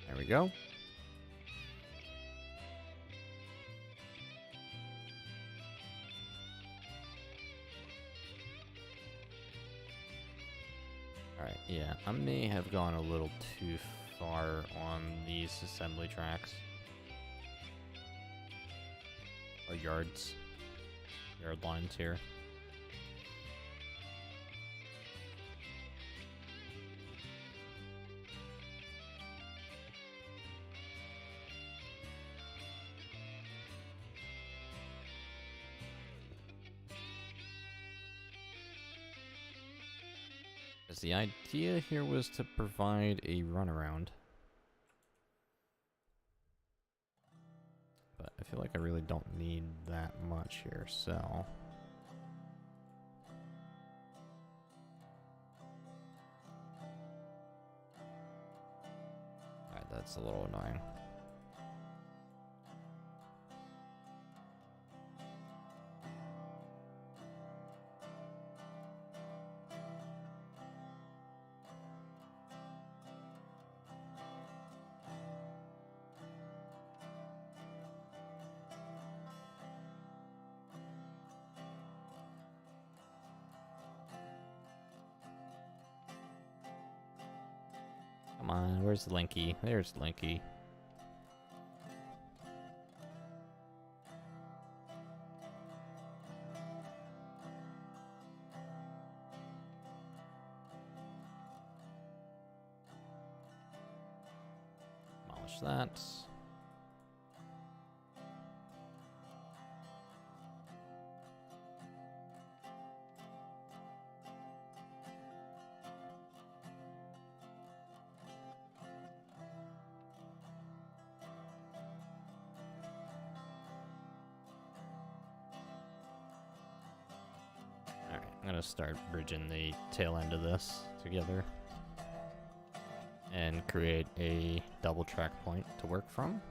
There we go. Alright, yeah, I may have gone a little too far on these assembly tracks. Or yards. Yard lines here. The idea here was to provide a runaround. But I feel like I really don't need that much here, so... Alright, that's a little annoying. Come on, where's Linky? There's Linky. Demolish that. I'm gonna start bridging the tail end of this together and create a double track point to work from.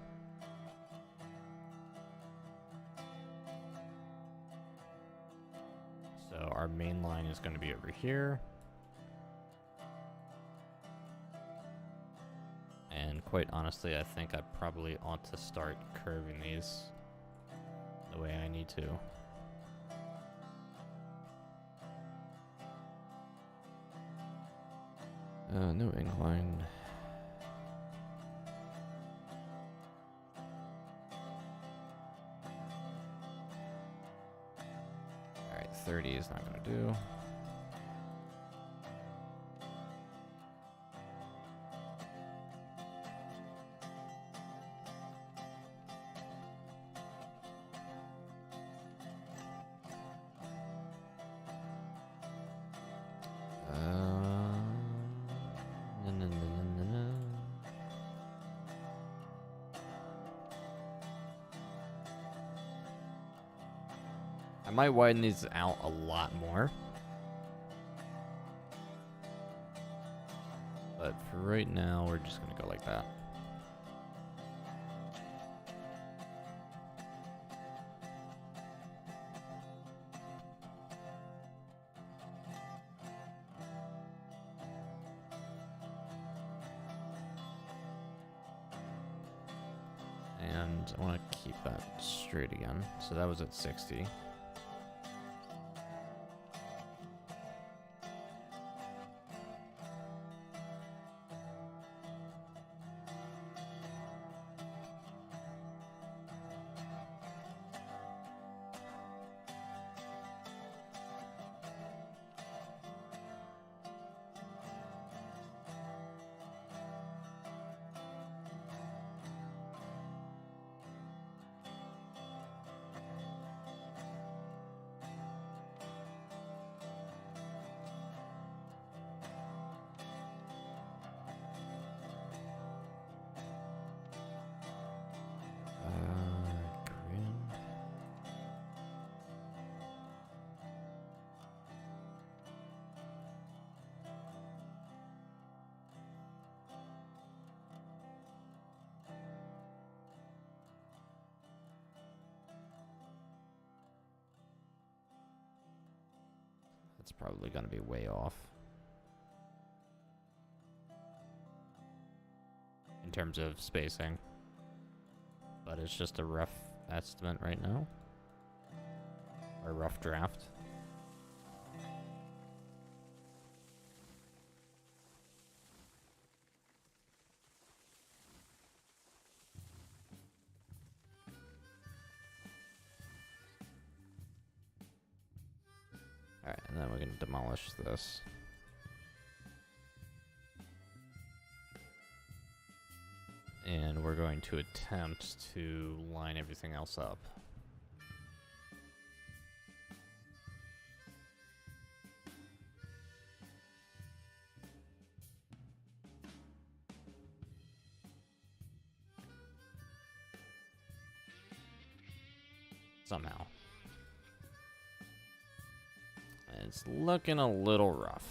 So our main line is going to be over here. And quite honestly, I think I probably ought to start curving these the way I need to. No incline. Alright, 30 is not gonna do. I might widen these out a lot more. But for right now, we're just gonna go like that. And I want to keep that straight again. So that was at 60. Grin. That's probably going to be way off in terms of spacing, but it's just a rough estimate right now, or a rough draft. Alright, and then we're going to demolish this. And we're going to attempt to line everything else up. Somehow. And it's looking a little rough.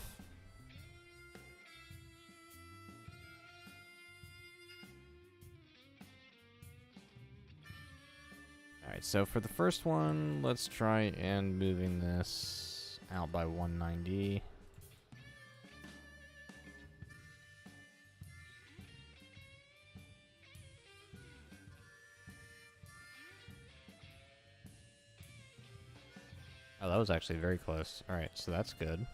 Alright, so for the first one, let's try and moving this out by 190. Oh, that was actually very close. Alright, so that's good.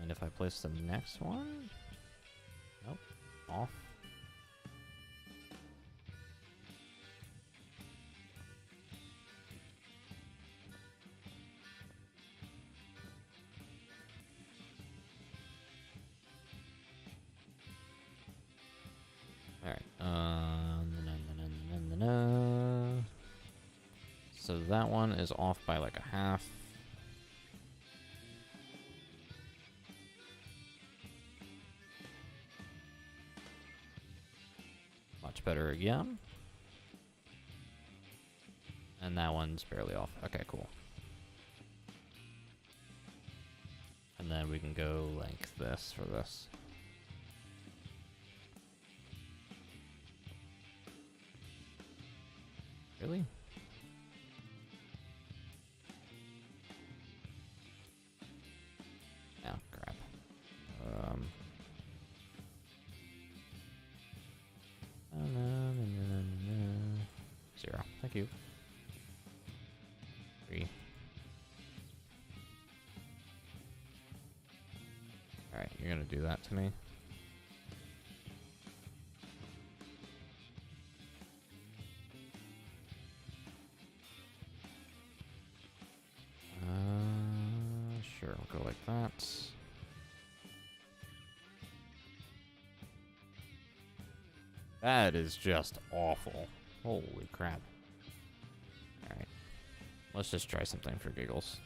And if I place the next one... Nope, off. Alright, so that one is off by like a half. Much better again. And that one's barely off. Okay, cool. And then we can go like this for this. Really? Oh, crap. Zero. Thank you. 3. Alright, you're gonna do that to me. Sure, we'll go like that. That is just awful. Holy crap. Alright. Let's just try something for giggles.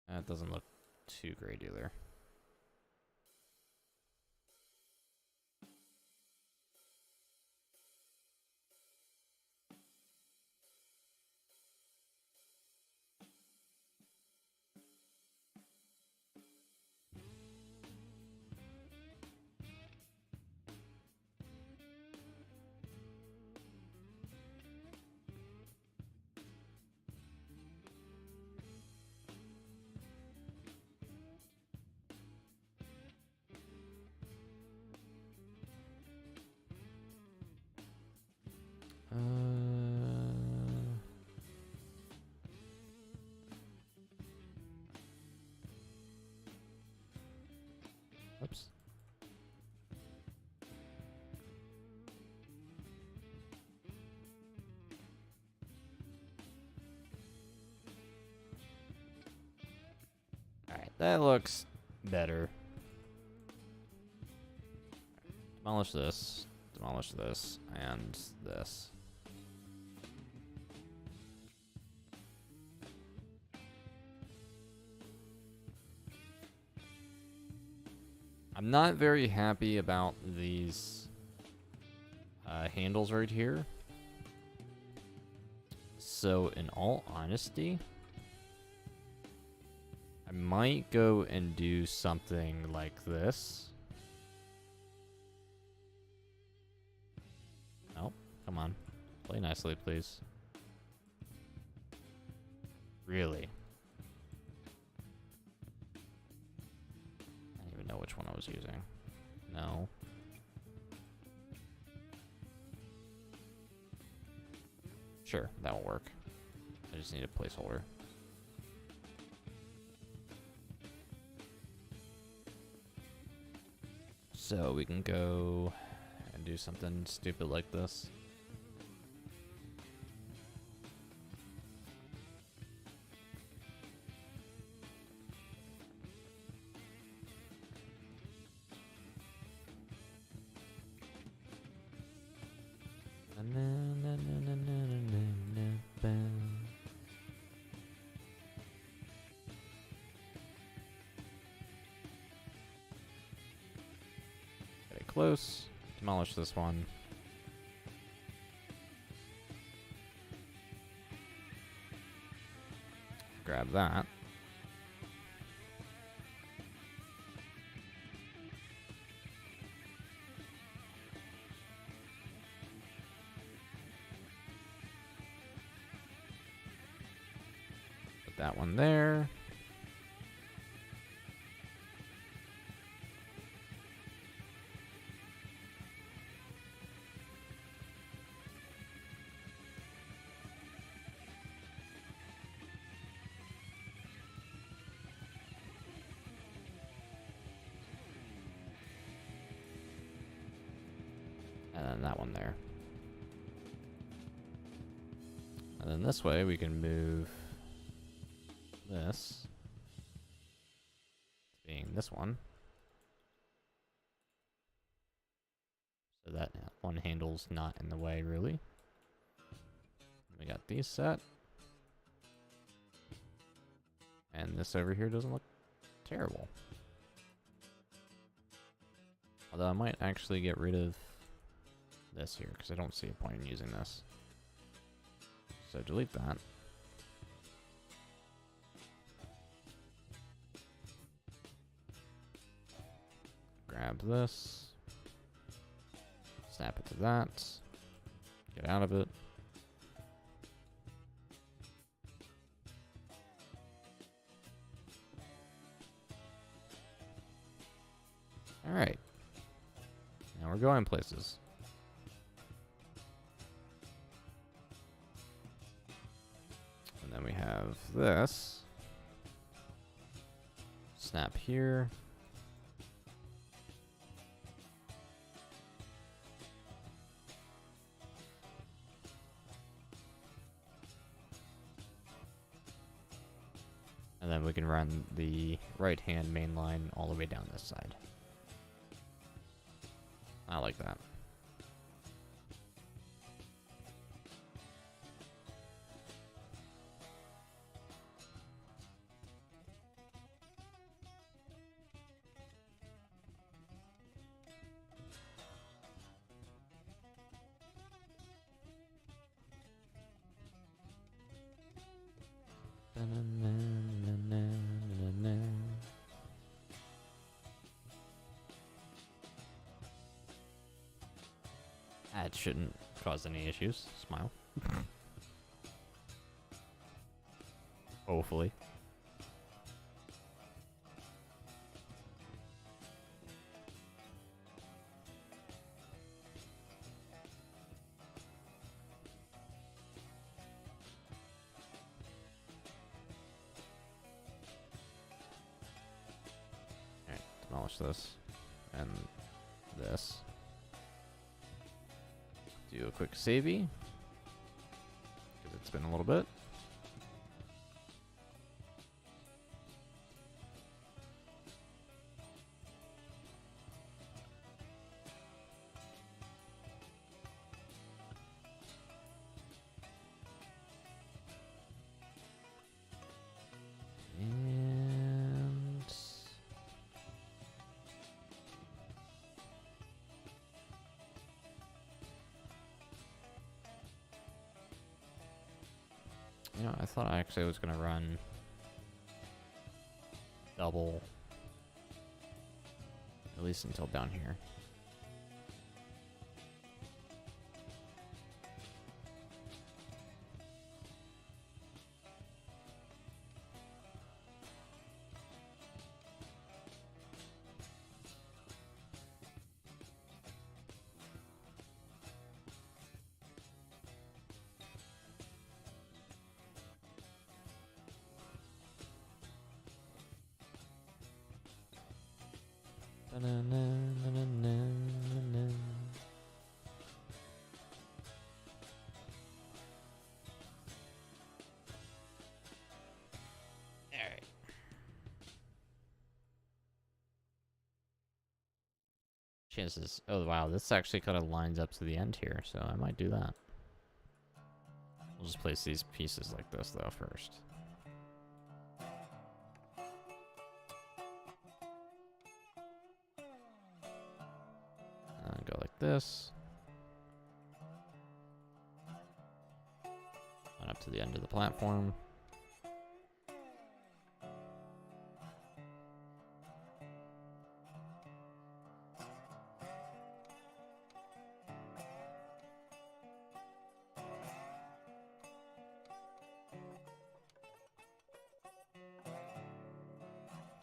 That doesn't look too great either. Oops. Alright, that looks better. Demolish this, and this. I'm not very happy about these handles right here. So, in all honesty, I might go and do something like this. Nope, come on. Play nicely, please. Really? I don't even know which one I was using. No. Sure, that will work. I just need a placeholder. So we can go and do something stupid like this. Get it close. Demolish this one. Grab that. Put that one there. And then that one there. And then this way we can move this to being this one. So that one handle's not in the way, really. We got these set. And this over here doesn't look terrible. Although I might actually get rid of this here, because I don't see a point in using this. So delete that. Grab this. Snap it to that. Get out of it. Alright. Now we're going places. And then we have this. Snap here. And then we can run the right-hand main line all the way down this side. I like that. That shouldn't cause any issues. Smile. Hopefully. Alright, demolish this. and this. Do a quick savey. Give it a spin a little bit. You know, I thought actually I was gonna run double, at least until down here. Alright. Chances. Oh, wow. This actually kind of lines up to the end here, so I might do that. We'll just place these pieces like this, though, first. Go like this. And up to the end of the platform.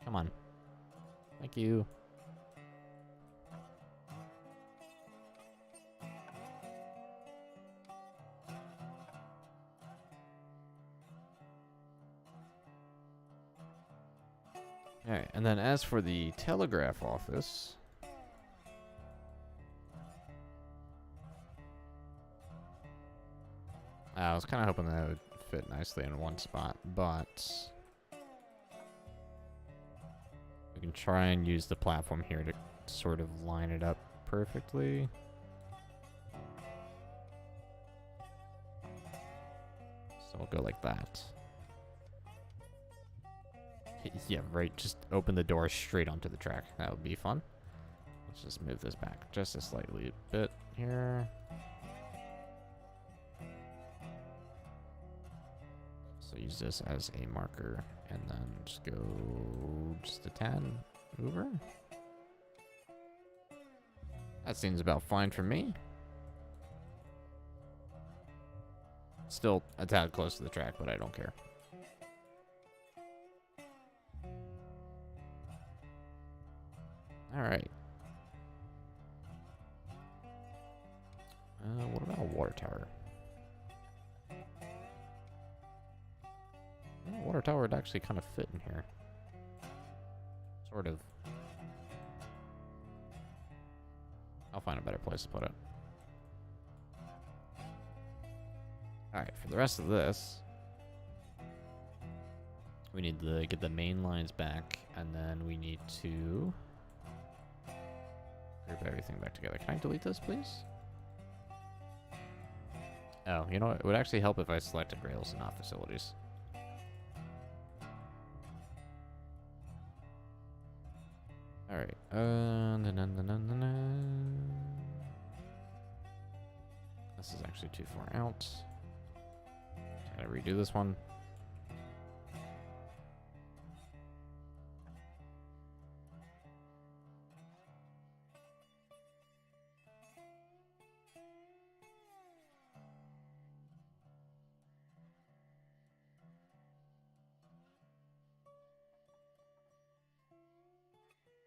Come on. Thank you. Alright, and then as for the telegraph office, I was kind of hoping that would fit nicely in one spot, but we can try and use the platform here to sort of line it up perfectly. So we'll go like that. Yeah, right. Just open the door straight onto the track. That would be fun. Let's just move this back just a slightly bit here. So use this as a marker and then just go just a tad over. That seems about fine for me. Still a tad close to the track, but I don't care. Alright. What about a water tower? A water tower would actually kind of fit in here. Sort of. I'll find a better place to put it. Alright, for the rest of this, we need to get the main lines back, and then we need to group everything back together. Can I delete this, please? Oh, you know what? It would actually help if I selected rails and not facilities. Alright. This is actually too far out. Gotta redo this one.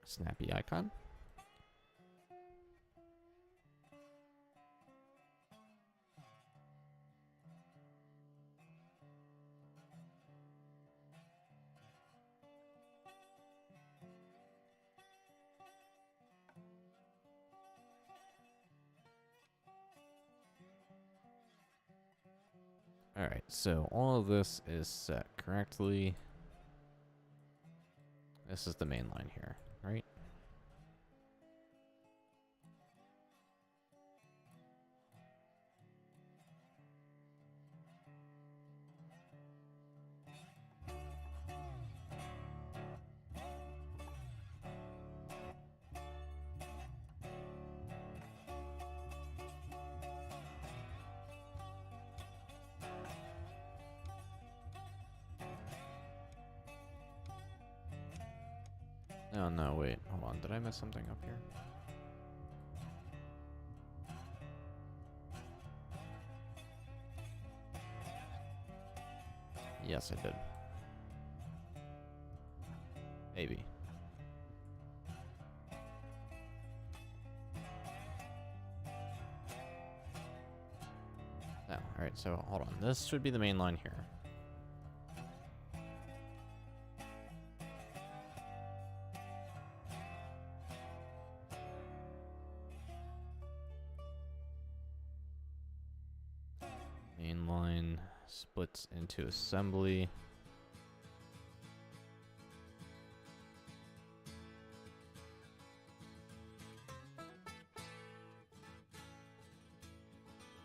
Snappy icon. Alright, so all of this is set correctly. This is the main line here, right? Oh no, wait, hold on. Did I miss something up here? Yes, I did. Maybe. Oh, alright, so hold on. This should be the main line here. Main line splits into assembly.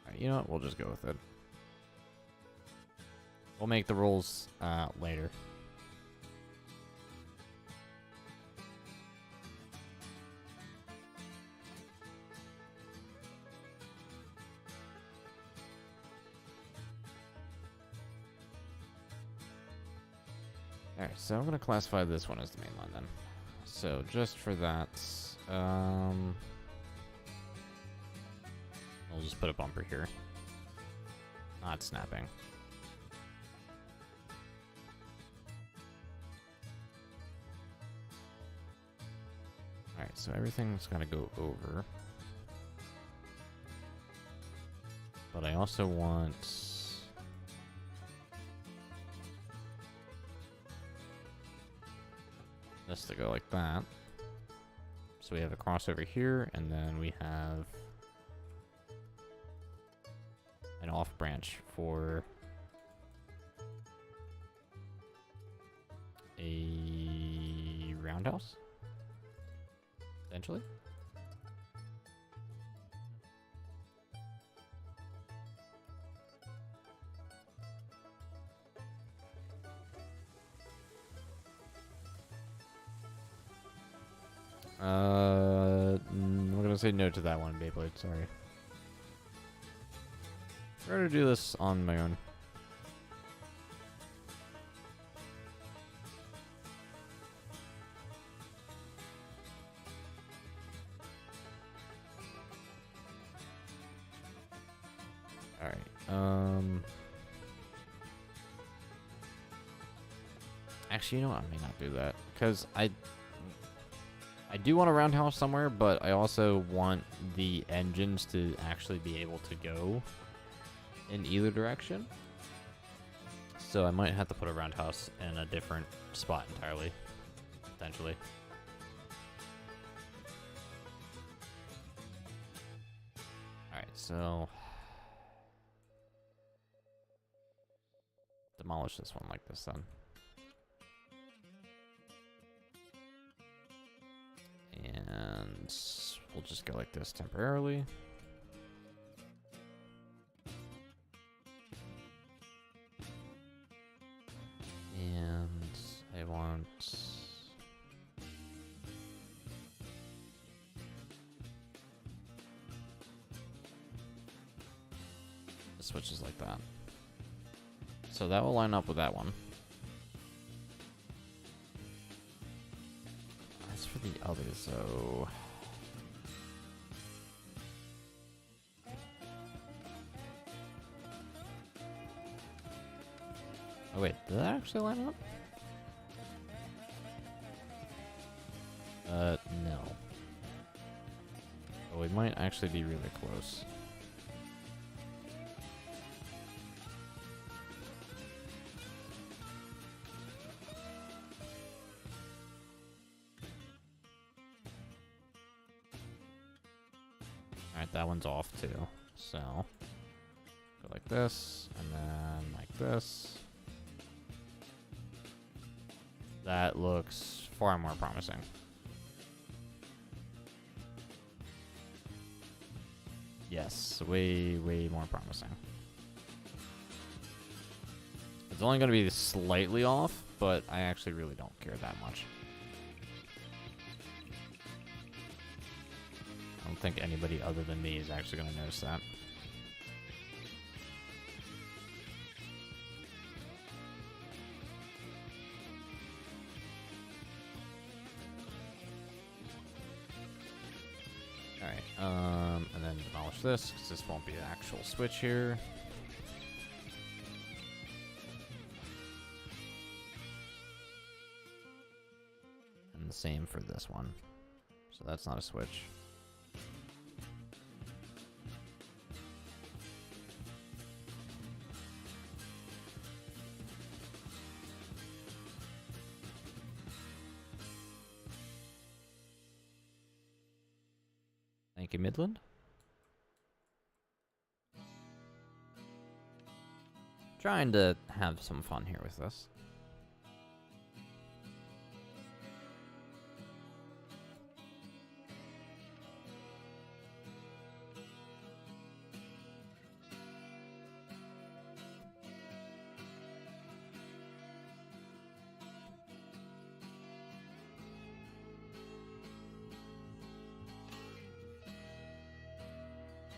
Alright, you know what? We'll just go with it. We'll make the rules later. Alright, so I'm going to classify this one as the main line then. So just for that, I'll just put a bumper here. Not snapping. Alright, so everything's got to go over. But I also want this to go like that. So we have a crossover here, and then we have an off branch for a roundhouse, potentially. We're gonna say no to that one, Beyblade, sorry. We're gonna do this on my own. Alright, actually, you know what? I may not do that, because I do want a roundhouse somewhere, but I also want the engines to actually be able to go in either direction. So I might have to put a roundhouse in a different spot entirely, potentially. Alright, so demolish this one like this then. And we'll just go like this temporarily. And I want the switches like that. So that will line up with that one. For the others, though. Oh wait, did that actually line up? No. Oh, we might actually be really close. Alright, that one's off too. So, go like this, and then this. That looks far more promising. Yes, way, way more promising. It's only going to be slightly off, but I actually really don't care that much. I don't think anybody other than me is actually going to notice that. Alright, and then demolish this, because this won't be an actual switch here. And the same for this one. So that's not a switch. Thank you, Midland. Trying to have some fun here with this.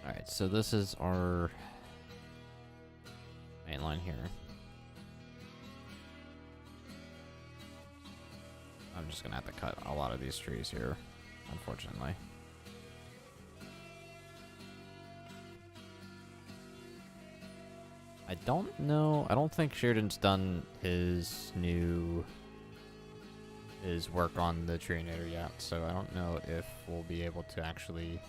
Alright, so this is our main line here. I'm just gonna have to cut a lot of these trees here, unfortunately. I don't know, I don't think Sheridan's done his work on the treenator yet, so I don't know if we'll be able to actually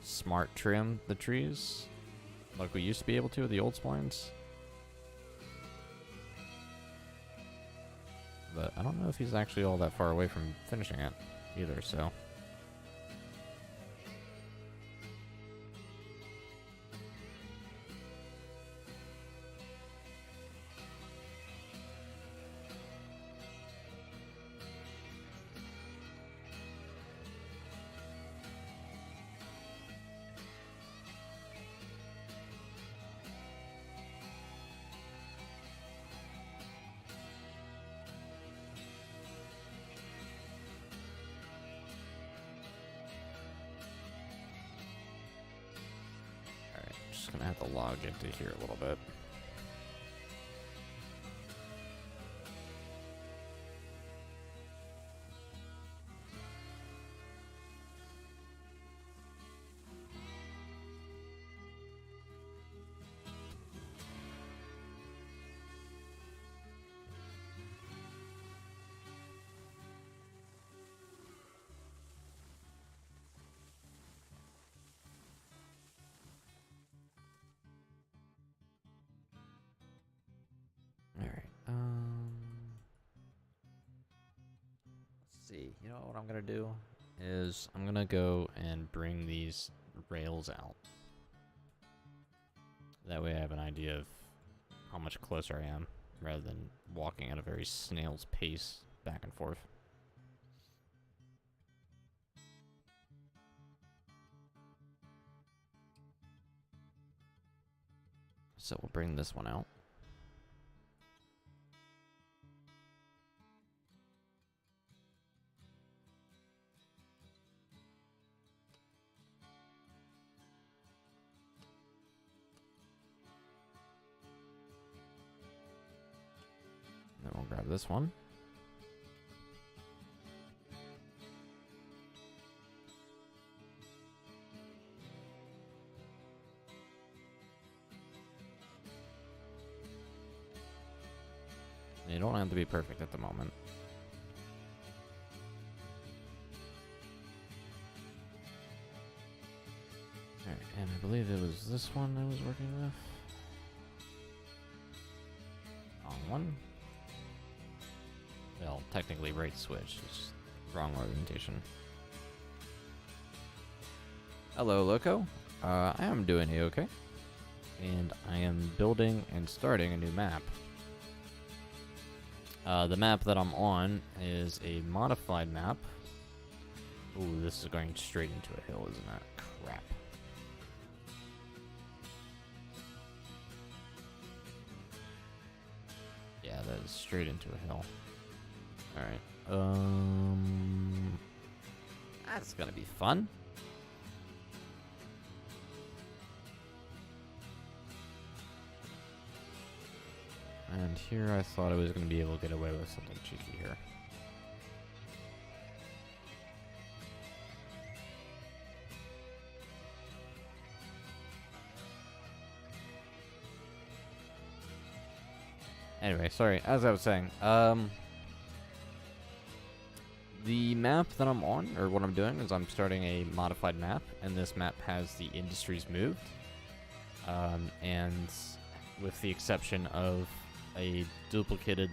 smart trim the trees like we used to be able to with the old splines. But I don't know if he's actually all that far away from finishing it either, so. Just gonna have to log into here a little bit. See, you know what I'm gonna do is I'm gonna go and bring these rails out. That way I have an idea of how much closer I am, rather than walking at a very snail's pace back and forth. So we'll bring this one out. Then we'll grab this one. You don't have to be perfect at the moment. Alright, and I believe it was this one I was working with. Wrong one. Well, technically right switch, it's wrong orientation. Hello, Loco. I am doing A-okay. and I am building and starting a new map. The map that I'm on is a modified map. Ooh, this is going straight into a hill, isn't it? Crap. Yeah, that is straight into a hill. Alright. That's gonna be fun. And here I thought I was gonna be able to get away with something cheeky here. Anyway, sorry, as I was saying, the map that I'm on, or what I'm doing, is I'm starting a modified map, and this map has the industries moved. And with the exception of a duplicated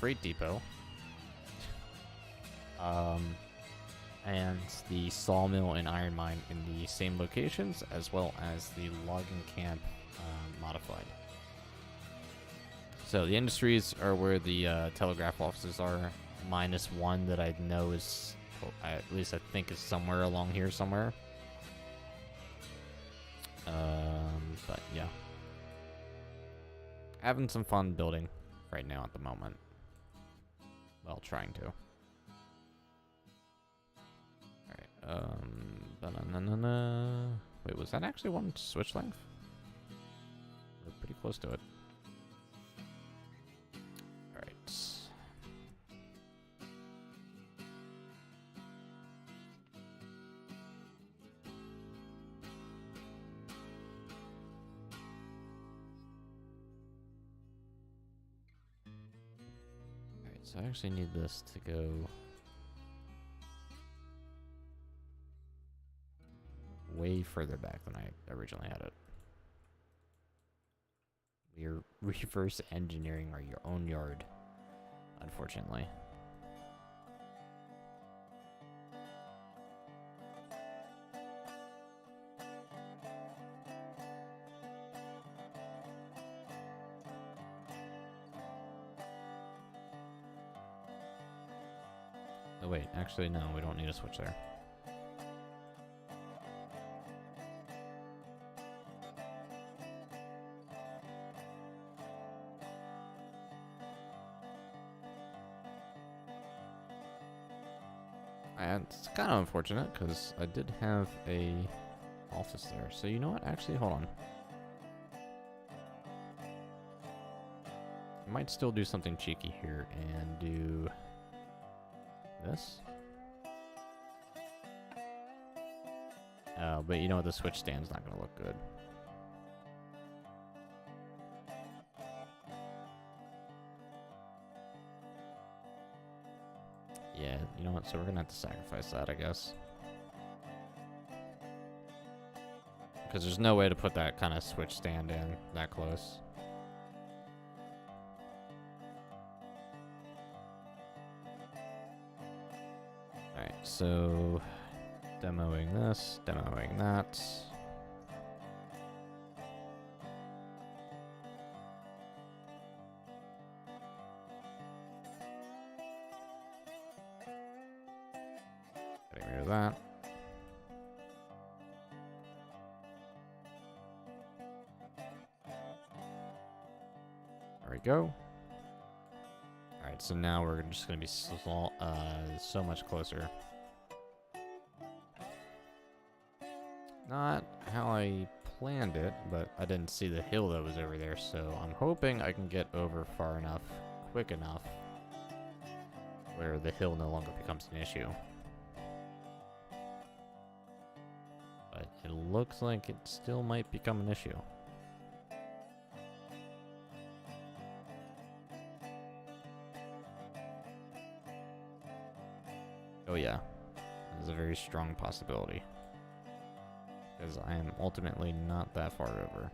freight depot, and the sawmill and iron mine in the same locations, as well as the logging camp modified. So the industries are where the telegraph offices are, minus one that I know is, well, at least I think is somewhere along here somewhere. But yeah. Having some fun building right now at the moment. Well, trying to. Alright, ba-na-na-na-na. Wait, was that actually one switch length? We're pretty close to it. So I actually need this to go way further back than I originally had it. We're reverse engineering your own yard, unfortunately. Oh wait, actually no, we don't need a switch there. And it's kind of unfortunate because I did have a office there. So you know what? Actually, hold on. I might still do something cheeky here and do this. But you know what? The switch stand's not going to look good. Yeah, you know what? So we're going to have to sacrifice that, I guess. Because there's no way to put that kind of switch stand in that close. Alright, so demoing this, demoing that. Getting rid of that. There we go. Alright, so now we're just going to be so much closer. Not how I planned it, but I didn't see the hill that was over there, so I'm hoping I can get over far enough, quick enough, where the hill no longer becomes an issue. But it looks like it still might become an issue. Oh yeah, there's a very strong possibility. Because I am ultimately not that far over.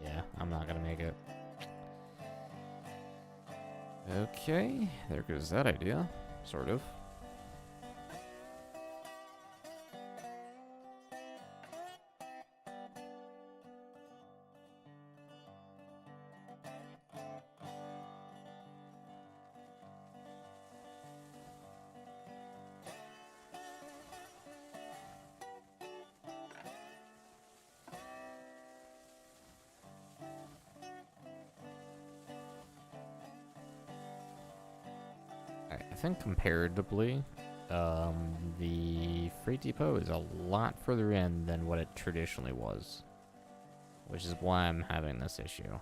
Yeah, I'm not gonna make it. Okay, there goes that idea, sort of. Alright, I think comparatively, the freight depot is a lot further in than what it traditionally was, which is why I'm having this issue.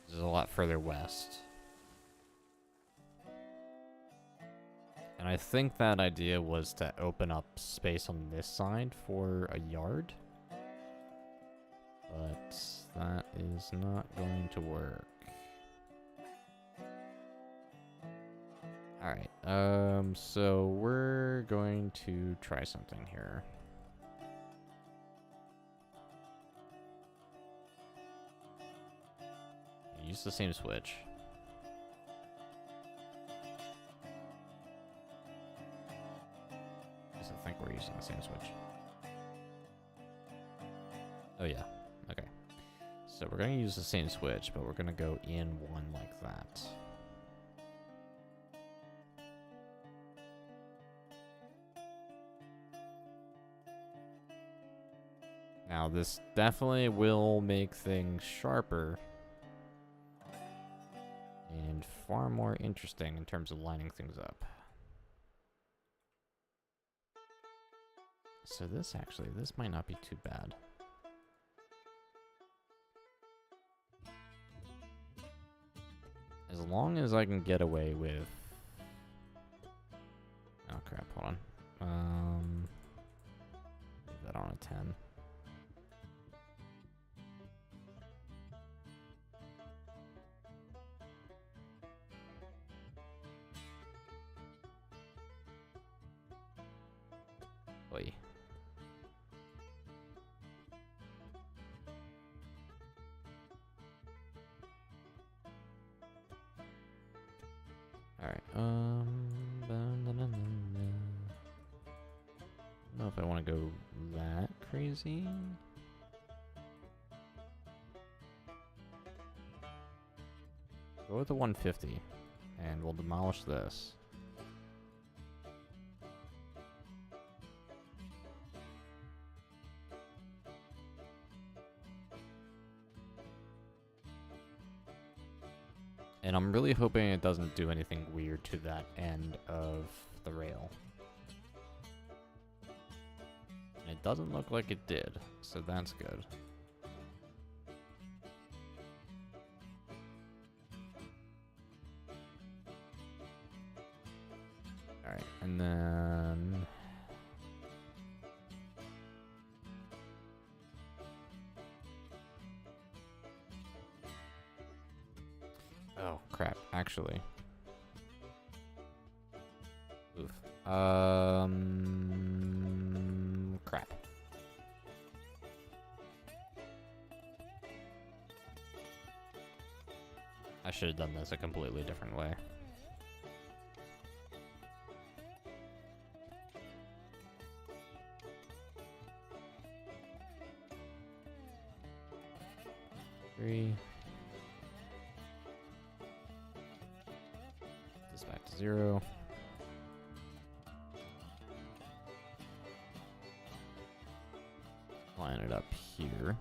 This is a lot further west. And I think that idea was to open up space on this side for a yard. But that is not going to work. Alright, so we're going to try something here. Use the same switch. I think we're using the same switch. Oh yeah, okay. So we're gonna use the same switch, but we're gonna go in one like that. Now this definitely will make things sharper and far more interesting in terms of lining things up. So this might not be too bad. As long as I can get away with... Oh crap, hold on. Leave that on a 10. Oy. Alright, I don't know if I want to go that crazy. Go with the 150, and we'll demolish this. And I'm really hoping it doesn't do anything weird to that end of the rail. And it doesn't look like it did, so that's good. Alright, and then... Oh, crap, actually. Oof. Crap. I should have done this a completely different way. Three. This back to 0. Line it up here.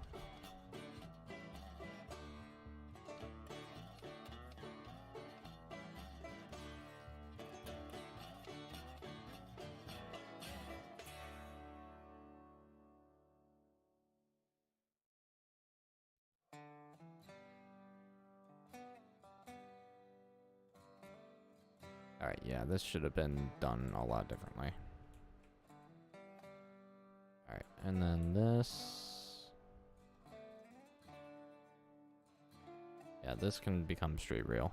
Alright, yeah, this should have been done a lot differently. Alright, and then this... Yeah, this can become straight rail.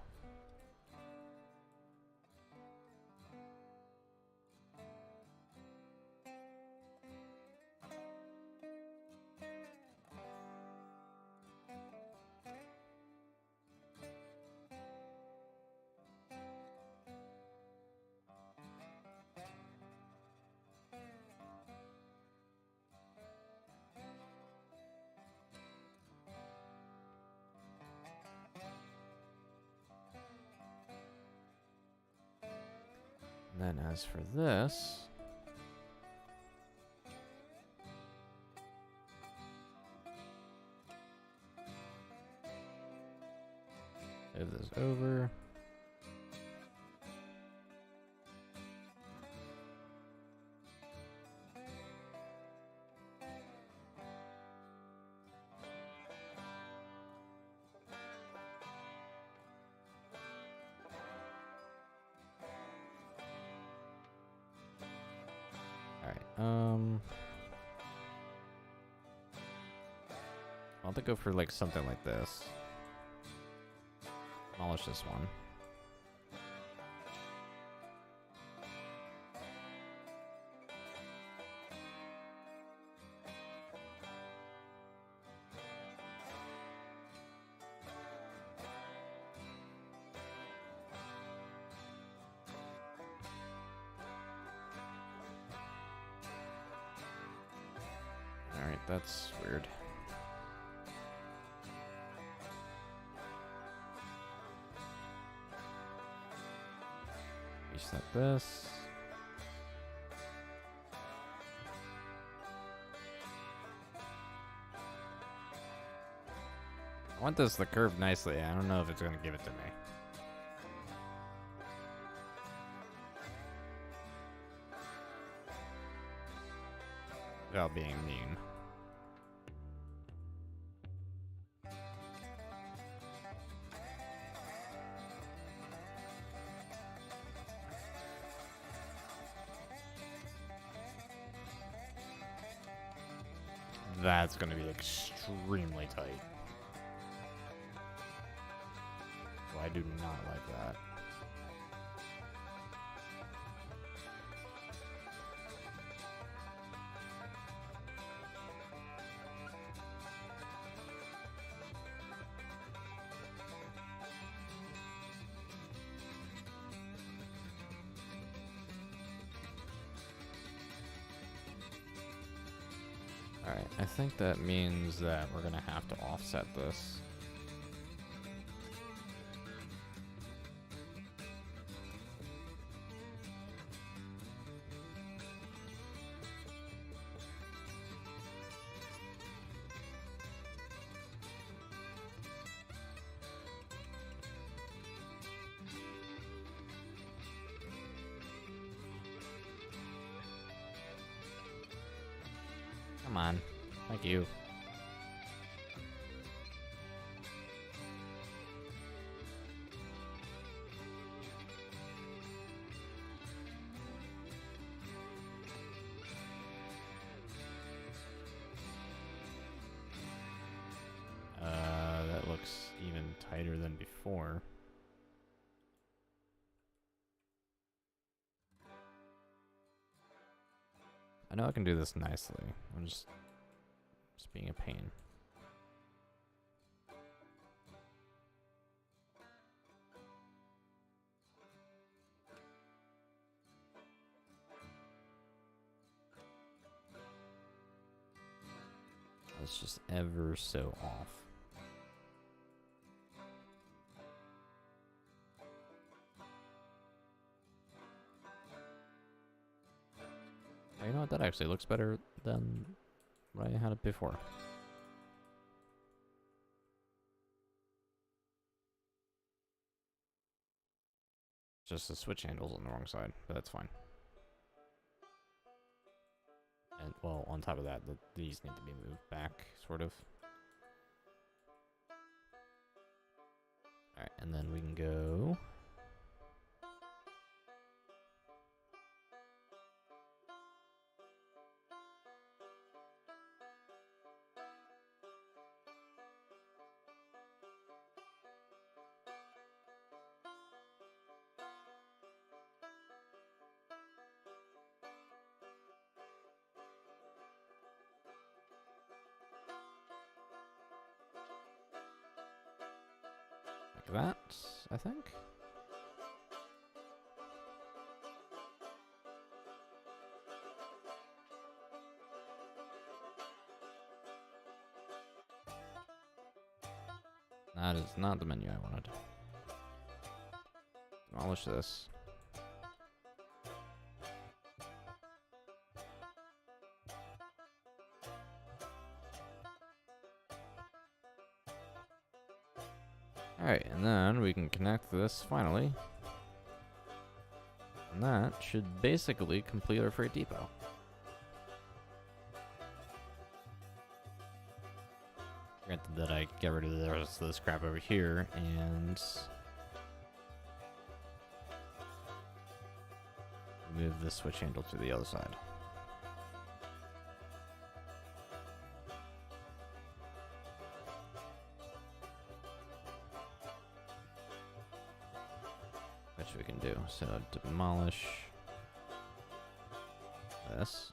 And then as for this... Move this over. I'll have to go for like something like this. Demolish this one. Alright, that's weird. Reset this. I want this to curve nicely. I don't know if it's going to give it to me. Without being mean. That's going to be extremely tight. So I do not like that. Alright, I think that means that we're gonna have to offset this. Come on. Thank you. That looks even tighter than before. I know I can do this nicely. I'm just being a pain. It's just ever so off. You know what? That actually looks better than what I had it before. Just the switch handle's on the wrong side, but that's fine. And, well, on top of that, these need to be moved back, sort of. Alright, and then we can go... that, I think. That is not the menu I wanted. Demolish this. Alright, and then we can connect this finally. And that should basically complete our freight depot. Granted that I get rid of the rest of this crap over here and move the switch handle to the other side. which we can do. So demolish this.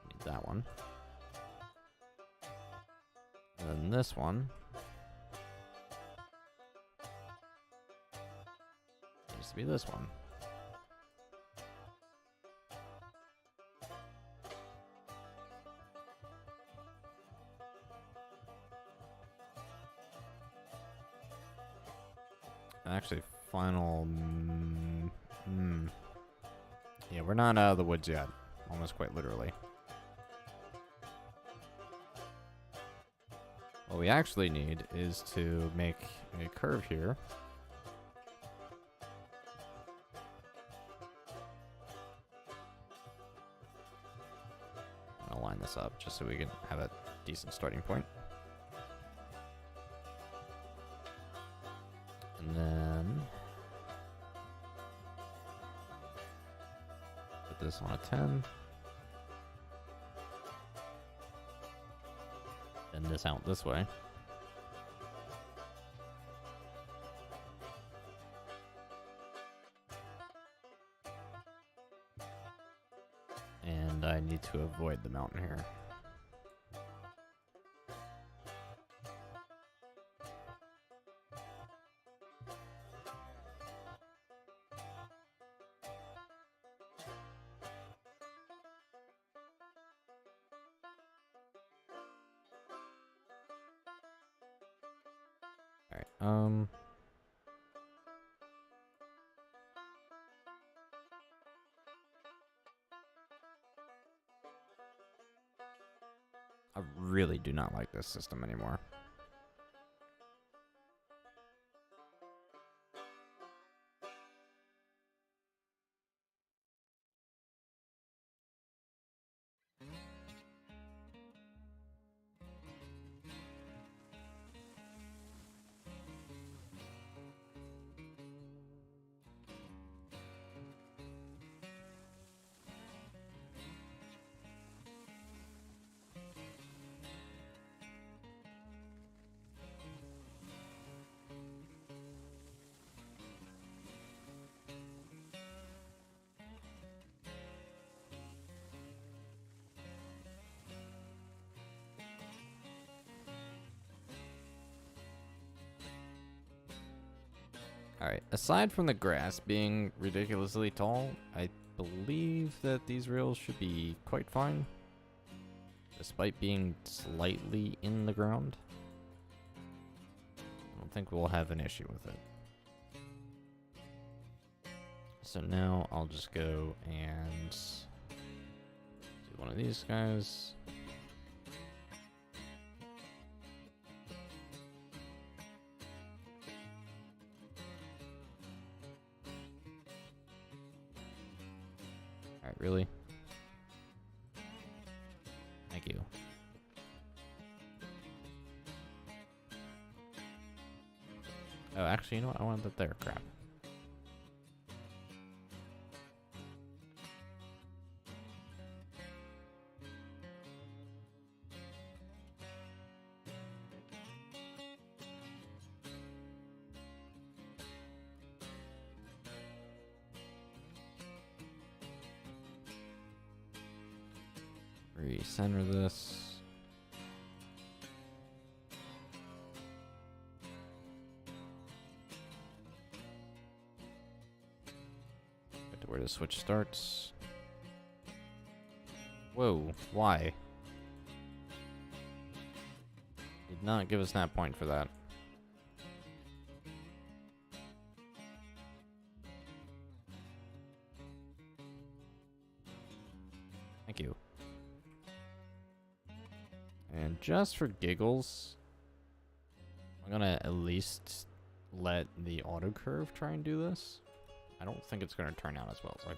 Need that one. And then this one needs to be this one. Actually, final. Yeah, we're not out of the woods yet. Almost quite literally. What we actually need is to make a curve here. I'll line this up just so we can have a decent starting point. And then put this on a 10. Send this out this way. And I need to avoid the mountain here. Alright, I really do not like this system anymore. Alright, aside from the grass being ridiculously tall, I believe that these rails should be quite fine, despite being slightly in the ground. I don't think we'll have an issue with it. So now I'll just go and do one of these guys. Alright, really? Thank you. Oh, actually, you know what? I wanted that there. Crap. Recenter this. Get to where the switch starts. Whoa, why? Did not give us that point for that. Thank you. And just for giggles, I'm gonna at least let the auto curve try and do this. I don't think it's gonna turn out as well as I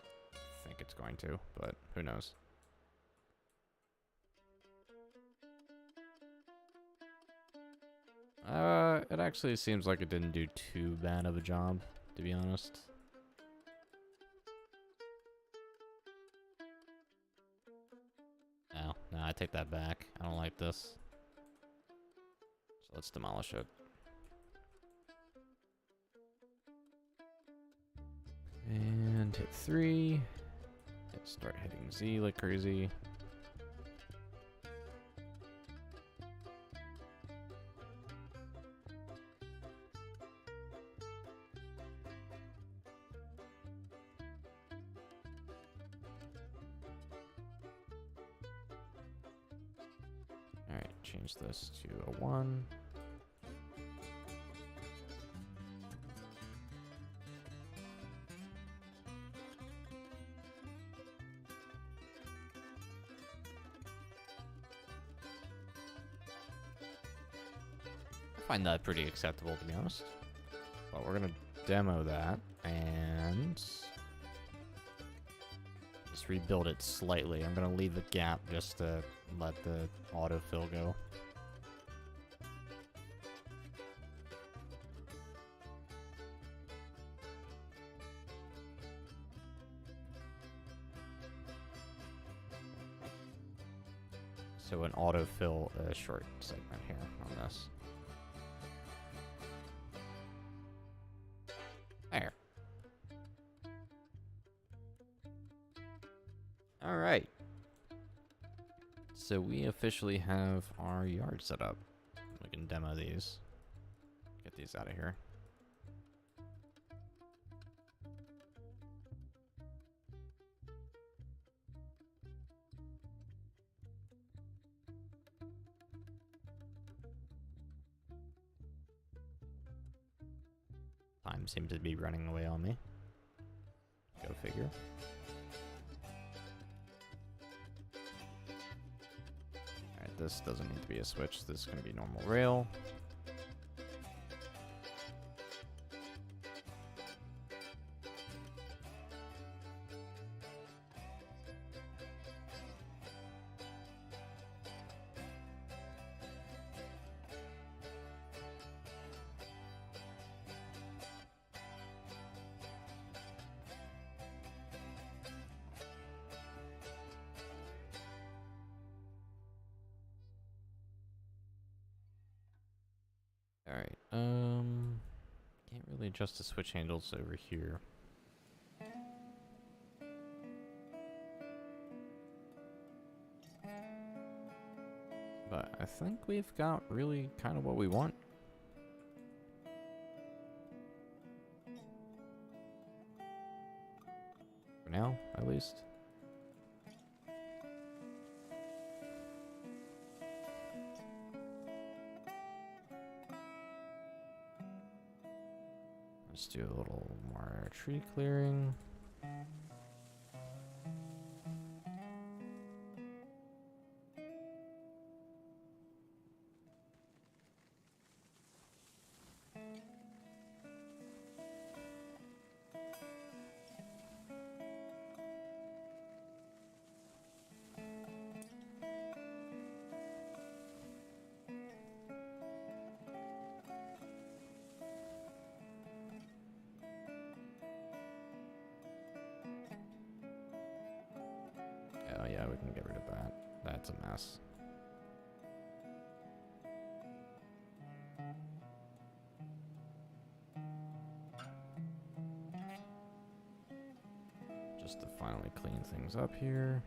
think it's going to, but who knows. It actually seems like it didn't do too bad of a job, to be honest. No, I take that back. I don't like this. So let's demolish it. and hit 3. Start hitting Z like crazy. Alright, change this to a 1. I find that pretty acceptable, to be honest. But we're gonna demo that and just rebuild it slightly. I'm gonna leave a gap just to let the autofill go. So an autofill short segment here on this. There. All right. So we officially have our yard set up. We can demo these. Get these out of here. Time seems to be running away on me. Go figure. Alright, this doesn't need to be a switch. This is going to be normal rail. Alright, can't really adjust the switch handles over here. But I think we've got really kind of what we want. For now, at least. Let's do a little more tree clearing. Oh yeah, we can get rid of that. That's a mess. Just to finally clean things up here.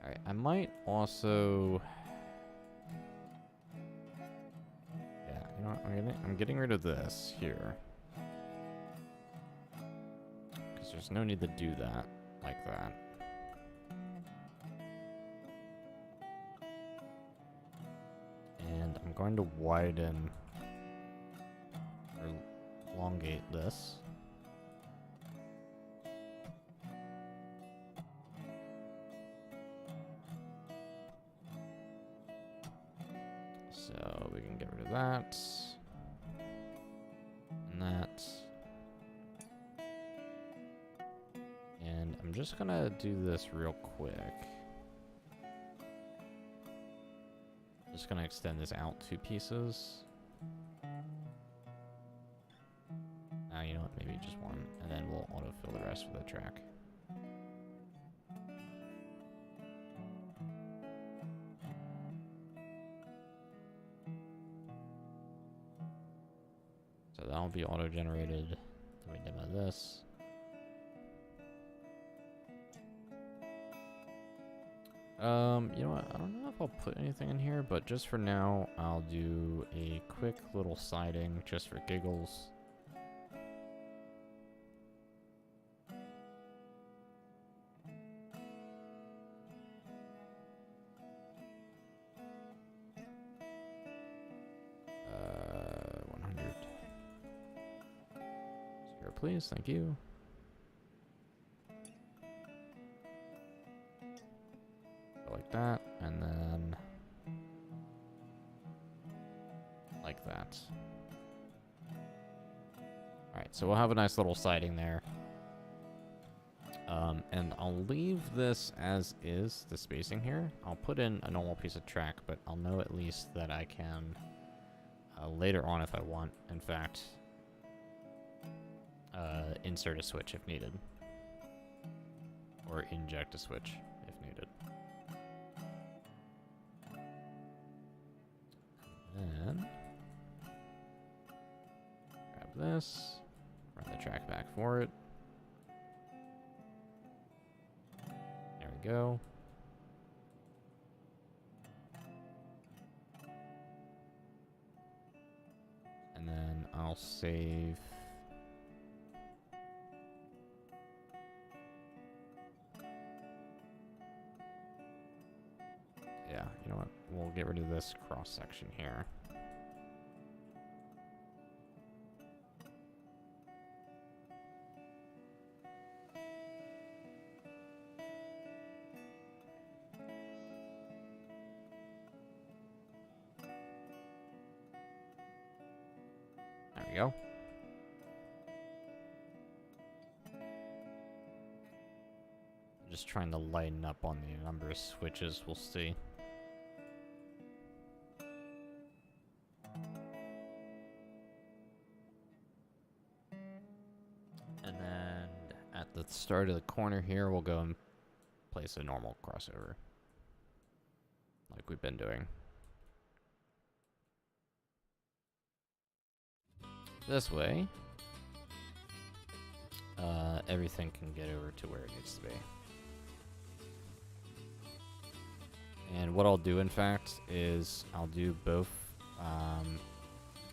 Alright, I might also... I'm getting rid of this here. Because there's no need to do that like that. And I'm going to widen or elongate this. So we can get rid of that. That. And I'm just gonna do this real quick. Just gonna extend this out 2 pieces. You know what, maybe just 1, and then we'll autofill the rest with the track. that'll be auto-generated. Let me demo this. You know what? I don't know if I'll put anything in here, but just for now, I'll do a quick little siding just for giggles. Please, thank you. Like that, and then like that. Alright, so we'll have a nice little siding there. And I'll leave this as is, the spacing here. I'll put in a normal piece of track, but I'll know at least that I can, later on if I want, in fact, insert a switch if needed. Or inject a switch if needed. And then grab this, run the track back for it. There we go. And then I'll save. Yeah, you know what? We'll get rid of this cross section here. There we go. I'm just trying to lighten up on the number of switches. We'll see. And then at the start of the corner here, we'll go and place a normal crossover, like we've been doing. This way, everything can get over to where it needs to be. And what I'll do, in fact, is I'll do both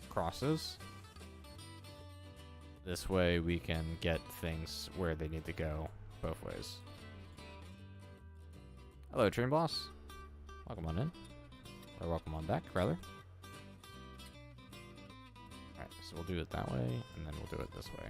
crosses. This way we can get things where they need to go both ways. Hello, Train Boss. Welcome on in. Or welcome on back, rather. Alright, so we'll do it that way, and then we'll do it this way.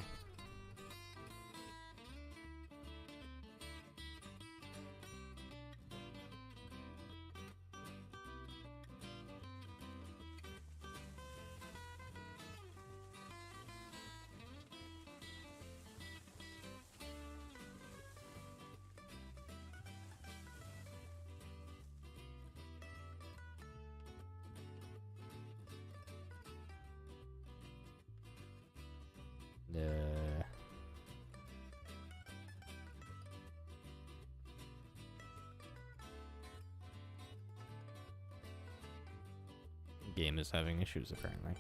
Game is having issues, apparently.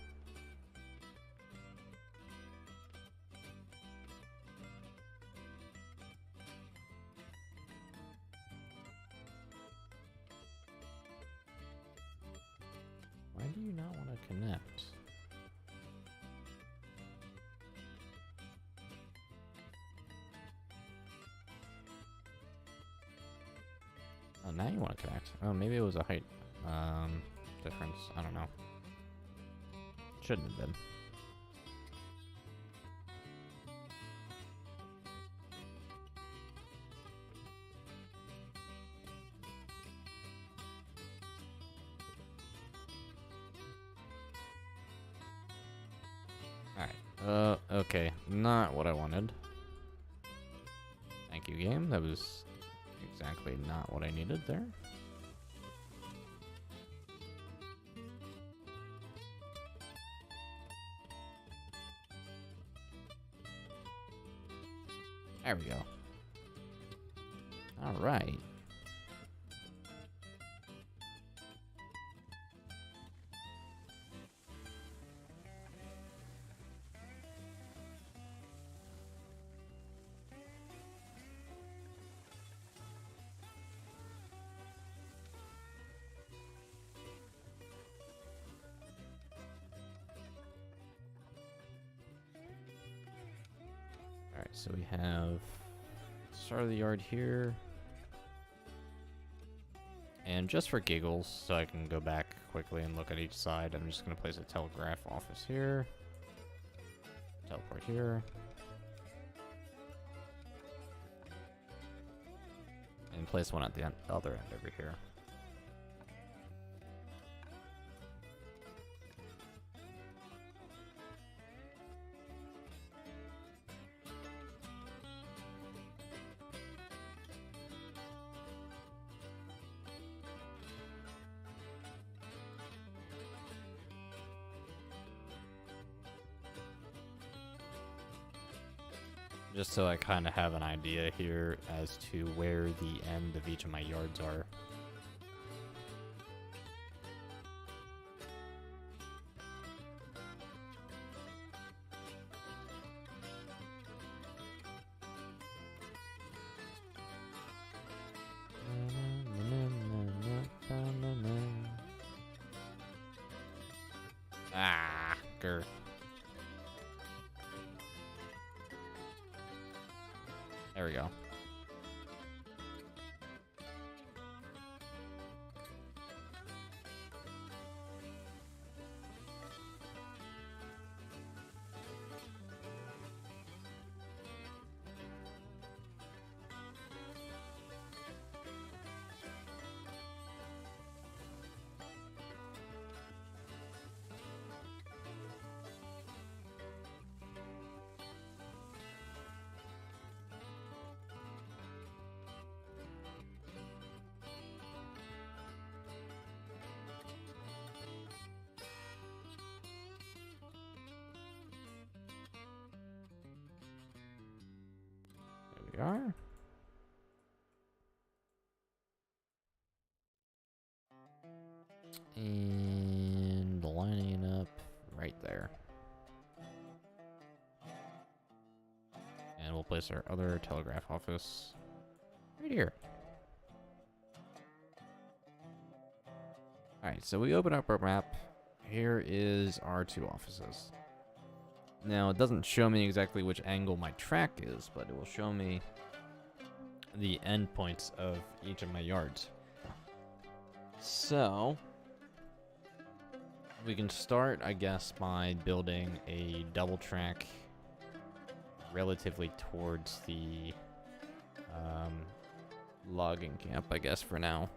Why do you not want to connect? Oh, now you want to connect. Oh, maybe it was a height difference. I don't know. Shouldn't have been. Alright. Okay. Not what I wanted. Thank you, game. That was exactly not what I needed there. There we go. All right. So we have start of the yard here. And just for giggles, so I can go back quickly and look at each side, I'm just going to place a telegraph office here. Teleport here. And place one at the other end over here. Just so I kind of have an idea here as to where the end of each of my yards are. Ah, grr. There we go. There we are. And lining up right there. And we'll place our other telegraph office right here. Alright, so we open up our map. Here is our two offices. Now, it doesn't show me exactly which angle my track is, but it will show me the endpoints of each of my yards. So, we can start, I guess, by building a double track relatively towards the logging camp, I guess, for now.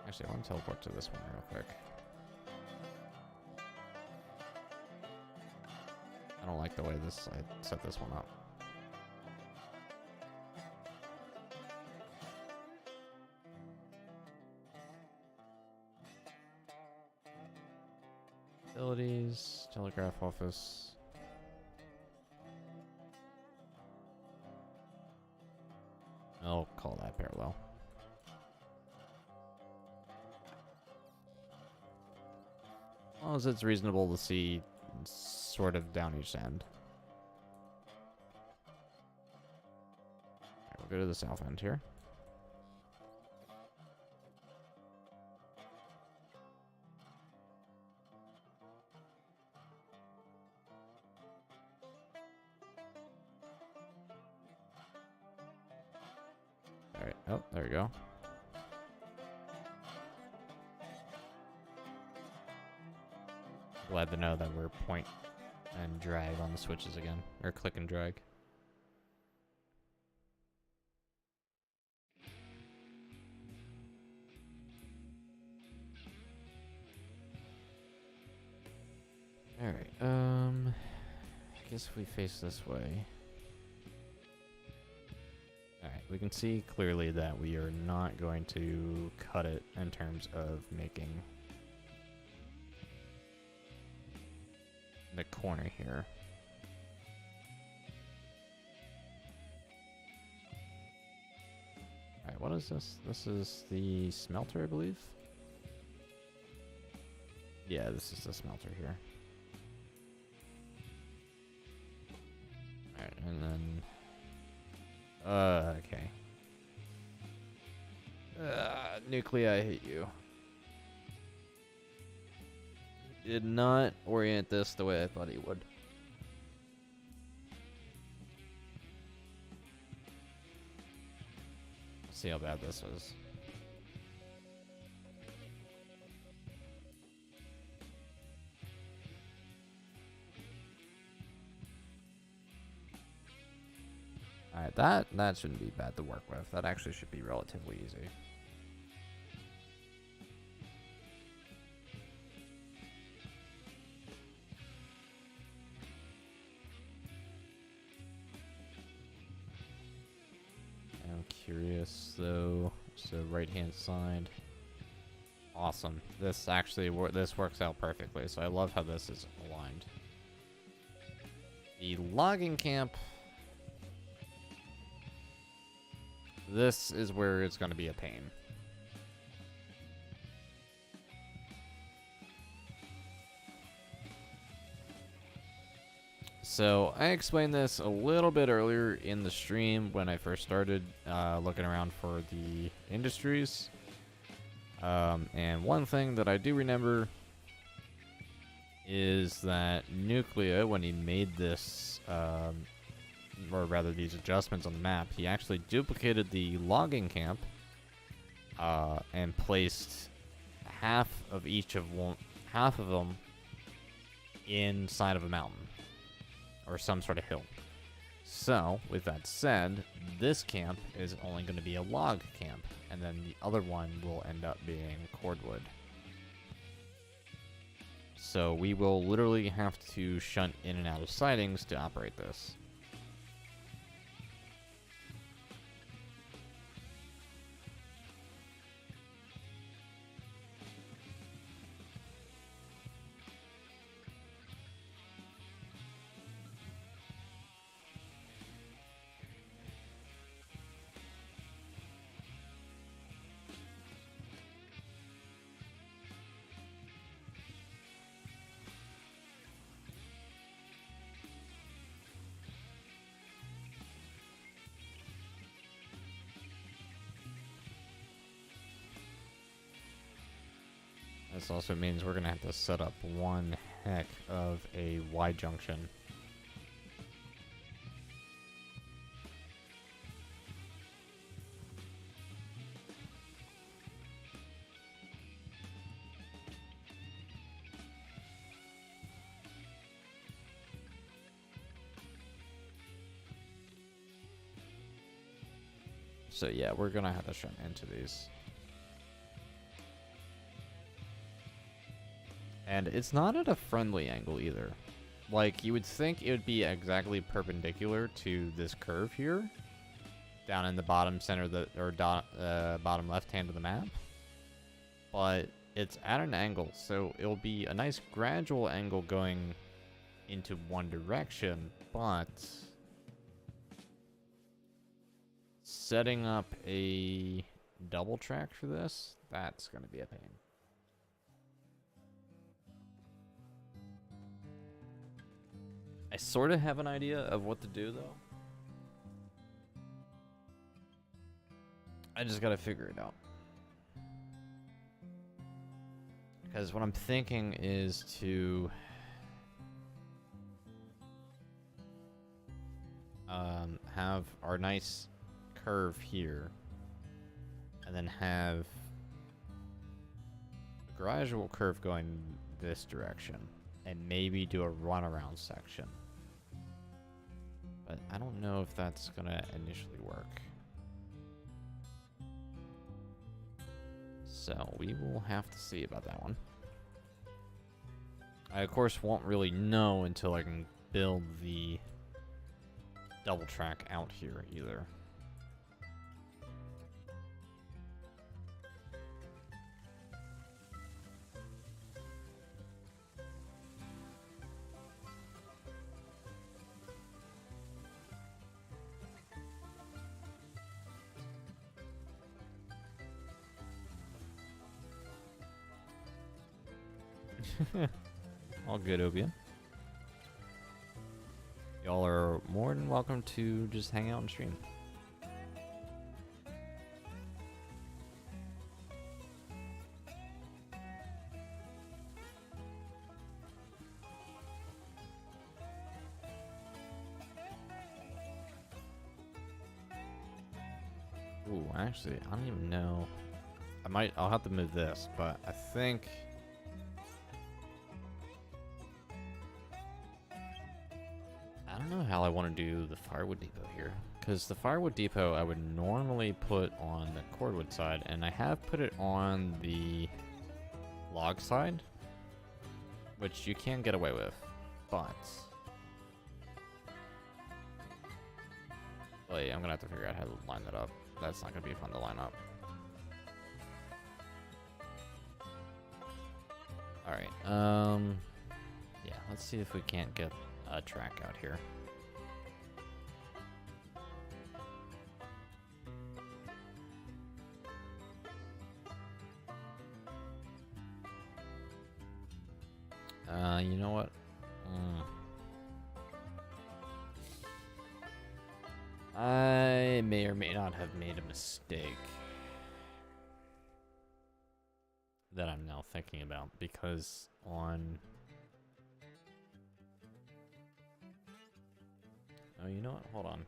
Actually, I want to teleport to this one real quick. I don't like the way I set this one up. Facilities, telegraph office. I'll call that parallel. As long as it's reasonable to see sort of down each end. Alright, we'll go to the south end here. Alright, oh, there we go. Glad to know that we're point and drag on the switches again, or click and drag. Alright, I guess if we face this way. Alright, we can see clearly that we are not going to cut it in terms of making the corner here. Alright, what is this? This is the smelter, I believe. Yeah, this is the smelter here. Alright, and then okay. Nuclei, I hate you. did not orient this the way I thought he would. Let's see how bad this was. Alright, that shouldn't be bad to work with. That actually should be relatively easy. I'm curious though. So right hand side. Awesome. This actually this works out perfectly. So I love how this is aligned. The logging camp. This is where it's going to be a pain. So I explained this a little bit earlier in the stream when I first started looking around for the industries. And one thing that I do remember is that Nucleo, when he made this, or rather these adjustments on the map, he actually duplicated the logging camp and placed half of them inside of a mountain or some sort of hill. So, with that said, this camp is only going to be a log camp, and then the other one will end up being cordwood. So we will literally have to shunt in and out of sidings to operate this. This also means we're going to have to set up one heck of a Y junction. So yeah, we're going to have to shunt into these. And it's not at a friendly angle either. Like, you would think it would be exactly perpendicular to this curve here, down in the bottom center, bottom left hand of the map. But it's at an angle, so it'll be a nice gradual angle going into one direction, but setting up a double track for this, that's going to be a pain. I sort of have an idea of what to do, though. I just gotta figure it out. Because what I'm thinking is to have our nice curve here, and then have a gradual curve going this direction, and maybe do a runaround section. But I don't know if that's gonna initially work. So we will have to see about that one. I of course won't really know until I can build the double track out here either. All good, Obian. Y'all are more than welcome to just hang out and stream. Ooh, actually, I don't even know. I'll have to move this, but I think... I don't know how I want to do the firewood depot here. Because the firewood depot I would normally put on the cordwood side, and I have put it on the log side, which you can get away with, but... Oh yeah, I'm gonna have to figure out how to line that up. That's not gonna be fun to line up. Alright, yeah, let's see if we can't get a track out here. You know what? I may or may not have made a mistake that I'm now thinking about, because on... Oh, you know what? Hold on.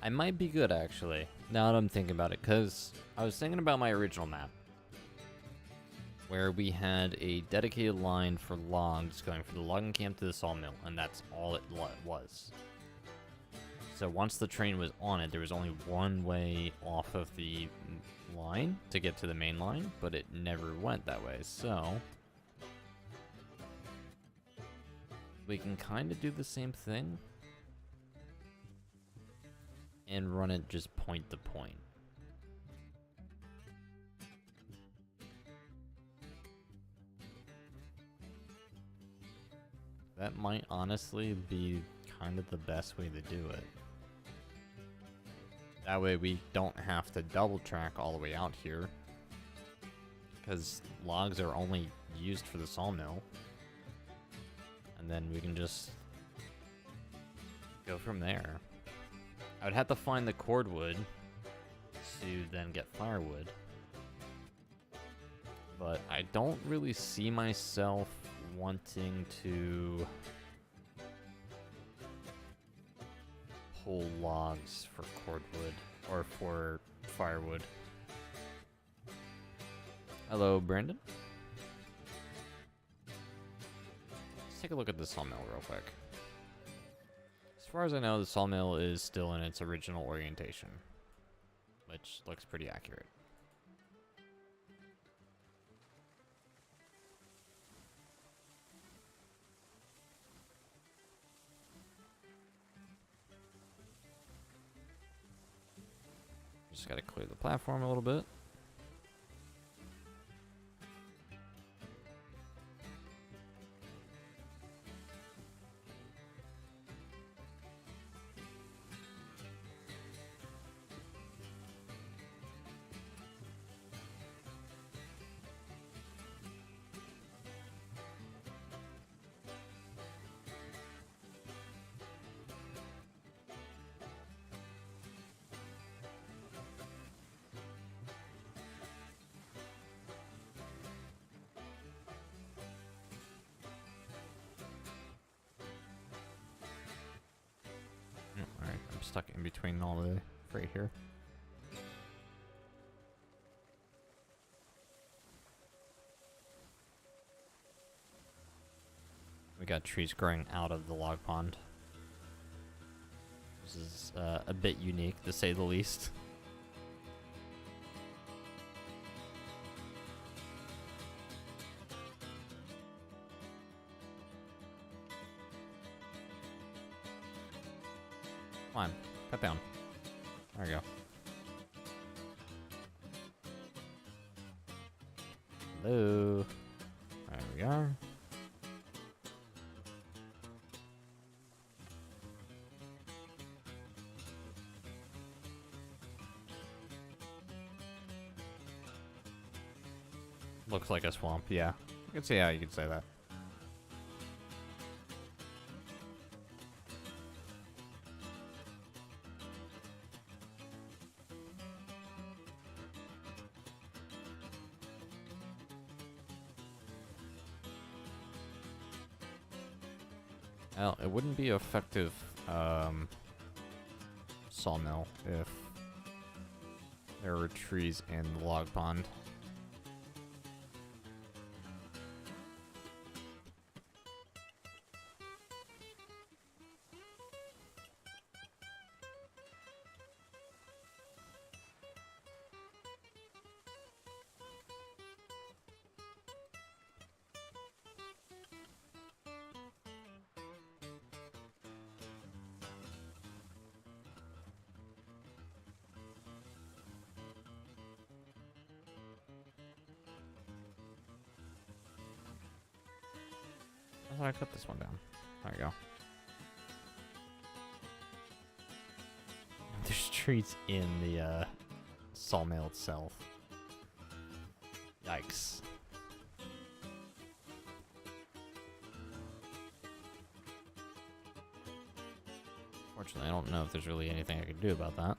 I might be good, actually, now that I'm thinking about it, because I was thinking about my original map, where we had a dedicated line for logs going from the logging camp to the sawmill, and that's all it was. So once the train was on it, there was only one way off of the line to get to the main line, but it never went that way, so... we can kind of do the same thing and run it just point to point. That might honestly be kind of the best way to do it. That way we don't have to double track all the way out here, because logs are only used for the sawmill. And then we can just go from there. I would have to find the cordwood to then get firewood. But I don't really see myself wanting to pull logs for cordwood or for firewood. Hello, Brandon. Let's take a look at the sawmill real quick. As far as I know, the sawmill is still in its original orientation, which looks pretty accurate. Just gotta clear the platform a little bit. Alright, I'm stuck in between all the freight here. We got trees growing out of the log pond. This is a bit unique, to say the least. Come on, cut down. There we go. Hello. There we are. Looks like a swamp, yeah. I can see how you could say that. Well, it wouldn't be effective sawmill if there were trees in the log pond. How do I cut this one down? There we go. There's trees in the sawmill itself. Yikes. Fortunately, I don't know if there's really anything I could do about that.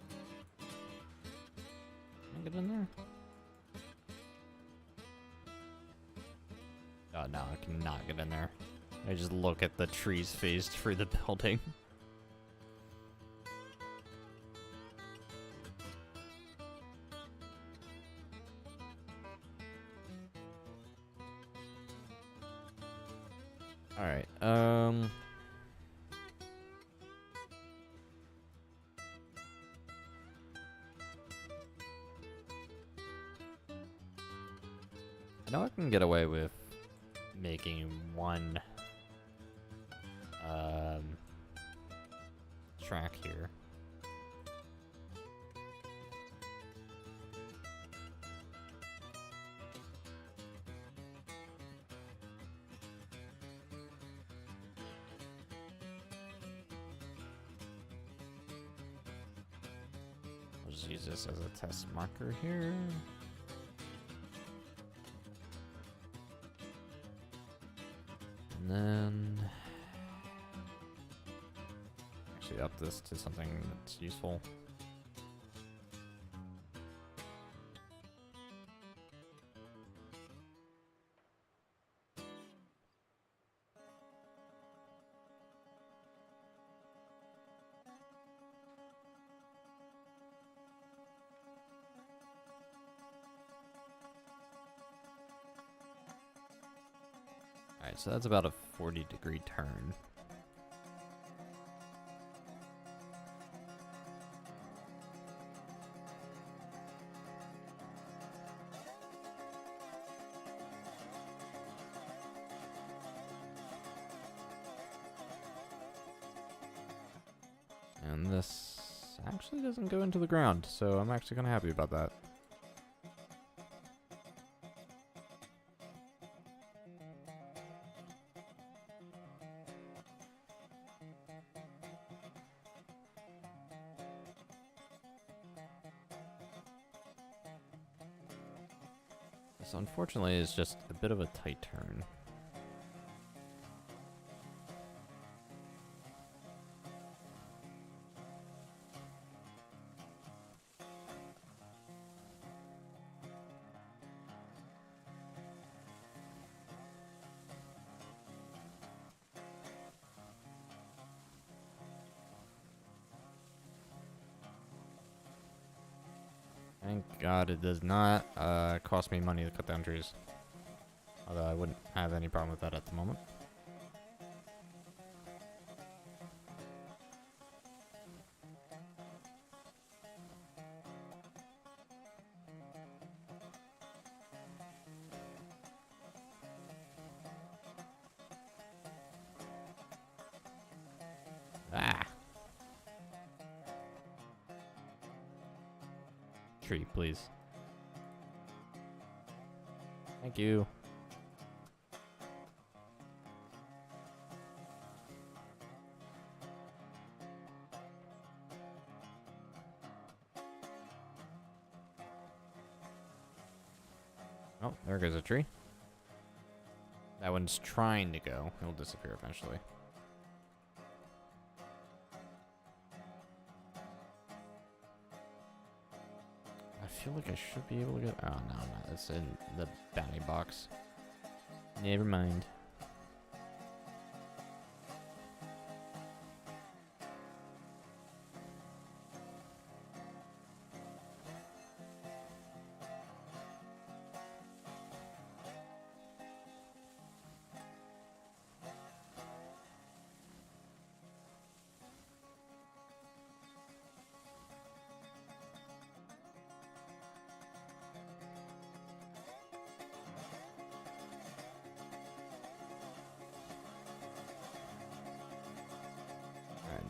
Can I get in there? Oh no, I cannot get in there. I just look at the trees phased through the building. Alright, I know I can get away with making one track here. I'll just use this as a test marker here. And then actually up this to something that's useful. Alright, so that's about a 40-degree turn. And this actually doesn't go into the ground, so I'm actually kind of happy about that. This unfortunately is just a bit of a tight turn. Thank God it does not cost me money to cut down trees. Although I wouldn't have any problem with that at the moment. Ah! Tree, please. Thank you. Oh, there goes a tree. That one's trying to go. It'll disappear eventually. I feel like I should be able to get... Oh, no, no. It's in the bounty box. Never mind.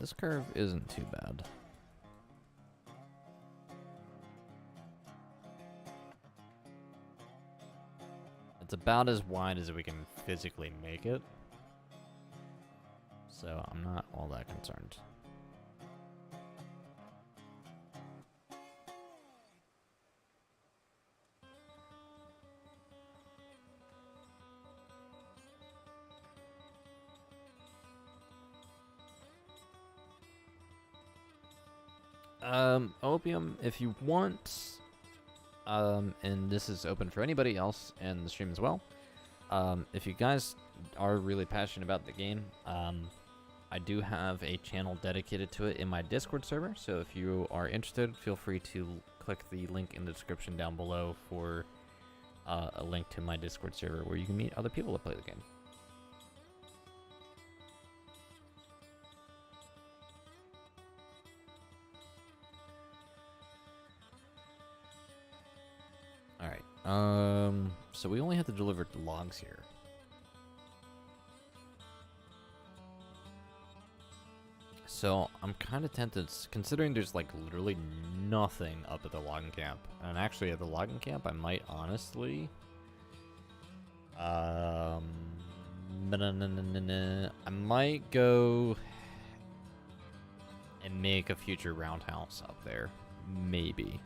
This curve isn't too bad. It's about as wide as we can physically make it. So I'm not all that concerned. Opium, if you want, and this is open for anybody else in the stream as well. If you guys are really passionate about the game, I do have a channel dedicated to it in my Discord server. So if you are interested, feel free to click the link in the description down below for a link to my Discord server where you can meet other people that play the game. Alright, so we only have to deliver logs here. So I'm kind of tempted, considering there's like literally nothing up at the logging camp. And actually at the logging camp, I might honestly... I might go and make a future roundhouse up there. Maybe.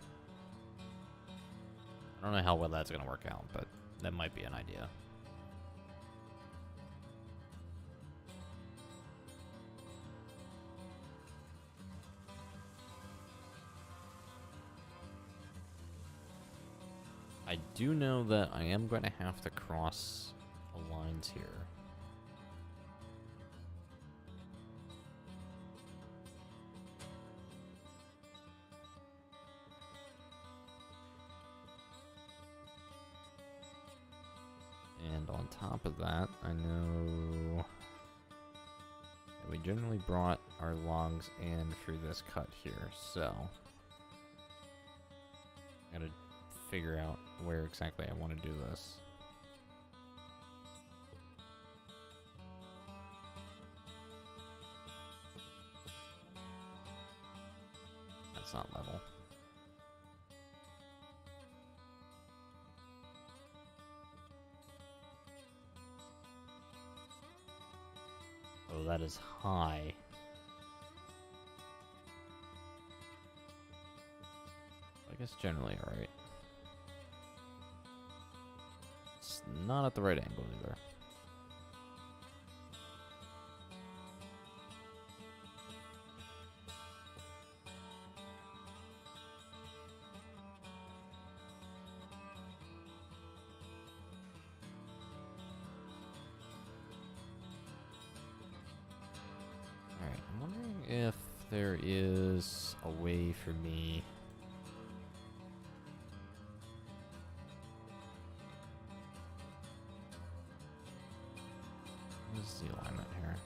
I don't know how well that's going to work out, but that might be an idea. I do know that I am going to have to cross the lines here. And on top of that, I know that we generally brought our logs in through this cut here, so I gotta figure out where exactly I want to do this. That's not level. Oh, that is high. I guess generally alright. It's not at the right angle either. Alright, I'm wondering if there is a way for me... What is the alignment here?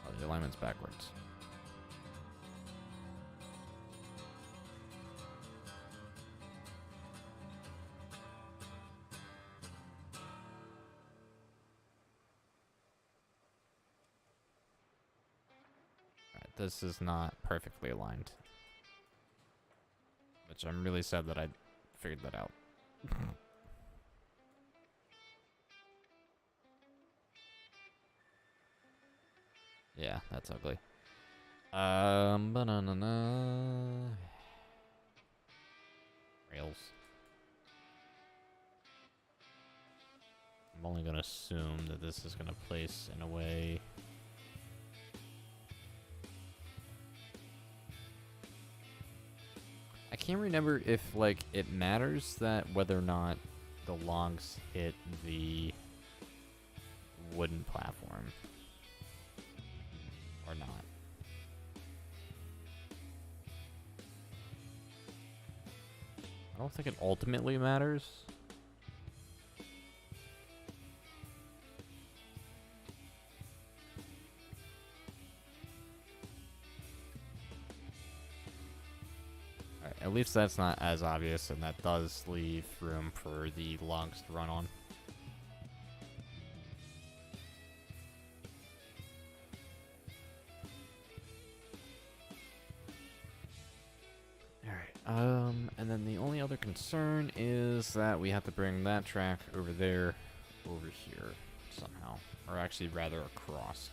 Oh, the alignment's backwards. Alright, this is not perfectly aligned. Which I'm really sad that I figured that out. Yeah, that's ugly. Banana. Rails. I'm only gonna assume that this is gonna place in a way. I can't remember if, like, it matters that whether or not the logs hit the wooden platform. Or not. I don't think it ultimately matters. Alright, at least that's not as obvious, and that does leave room for the logs to run on. concern is that we have to bring that track over there, over here, somehow. Or actually, rather, across.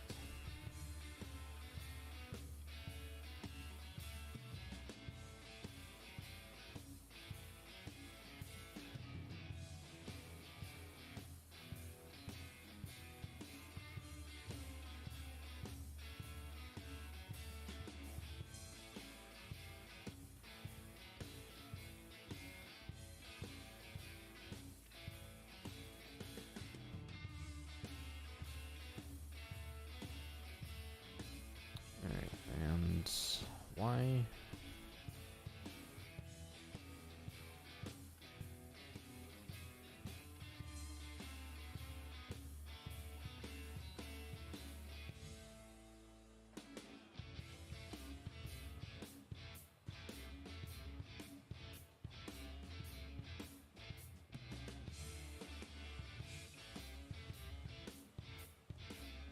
Why?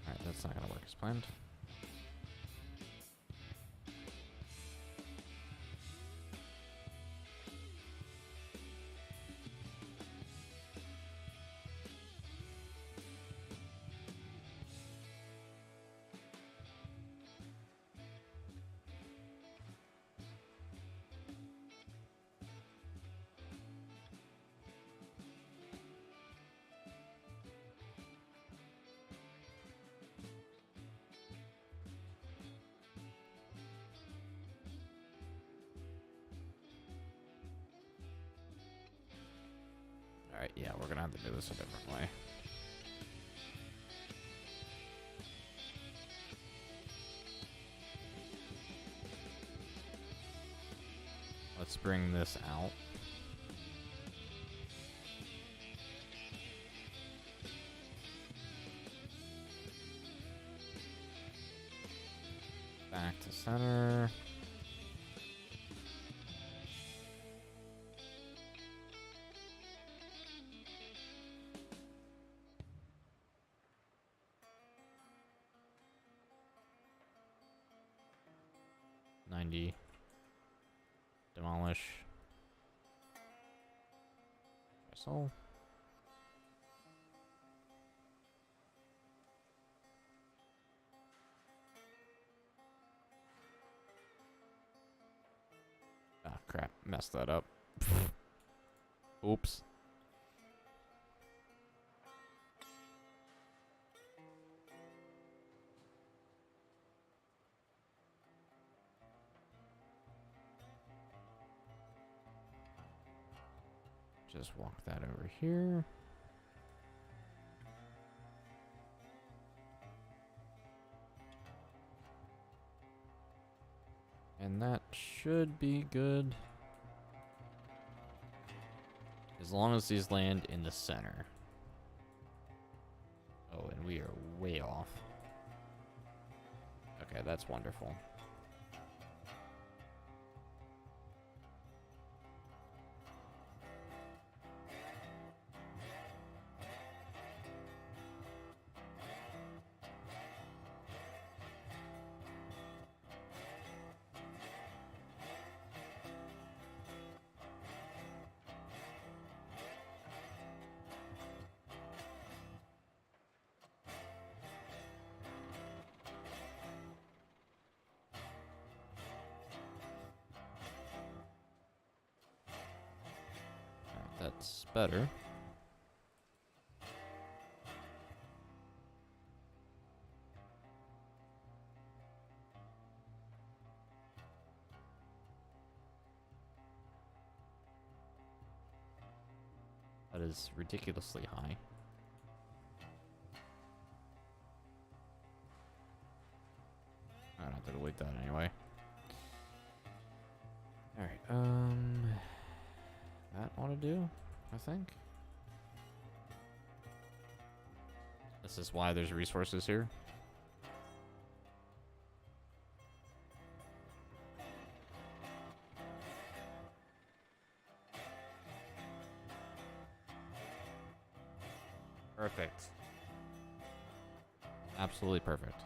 Alright, that's not gonna work as planned. Alright, yeah, we're gonna have to do this a different way. Let's bring this out. Back to center. Demolish. Vessel. Ah, crap. Messed that up. Oops. Just walk that over here. And that should be good. As long as these land in the center. Oh, and we are way off. Okay, that's wonderful. That's better. That is ridiculously high. I don't have to delete that anyway. Alright, that ought to do, I think. This is why there's resources here. Perfect. Absolutely perfect.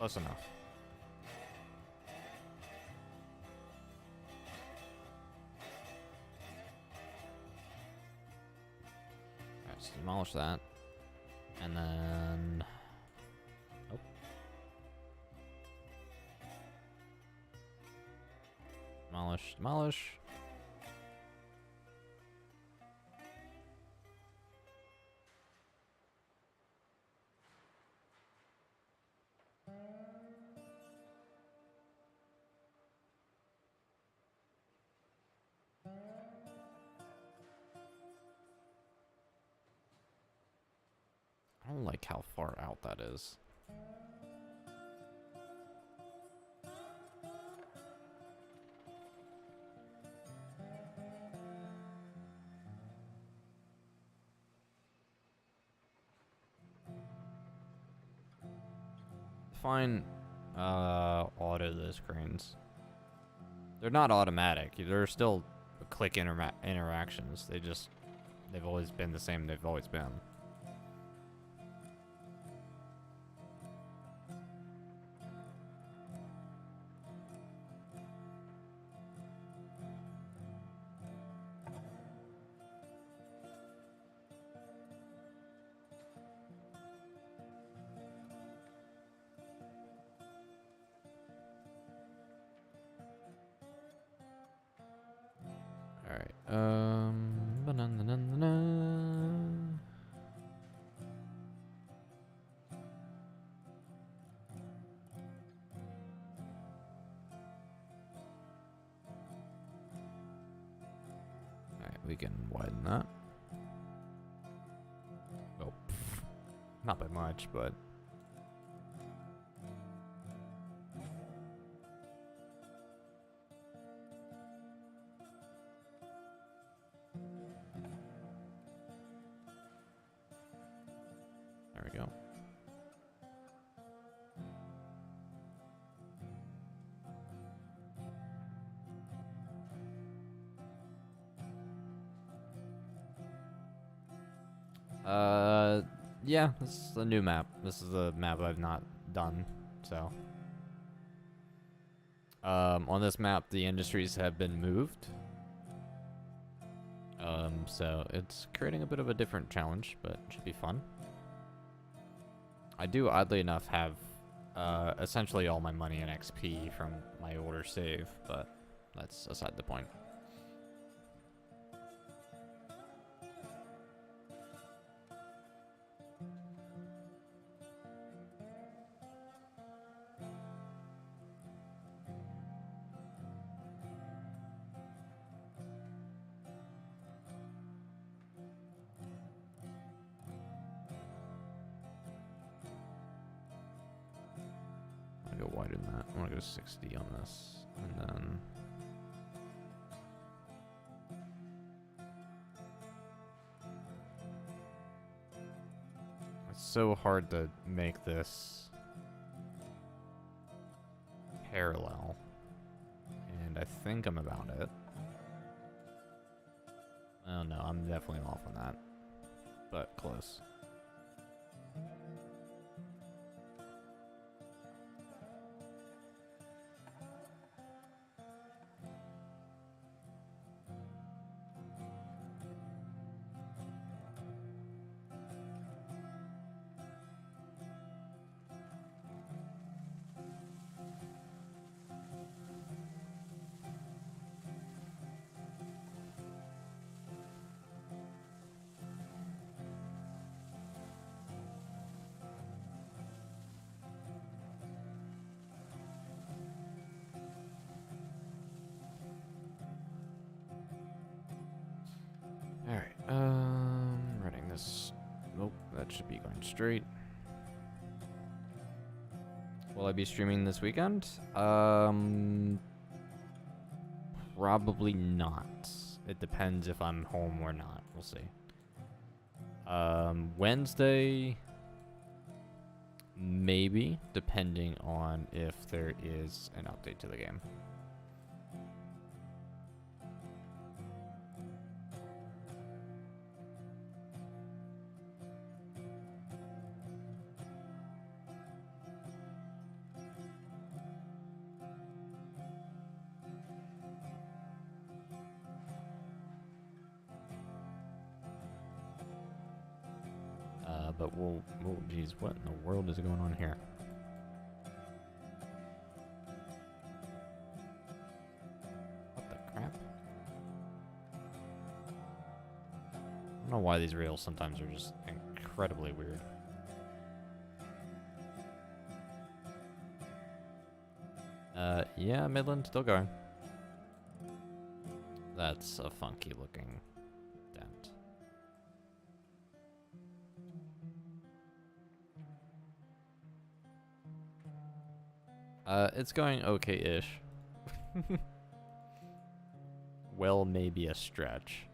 Close enough. Alright, let's demolish that. And then... Oh. Demolish, demolish. I don't like how far out that is. Fine, auto those cranes. They're not automatic. They're still click interactions. They've always been the same. They've always been. Alright, ba-na-na-na-na-na. Alright, we can widen that. Oh, not by much, but... There we go. Yeah, this is a new map. This is a map I've not done, so. On this map, the industries have been moved. So it's creating a bit of a different challenge, but it should be fun. I do, oddly enough, have essentially all my money in XP from my older save, but that's aside the point. I'm gonna go wider than that. I want to go 60 on this, and then... It's so hard to make this parallel, and I think I'm about it. Oh no, I'm definitely off on that, but close. Alright, running this. Nope, that should be going straight. Will I be streaming this weekend? Probably not. It depends if I'm home or not. We'll see. Wednesday, maybe, depending on if there is an update to the game. But we'll, oh geez, what in the world is going on here? What the crap? I don't know why these rails sometimes are just incredibly weird. Yeah, Midland, still going. That's a funky looking dent. It's going okay-ish. Well, maybe a stretch.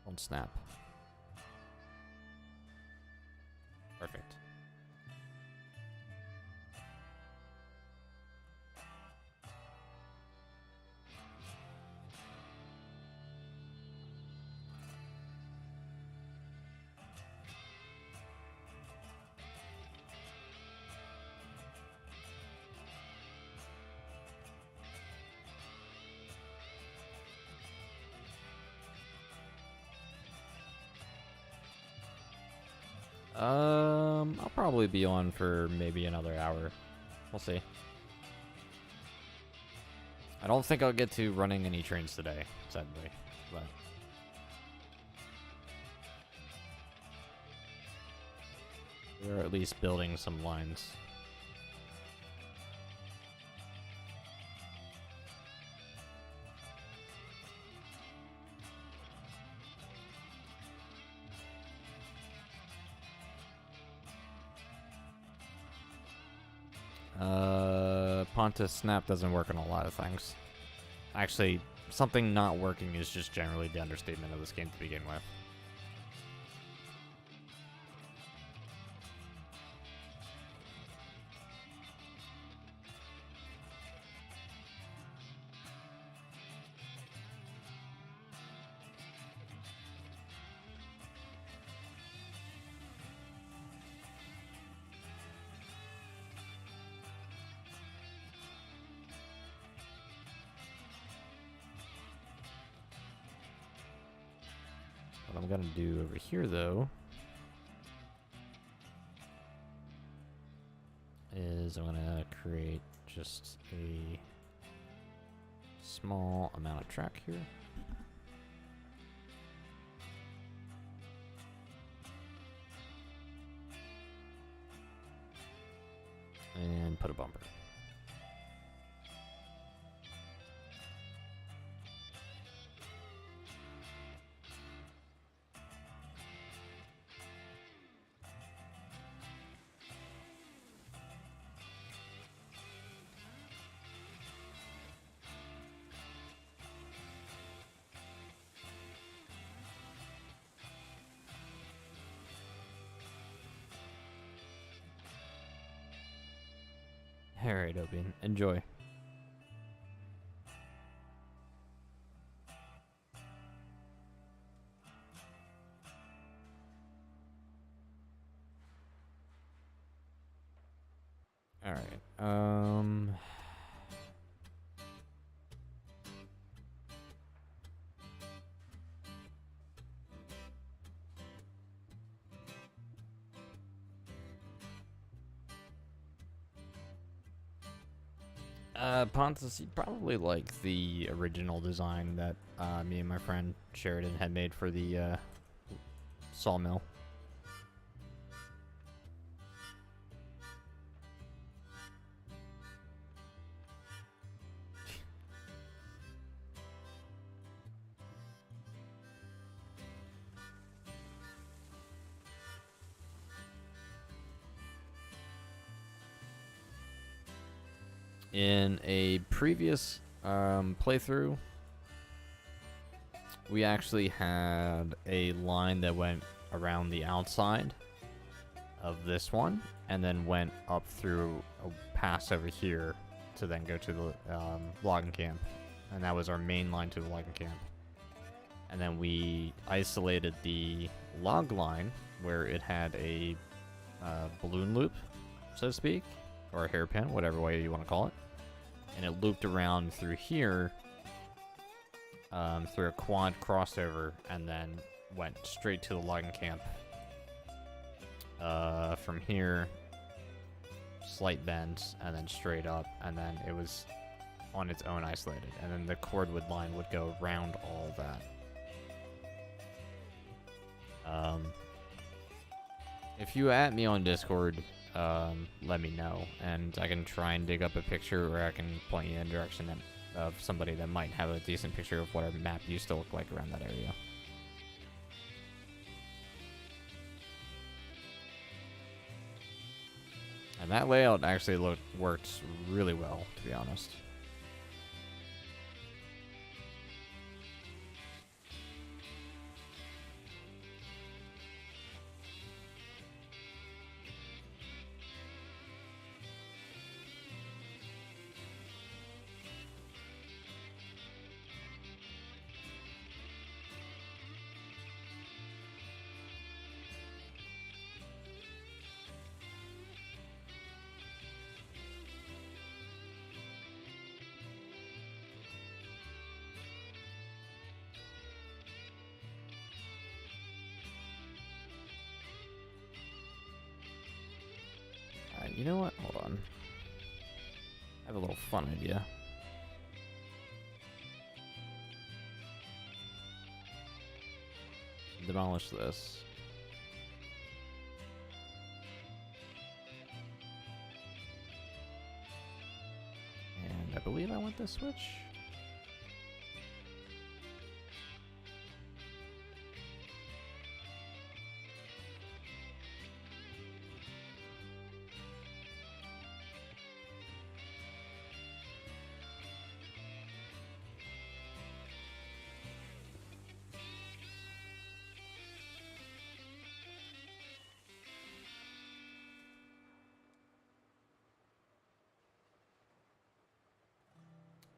Don't snap. Perfect. I'll probably be on for maybe another hour. We'll see. I don't think I'll get to running any trains today, sadly, but we're at least building some lines. Pontus snap doesn't work on a lot of things. Actually, something not working is just generally the understatement of this game to begin with. What I'm gonna do over here, though, is I'm gonna create just a small amount of track here. And put a bumper. Alright, Obian, enjoy. Alright, Pontus, you'd probably like the original design that me and my friend Sheridan had made for the sawmill. In a previous playthrough, we actually had a line that went around the outside of this one, and then went up through a pass over here to then go to the logging camp. And that was our main line to the logging camp. And then we isolated the log line where it had a balloon loop, so to speak, or a hairpin, whatever way you want to call it. And it looped around through here, through a quad crossover, and then went straight to the logging camp. From here, slight bends, and then straight up, and then it was on its own isolated. And then the cordwood line would go around all that. If you at me on Discord, let me know, and I can try and dig up a picture, or I can point you in a direction of somebody that might have a decent picture of what our map used to look like around that area. And that layout actually worked really well, to be honest. You know what? Hold on. I have a little fun idea. Demolish this. And I believe I want this switch.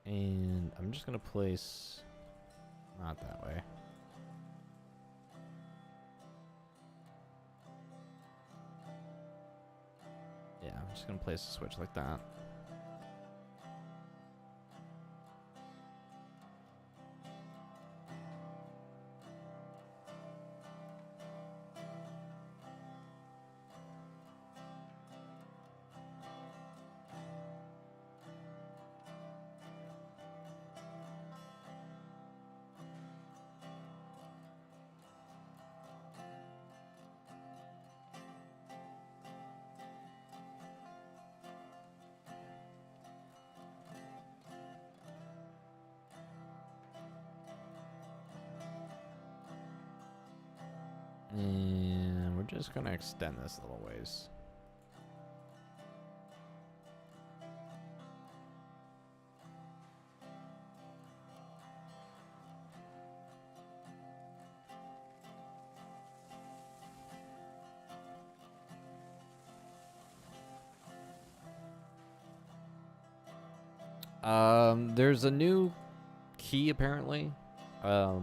And I'm just gonna place, not that way. Yeah, I'm just gonna place a switch like that. And we're just gonna extend this a little ways. There's a new key apparently, or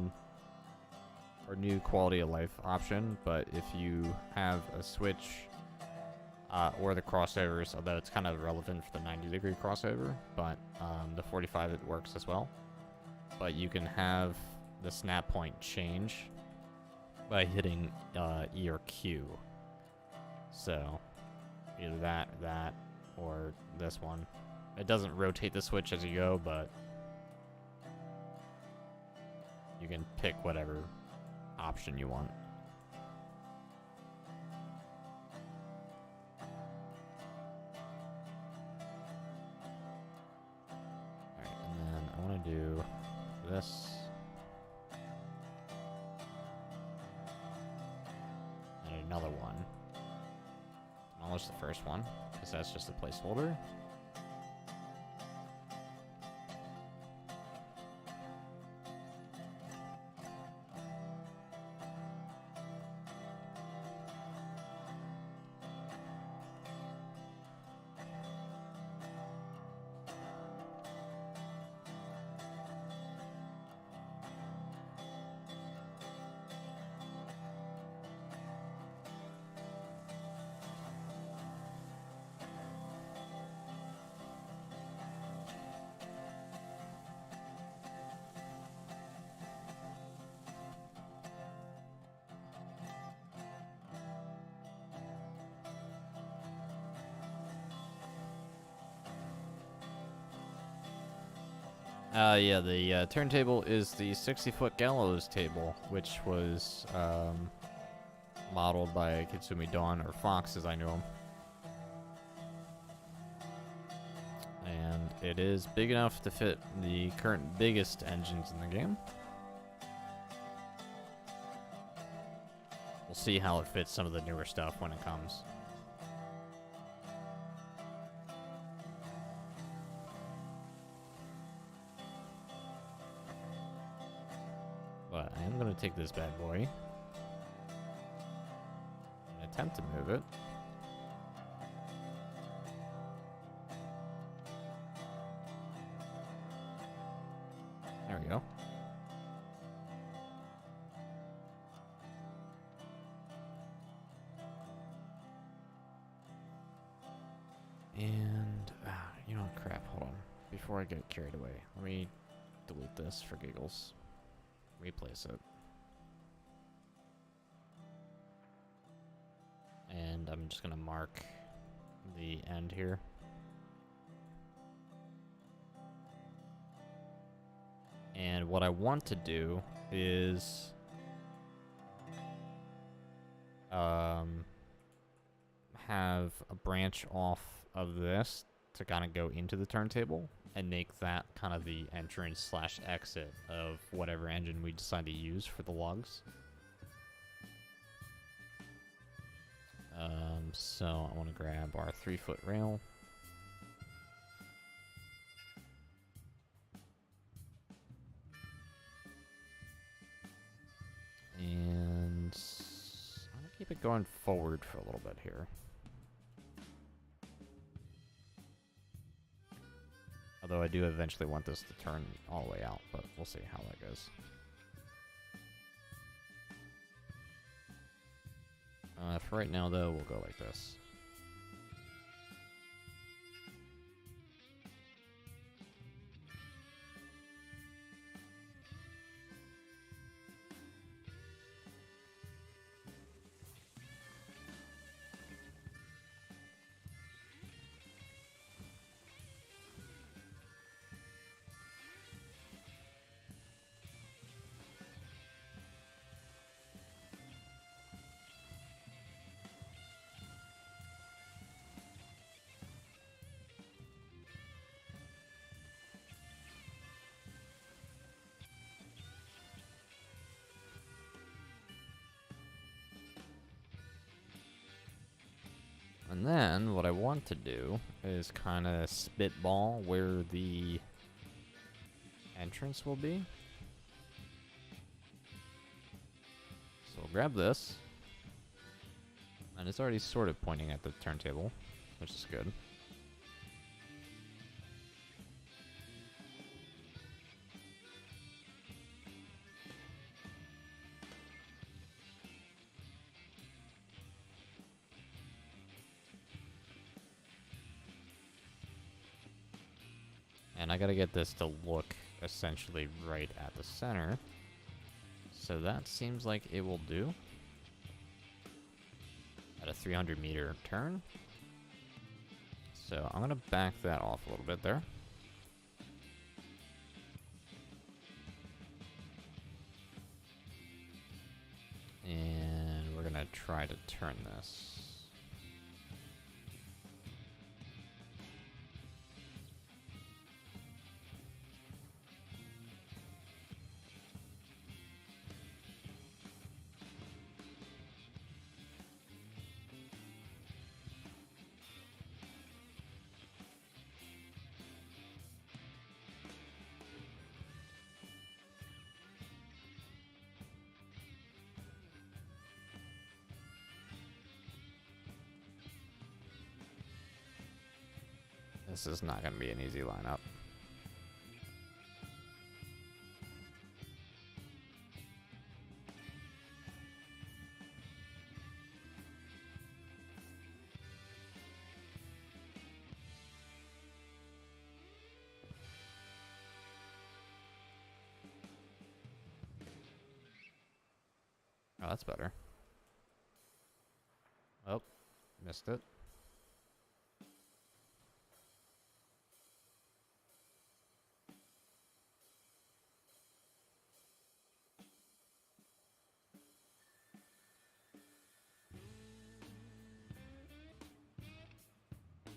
new quality of life option, but if you have a switch, or the crossovers, although it's kind of relevant for the 90-degree crossover, but the 45 it works as well. But you can have the snap point change by hitting E or Q. So either that, or this one. It doesn't rotate the switch as you go, but you can pick whatever option you want. Alright, and then I want to do this. And another one. Demolish the first one, because that's just a placeholder. Yeah, the turntable is the 60-foot gallows table, which was modeled by Kitsumi Dawn, or Fox as I know him. And it is big enough to fit the current biggest engines in the game. We'll see how it fits some of the newer stuff when it comes. But I am going to take this bad boy and attempt to move it. There we go. And, you know, crap, hold on. Before I get carried away, let me delete this for giggles. Replace it. And I'm just gonna mark the end here. And what I want to do is have a branch off of this to kind of go into the turntable and make that kind of the entrance slash exit of whatever engine we decide to use for the lugs. So I want to grab our 3-foot rail. And I'm going to keep it going forward for a little bit here. Although I do eventually want this to turn all the way out, but we'll see how that goes. For right now, though, we'll go like this. And then what I want to do is kind of spitball where the entrance will be. So we'll grab this. And it's already sort of pointing at the turntable, which is good. And I gotta get this to look essentially right at the center. So that seems like it will do. At a 300-meter turn. So I'm gonna back that off a little bit there. And we're gonna try to turn this. This is not going to be an easy lineup. Oh, that's better. Oh, missed it.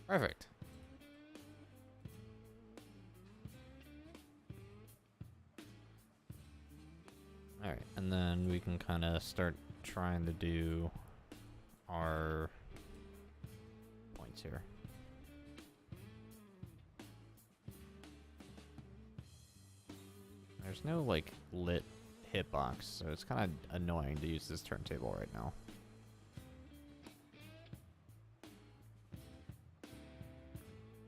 Perfect. Alright, and then we can kind of start trying to do our points here. There's no, like, lit hitbox, so it's kind of annoying to use this turntable right now.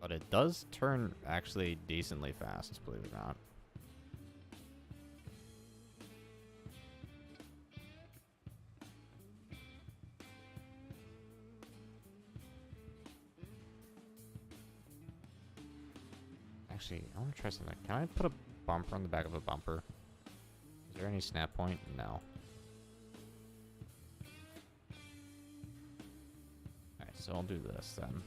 But it does turn actually decently fast, believe it or not. Actually, I want to try something. Can I put a bumper on the back of a bumper? Is there any snap point? No. Alright, so I'll do this then.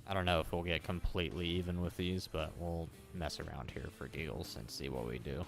I don't know if we'll get completely even with these, but we'll mess around here for giggles and see what we do.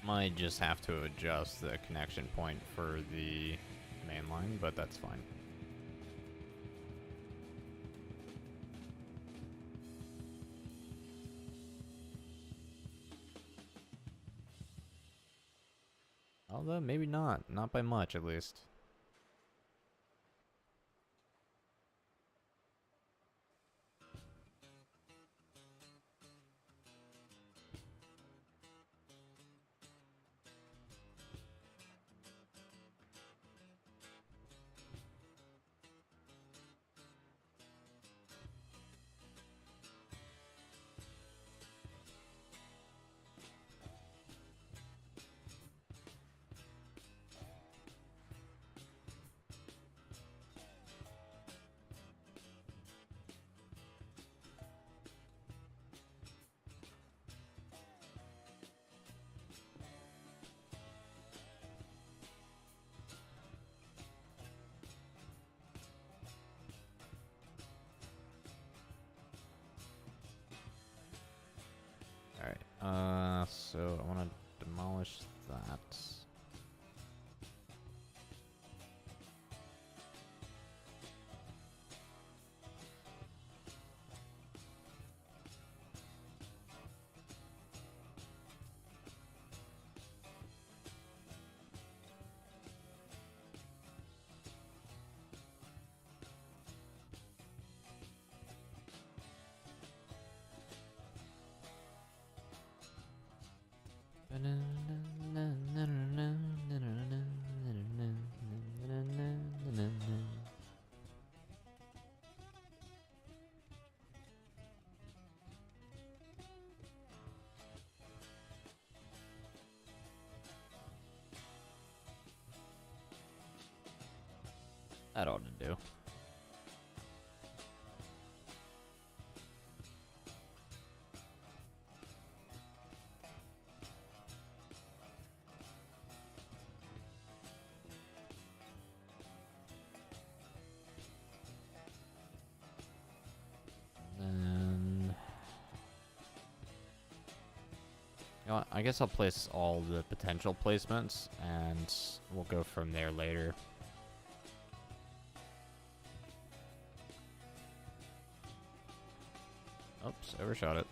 Might just have to adjust the connection point for the main line, but that's fine. Although, maybe not. Not by much, at least. Alright, so I want to demolish that. That ought to do. And you know what, I guess I'll place all the potential placements, and we'll go from there later. Oops, overshot it.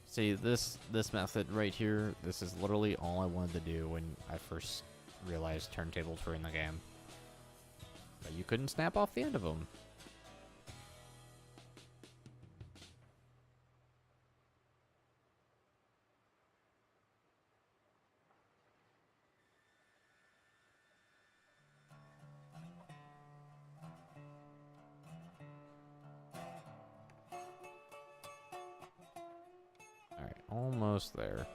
See, this method right here, this is literally all I wanted to do when I first realized turntables were in the game. But you couldn't snap off the end of them. Alright, almost there.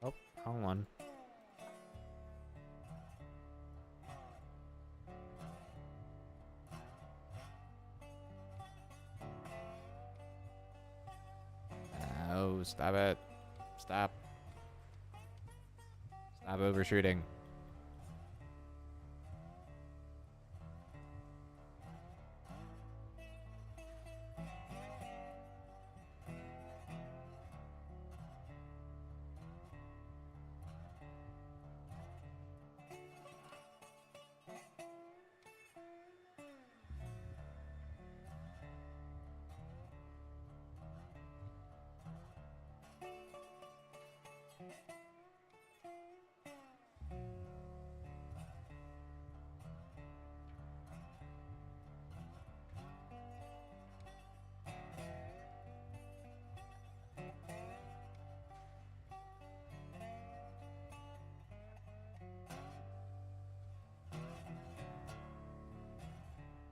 Oh, wrong one. Oh, stop it. Stop. Stop overshooting.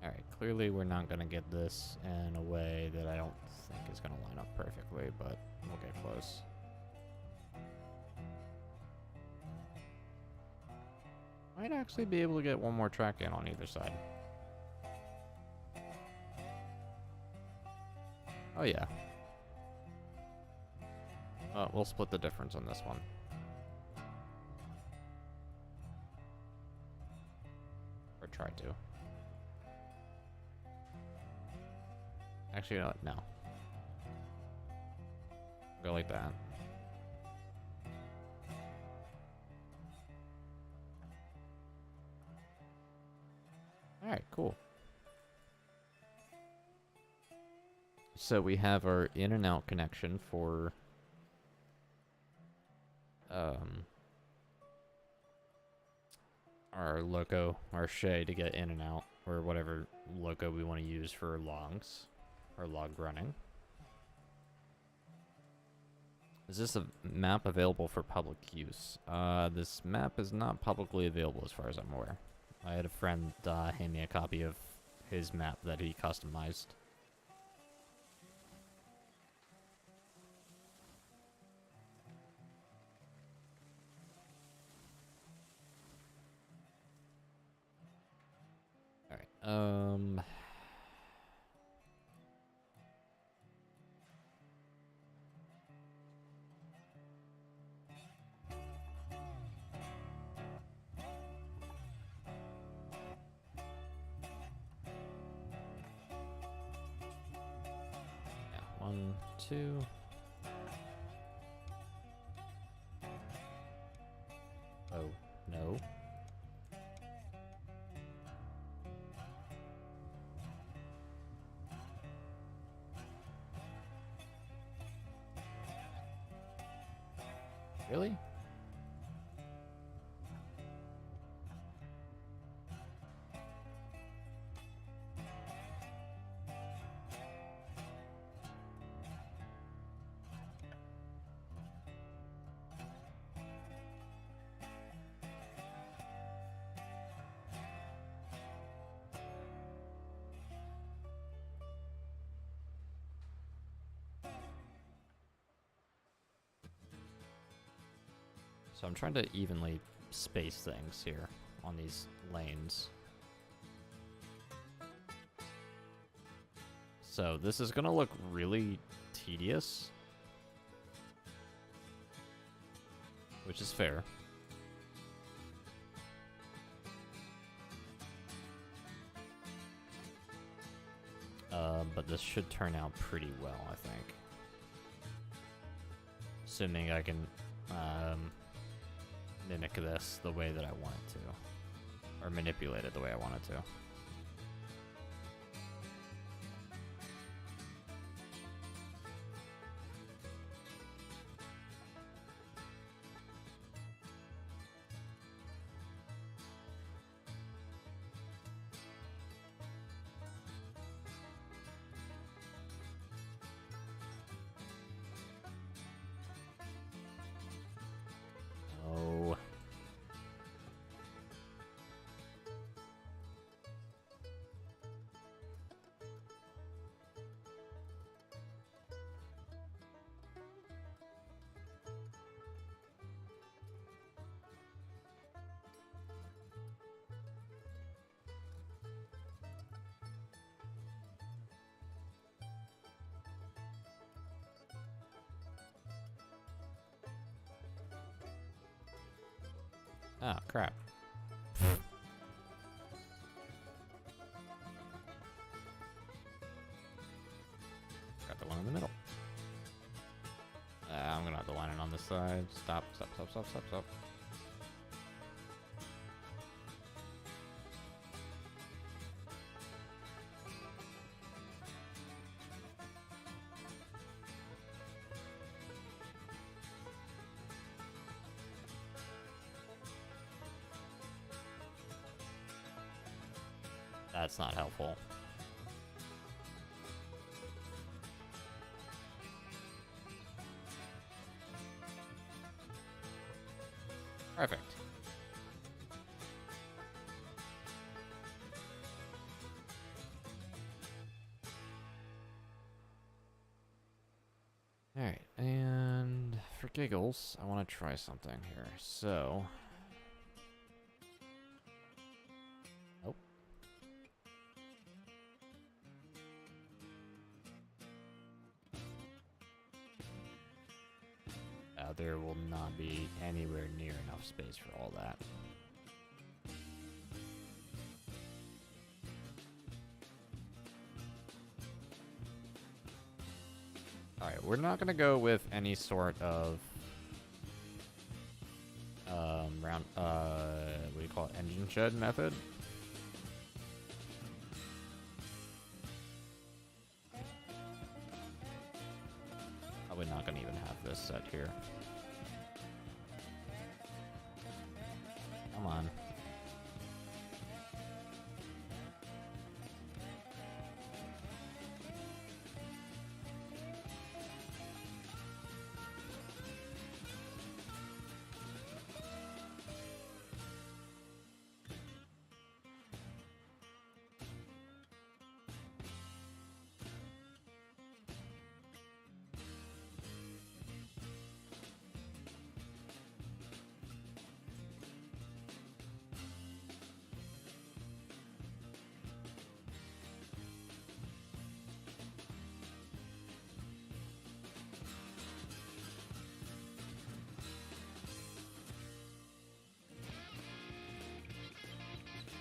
Alright, clearly we're not going to get this in a way that I don't think is going to line up perfectly, but we'll get close. Might actually be able to get one more track in on either side. Oh yeah. We'll split the difference on this one. Or try to. Actually, you know what? No. Go like that. Alright, cool. So we have our in and out connection for our loco, our shay to get in and out, or whatever loco we want to use for logs, or log running. Is this a map available for public use? This map is not publicly available as far as I'm aware. I had a friend hand me a copy of his map that he customized. Alright, yeah, 1, 2. Oh, no. Really? So I'm trying to evenly space things here on these lanes. So this is gonna look really tedious, which is fair. But this should turn out pretty well, I think. Assuming I can mimic this the way that I want it to. Or manipulate it the way I want it to. Oh. Ah, crap. Got the one in the middle. I'm gonna have to line it on this side. Stop, stop, stop, stop, stop, stop. That's not helpful. Perfect. Alright, and for giggles, I want to try something here. So... Nope. There will not be anywhere near enough space for all that. Alright, we're not going to go with any sort of what do you call it, engine shed method.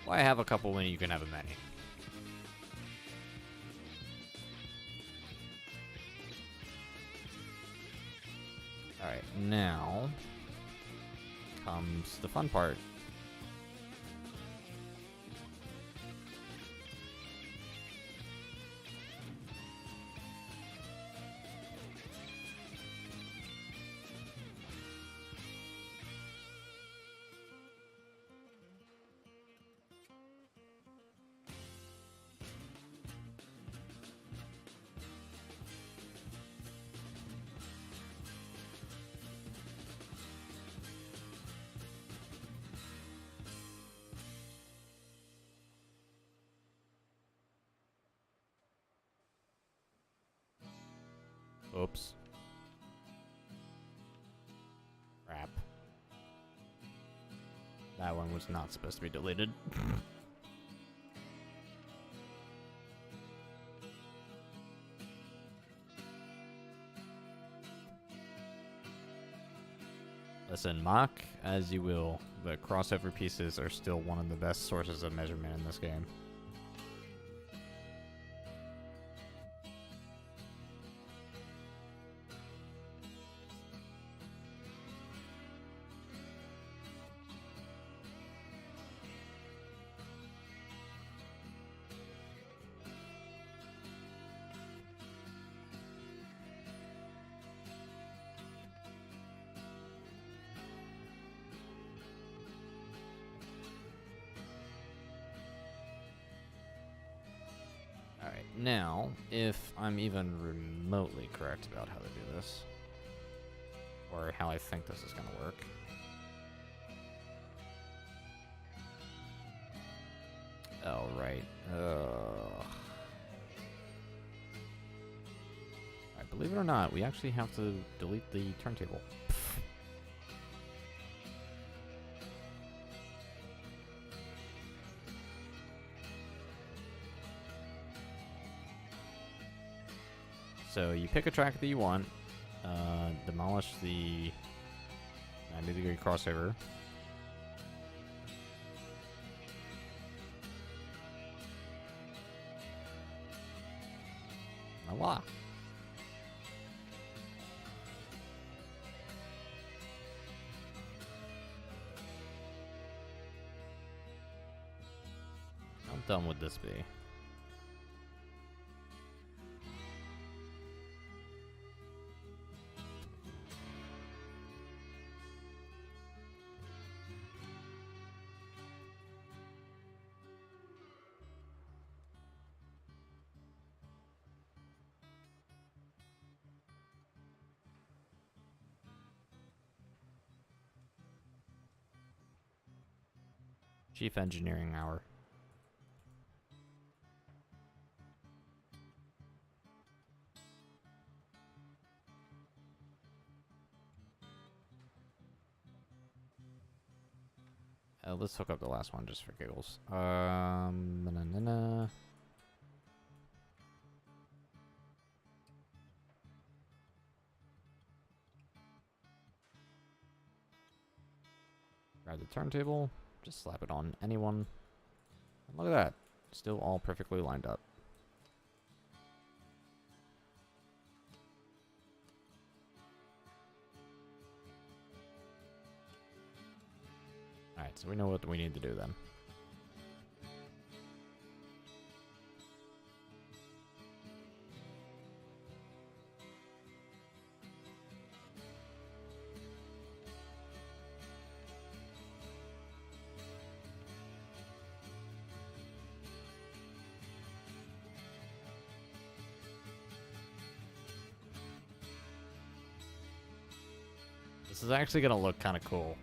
Why have a couple when you can have a many? Alright, now comes the fun part. Oops. Crap. That one was not supposed to be deleted. Listen, mock as you will, the crossover pieces are still one of the best sources of measurement in this game. Alright, now, if I'm even remotely correct about how to do this, or how I think this is going to work. Oh, right. Alright, believe it or not, we actually have to delete the turntable. So you pick a track that you want, demolish the 90-degree crossover. Voila. How dumb would this be? Chief Engineering Hour. Let's hook up the last one just for giggles. Na-na-na-na. Grab the turntable, just slap it on anyone. And look at that, still all perfectly lined up. Alright, so we know what we need to do then. This is actually going to look kind of cool.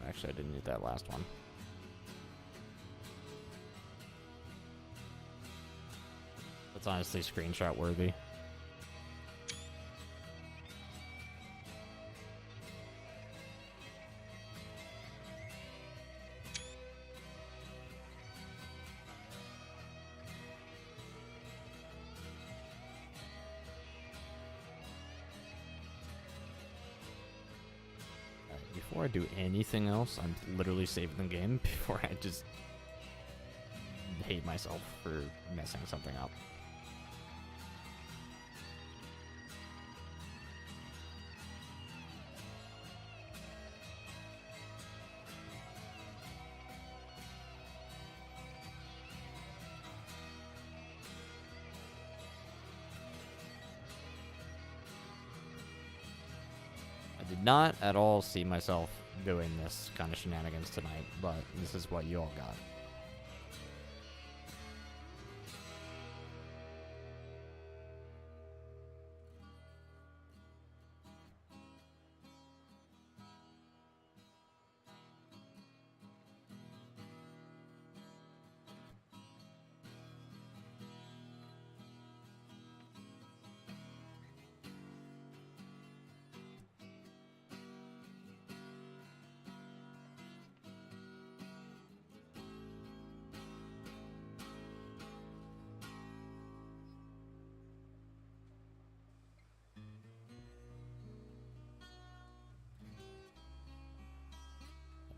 Actually, I didn't need that last one. That's honestly screenshot worthy. Before I do anything else, I'm literally saving the game before I just hate myself for messing something up. Did not at all see myself doing this kind of shenanigans tonight, but this is what you all got.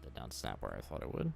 Did not snap where I thought it would.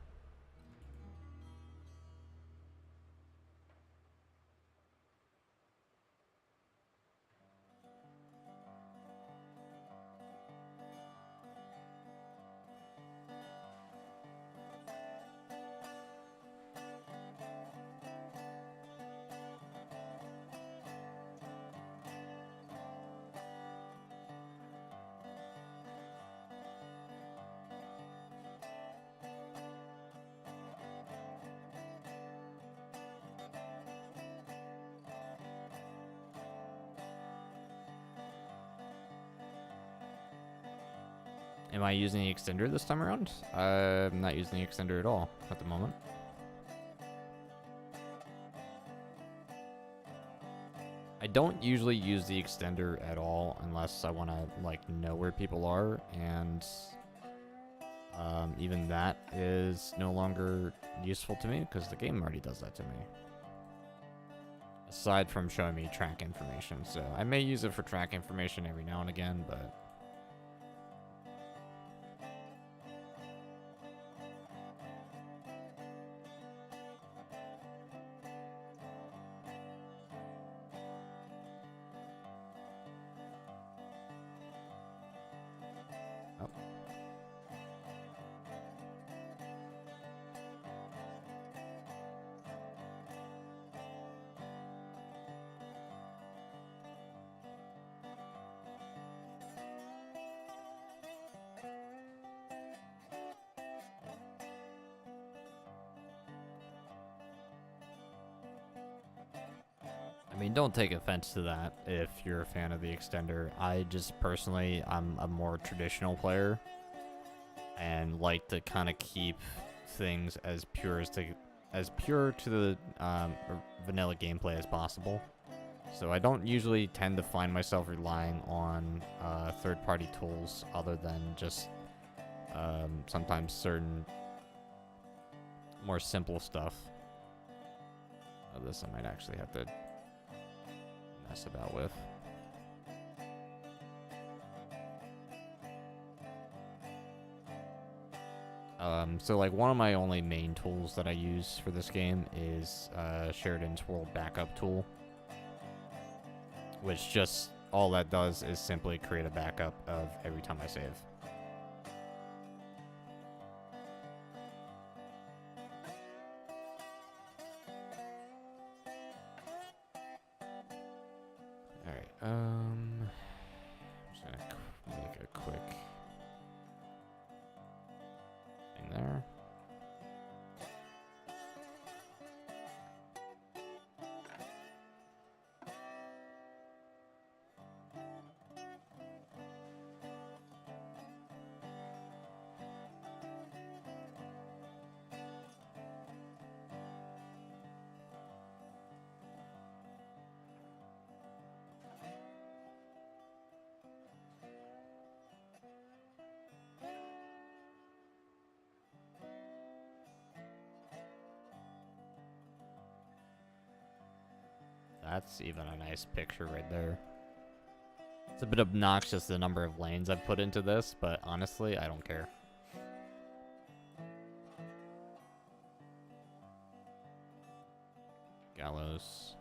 Am I using the extender this time around? I'm not using the extender at all at the moment. I don't usually use the extender at all unless I want to like know where people are, and even that is no longer useful to me because the game already does that to me. Aside from showing me track information, so I may use it for track information every now and again, but I mean, don't take offense to that if you're a fan of the extender. I just personally, I'm a more traditional player and like to kind of keep things as pure to the vanilla gameplay as possible. So I don't usually tend to find myself relying on third-party tools other than just sometimes certain more simple stuff. Oh, this I might actually have to mess about with. So like one of my only main tools that I use for this game is Sheridan's World Backup tool, which just all that does is simply create a backup of every time I save. Alright, I'm just gonna make a quick thing there. That's even a nice picture right there. It's a bit obnoxious the number of lanes I've put into this, but honestly, I don't care. Gallows.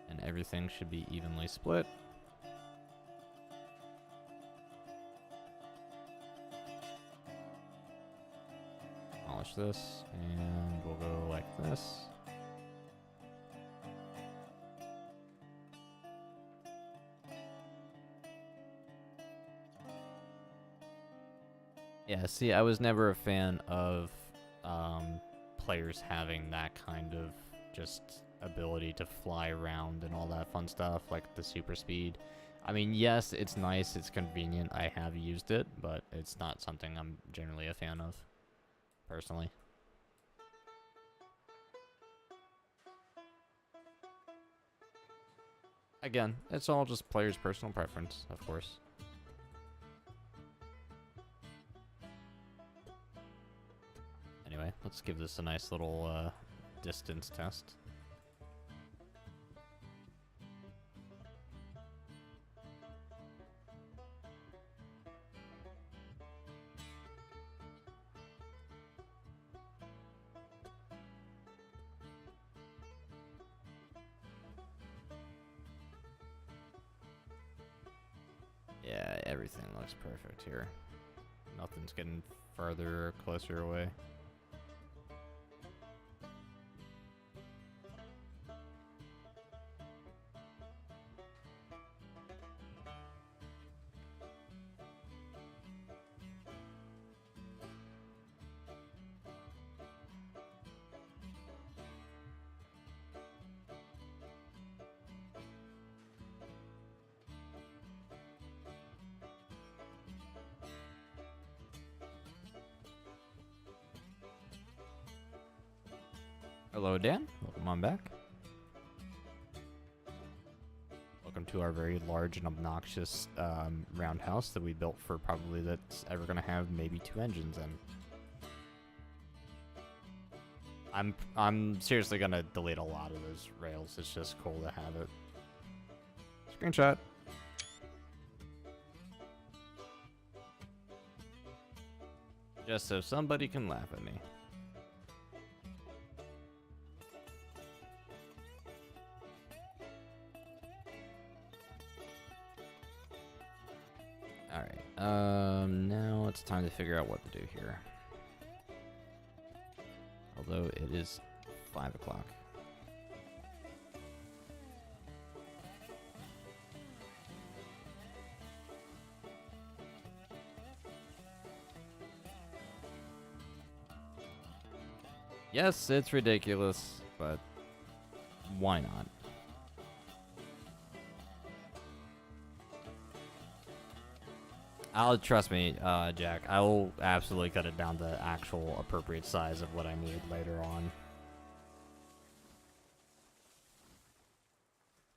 And everything should be evenly split. Polish this, and we'll go like this. Yeah, see, I was never a fan of players having that kind of just ability to fly around and all that fun stuff, like the super speed. I mean, yes, it's nice, it's convenient, I have used it, but it's not something I'm generally a fan of, personally. Again, it's all just players' personal preference, of course. Anyway, let's give this a nice little distance test. Yeah, everything looks perfect here. Nothing's getting further or closer away. Hello, Dan. Welcome on back. Welcome to our very large and obnoxious roundhouse that we built for probably that's ever going to have maybe 2 engines in. I'm seriously going to delete a lot of those rails. It's just cool to have it. Screenshot. Just so somebody can laugh at me. Now it's time to figure out what to do here. Although it is 5 o'clock. Yes, it's ridiculous, but why not? Trust me, Jack, I will absolutely cut it down to actual appropriate size of what I need later on.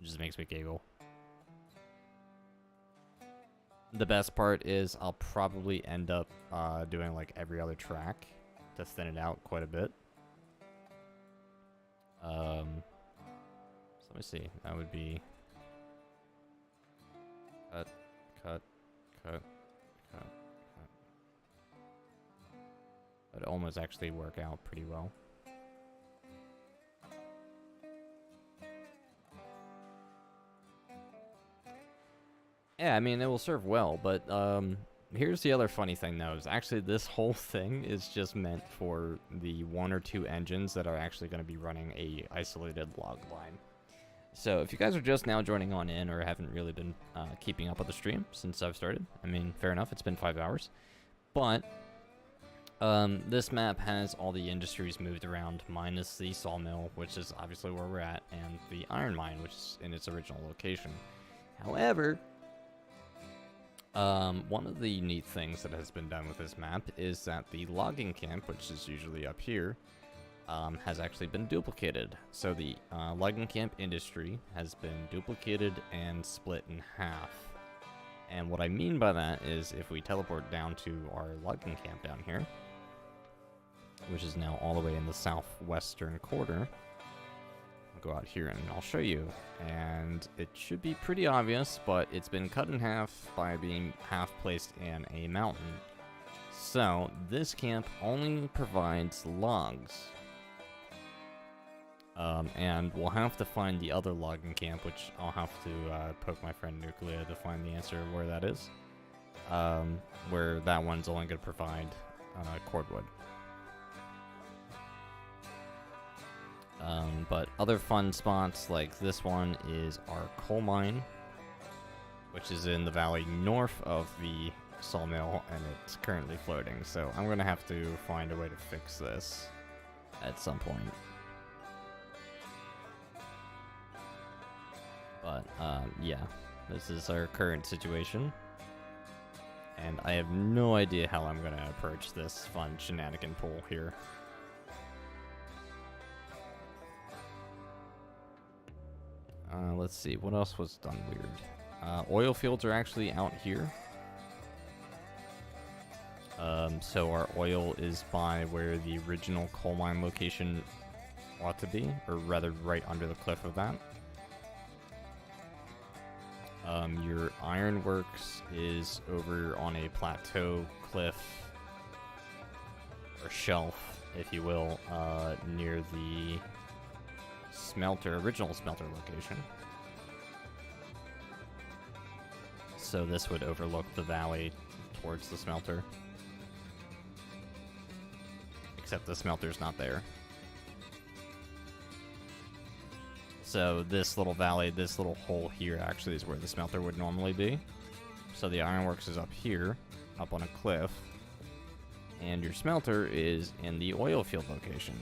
It just makes me giggle. The best part is I'll probably end up doing like every other track to thin it out quite a bit. So let me see. That would be cut, cut, cut. But it almost actually work out pretty well. Yeah, I mean, it will serve well, but here's the other funny thing though, is actually this whole thing is just meant for the 1 or 2 engines that are actually going to be running a isolated log line. So if you guys are just now joining on in or haven't really been keeping up with the stream since I've started, I mean, fair enough, it's been 5 hours. But this map has all the industries moved around, minus the sawmill, which is obviously where we're at, and the iron mine, which is in its original location. However, one of the neat things that has been done with this map is that the logging camp, which is usually up here, has actually been duplicated. So the logging camp industry has been duplicated and split in half. And what I mean by that is if we teleport down to our logging camp down here, which is now all the way in the southwestern corner, go out here and I'll show you. And it should be pretty obvious, but it's been cut in half by being half placed in a mountain. So this camp only provides logs. And we'll have to find the other logging camp, which I'll have to poke my friend Nuclea to find the answer of where that is. Where that one's only going to provide cordwood. But other fun spots like this one is our coal mine, which is in the valley north of the sawmill, and it's currently floating. So I'm going to have to find a way to fix this at some point. But, yeah, this is our current situation. And I have no idea how I'm going to approach this fun shenanigan pool here. Let's see, what else was done weird? Oil fields are actually out here. So our oil is by where the original coal mine location ought to be, or rather right under the cliff of that. Your ironworks is over on a plateau cliff, or shelf, if you will, near the original smelter location. So this would overlook the valley towards the smelter. Except the smelter's not there. So this little valley, this little hole here actually is where the smelter would normally be. So the ironworks is up here, up on a cliff. And your smelter is in the oil field location.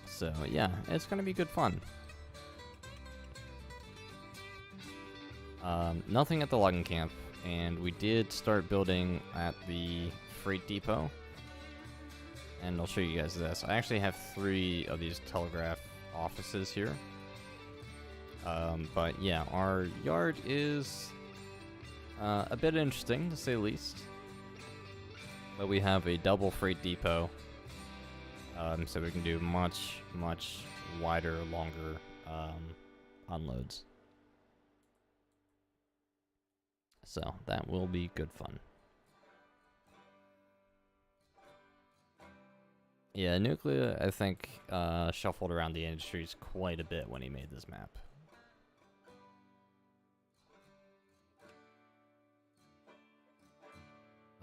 So yeah, it's going to be good fun. Nothing at the logging camp, and we did start building at the freight depot. And I'll show you guys this. I actually have 3 of these telegraph offices here. But yeah, our yard is a bit interesting, to say the least. But we have a double freight depot. So we can do much, much wider, longer unloads. So that will be good fun. Yeah, Nuclea, I think, shuffled around the industries quite a bit when he made this map.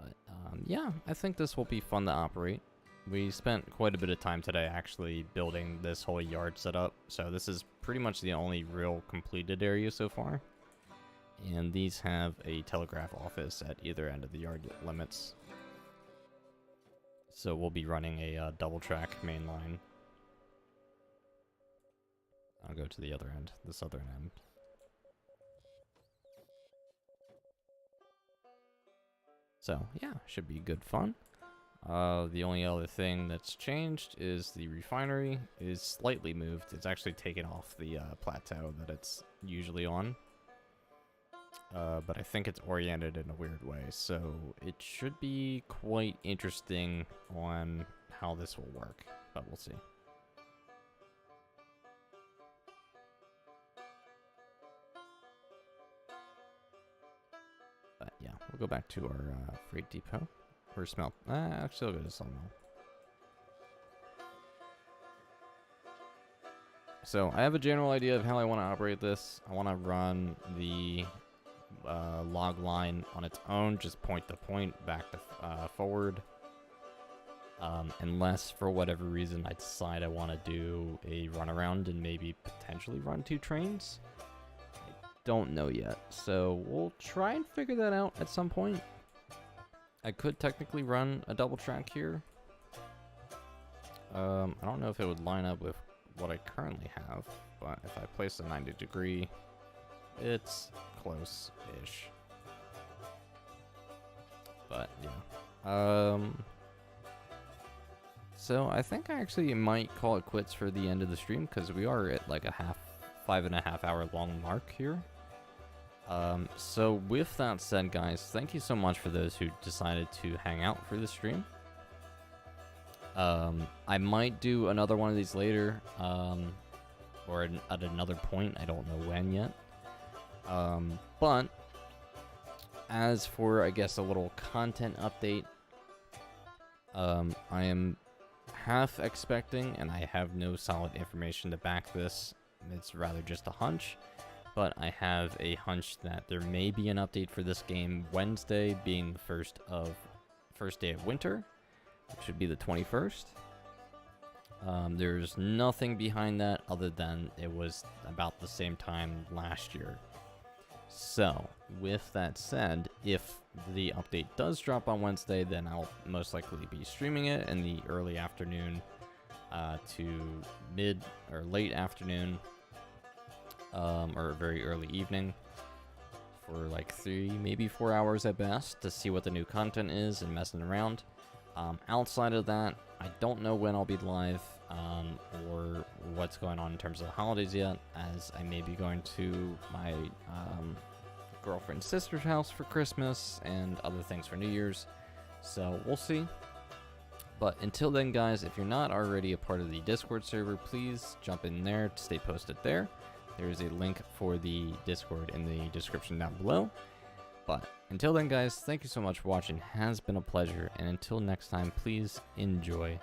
But, yeah, I think this will be fun to operate. We spent quite a bit of time today actually building this whole yard setup, so this is pretty much the only real completed area so far. And these have a telegraph office at either end of the yard limits. So we'll be running a double track main line. I'll go to the other end, the southern end. So yeah, should be good fun. The only other thing that's changed is the refinery is slightly moved. It's actually taken off the plateau that it's usually on. But I think it's oriented in a weird way, so it should be quite interesting on how this will work, but we'll see. But yeah, we'll go back to our freight depot. Or actually, I'll go to sawmill. So I have a general idea of how I want to operate this. I want to run the log line on its own, just point to point, back to forward. Unless for whatever reason I decide I want to do a runaround and maybe potentially run 2 trains. I don't know yet, so we'll try and figure that out at some point. I could technically run a double track here. I don't know if it would line up with what I currently have, but if I place a 90-degree, it's close-ish. But yeah. So I think I actually might call it quits for the end of the stream, because we are at like a 5.5 hour long mark here. So with that said, guys, thank you so much for those who decided to hang out for the stream. I might do another one of these later, or at another point. I don't know when yet. But as for, I guess, a little content update, I am half expecting, and I have no solid information to back this. It's rather just a hunch, but I have a hunch that there may be an update for this game Wednesday, being the first day of winter, which would be the 21st. There's nothing behind that other than it was about the same time last year. So, with that said, if the update does drop on Wednesday, then I'll most likely be streaming it in the early afternoon to mid or late afternoon, or very early evening, for like 3, maybe 4 hours at best, to see what the new content is and messing around. Outside of that, I don't know when I'll be live, or what's going on in terms of the holidays yet, as I may be going to my girlfriend's sister's house for Christmas and other things for New Year's, so we'll see. But until then, guys, if you're not already a part of the Discord server, please jump in there to stay posted there. There is a link for the Discord in the description down below. But until then, guys, thank you so much for watching. It has been a pleasure, and until next time, please enjoy.